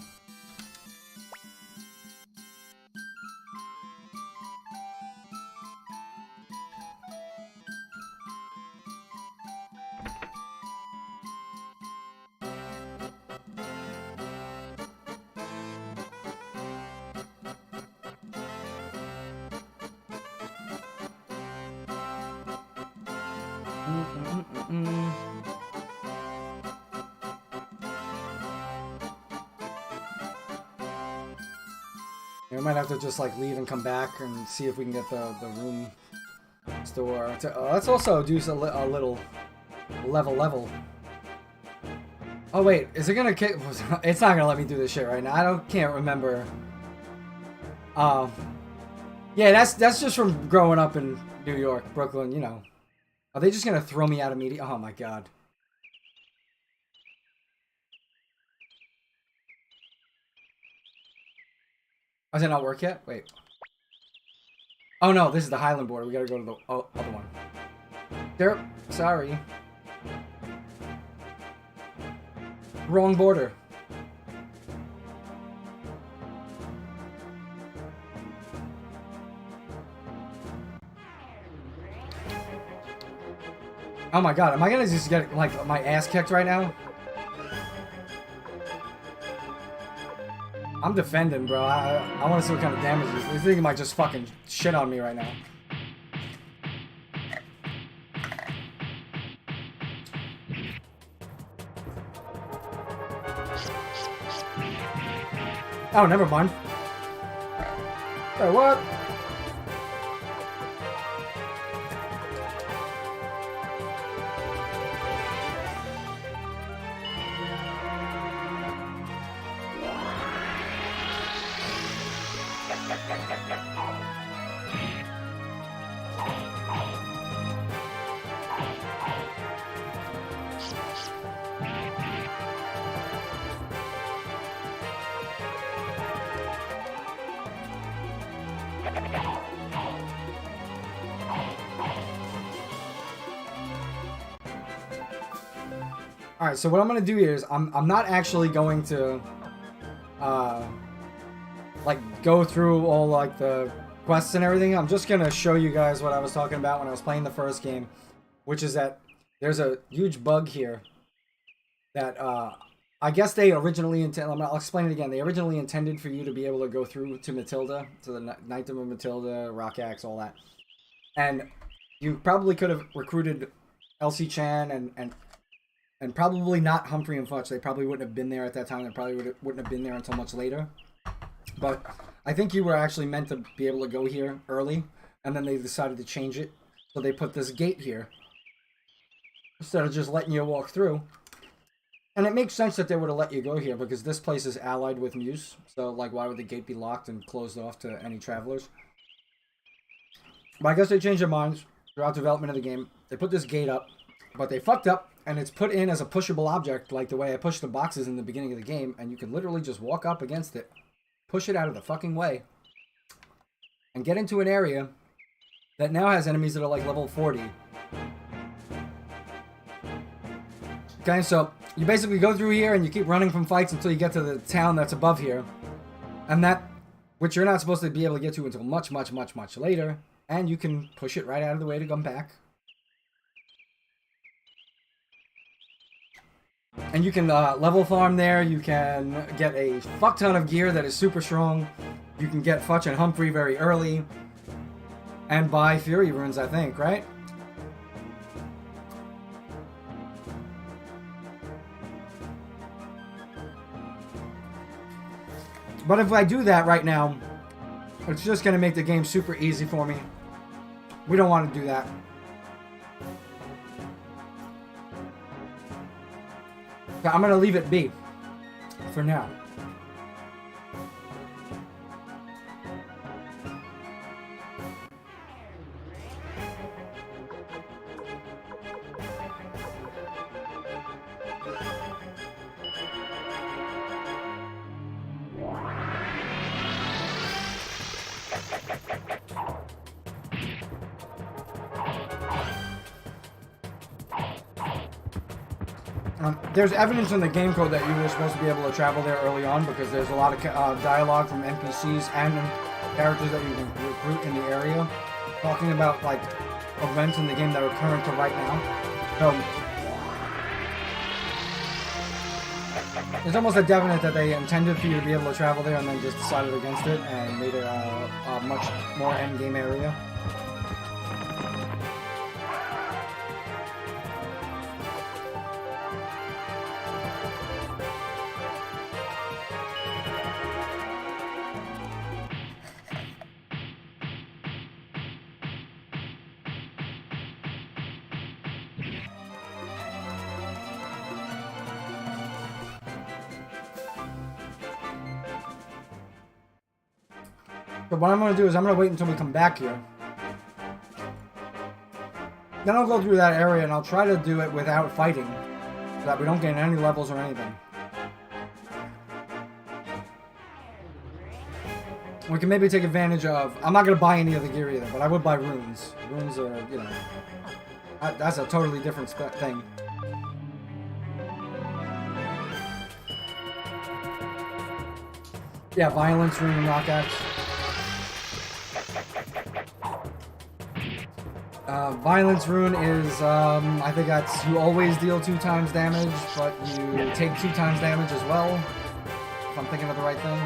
We might have to just like leave and come back and see if we can get the room store. Let's also do a little level. Oh wait, is it gonna kick? It's not gonna let me do this shit right now. Can't remember. Yeah, that's just from growing up in New York, Brooklyn. You know, are they just gonna throw me out immediately? Oh my god. Does it not work yet? Wait. Oh no, this is the Highland border. We gotta go to the other one. There. Sorry. Wrong border. Oh my god, am I gonna just get like my ass kicked right now? I'm defending, bro. I want to see what kind of damage it is. This thing might just fucking shit on me right now. Oh, never mind. Oh, what? Alright, so what I'm going to do here is I'm not actually going to like go through all like the quests and everything. I'm just going to show you guys what I was talking about when I was playing the first game, which is that there's a huge bug here that I guess they originally intended. I'll explain it again. They originally intended for you to be able to go through to Matilda, to the Knightdom of Matilda, Rock Axe, all that. And you probably could have recruited Elsie Chan and probably not Humphrey and Futch. They probably wouldn't have been there at that time. They probably wouldn't have been there until much later. But I think you were actually meant to be able to go here early, and then they decided to change it. So they put this gate here instead of just letting you walk through. And it makes sense that they would have let you go here because this place is allied with Muse. So, like, why would the gate be locked and closed off to any travelers? But I guess they changed their minds throughout development of the game. They put this gate up, but they fucked up. And it's put in as a pushable object, like the way I pushed the boxes in the beginning of the game, and you can literally just walk up against it, push it out of the fucking way, and get into an area that now has enemies that are like level 40. Okay, so you basically go through here and you keep running from fights until you get to the town that's above here, and that, which you're not supposed to be able to get to until much, much, much, much later, and you can push it right out of the way to come back. And you can level farm there. You can get a fuck ton of gear that is super strong. You can get Futch and Humphrey very early. And buy Fury Runes, I think, right? But if I do that right now, it's just going to make the game super easy for me. We don't want to do that. I'm going to leave it be for now. There's evidence in the game code that you were supposed to be able to travel there early on because there's a lot of dialogue from NPCs and characters that you can recruit in the area talking about like events in the game that are current to right now. So it's almost a definite that they intended for you to be able to travel there and then just decided against it and made it a much more end-game area. But what I'm going to do is I'm going to wait until we come back here. Then I'll go through that area and I'll try to do it without fighting. So that we don't gain any levels or anything. We can maybe take advantage of... I'm not going to buy any of the gear either, but I would buy runes. Runes are, you know... That's a totally different thing. Yeah, violence rune and rock axe. Violence rune is, I think that's, you always deal 2 times damage, but you take 2 times damage as well, if I'm thinking of the right thing.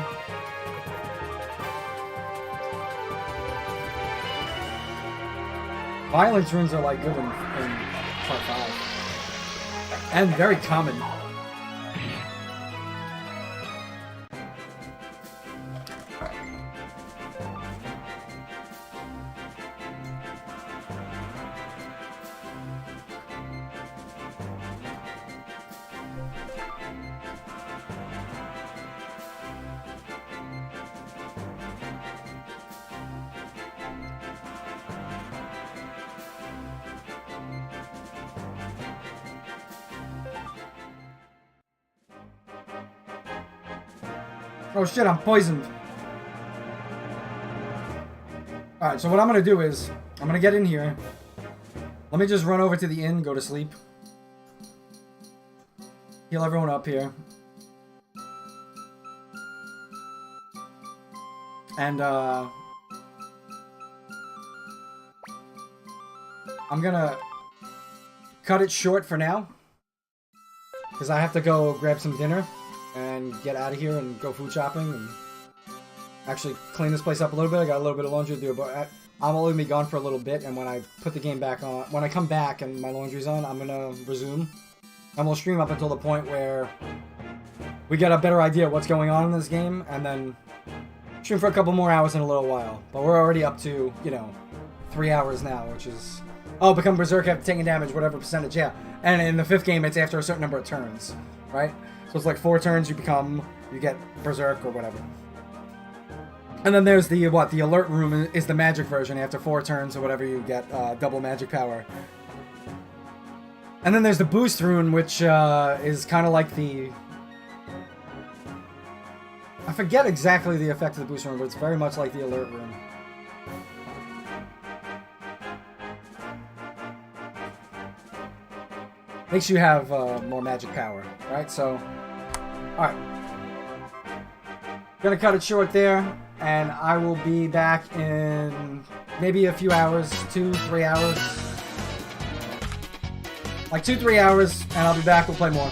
Violence runes are like good in Part 5. And very common. Oh shit, I'm poisoned. Alright, so what I'm gonna do is, I'm gonna get in here. Let me just run over to the inn, go to sleep. Heal everyone up here. And, I'm gonna cut it short for now. Because I have to go grab some dinner and get out of here and go food shopping and actually clean this place up a little bit. I got a little bit of laundry to do, but I'm only gonna be gone for a little bit, and when I put the game back on, when I come back and my laundry's on, I'm gonna resume. And we'll stream up until the point where we get a better idea of what's going on in this game, and then stream for a couple more hours in a little while. But we're already up to, you know, 3 hours now, which is... Oh, become Berserk after taking damage, whatever percentage, yeah. And in the 5th game, it's after a certain number of turns, right? So it's like 4 turns, you get Berserk or whatever. And then there's the, the alert room is the magic version. After 4 turns or whatever, you get double magic power. And then there's the boost rune, which is kind of like the... I forget exactly the effect of the boost rune, but it's very much like the alert rune. Makes you have more magic power, right? So, alright. Gonna cut it short there, and I will be back in maybe a few hours, 2-3 hours. Like 2-3 hours, and I'll be back, we'll play more.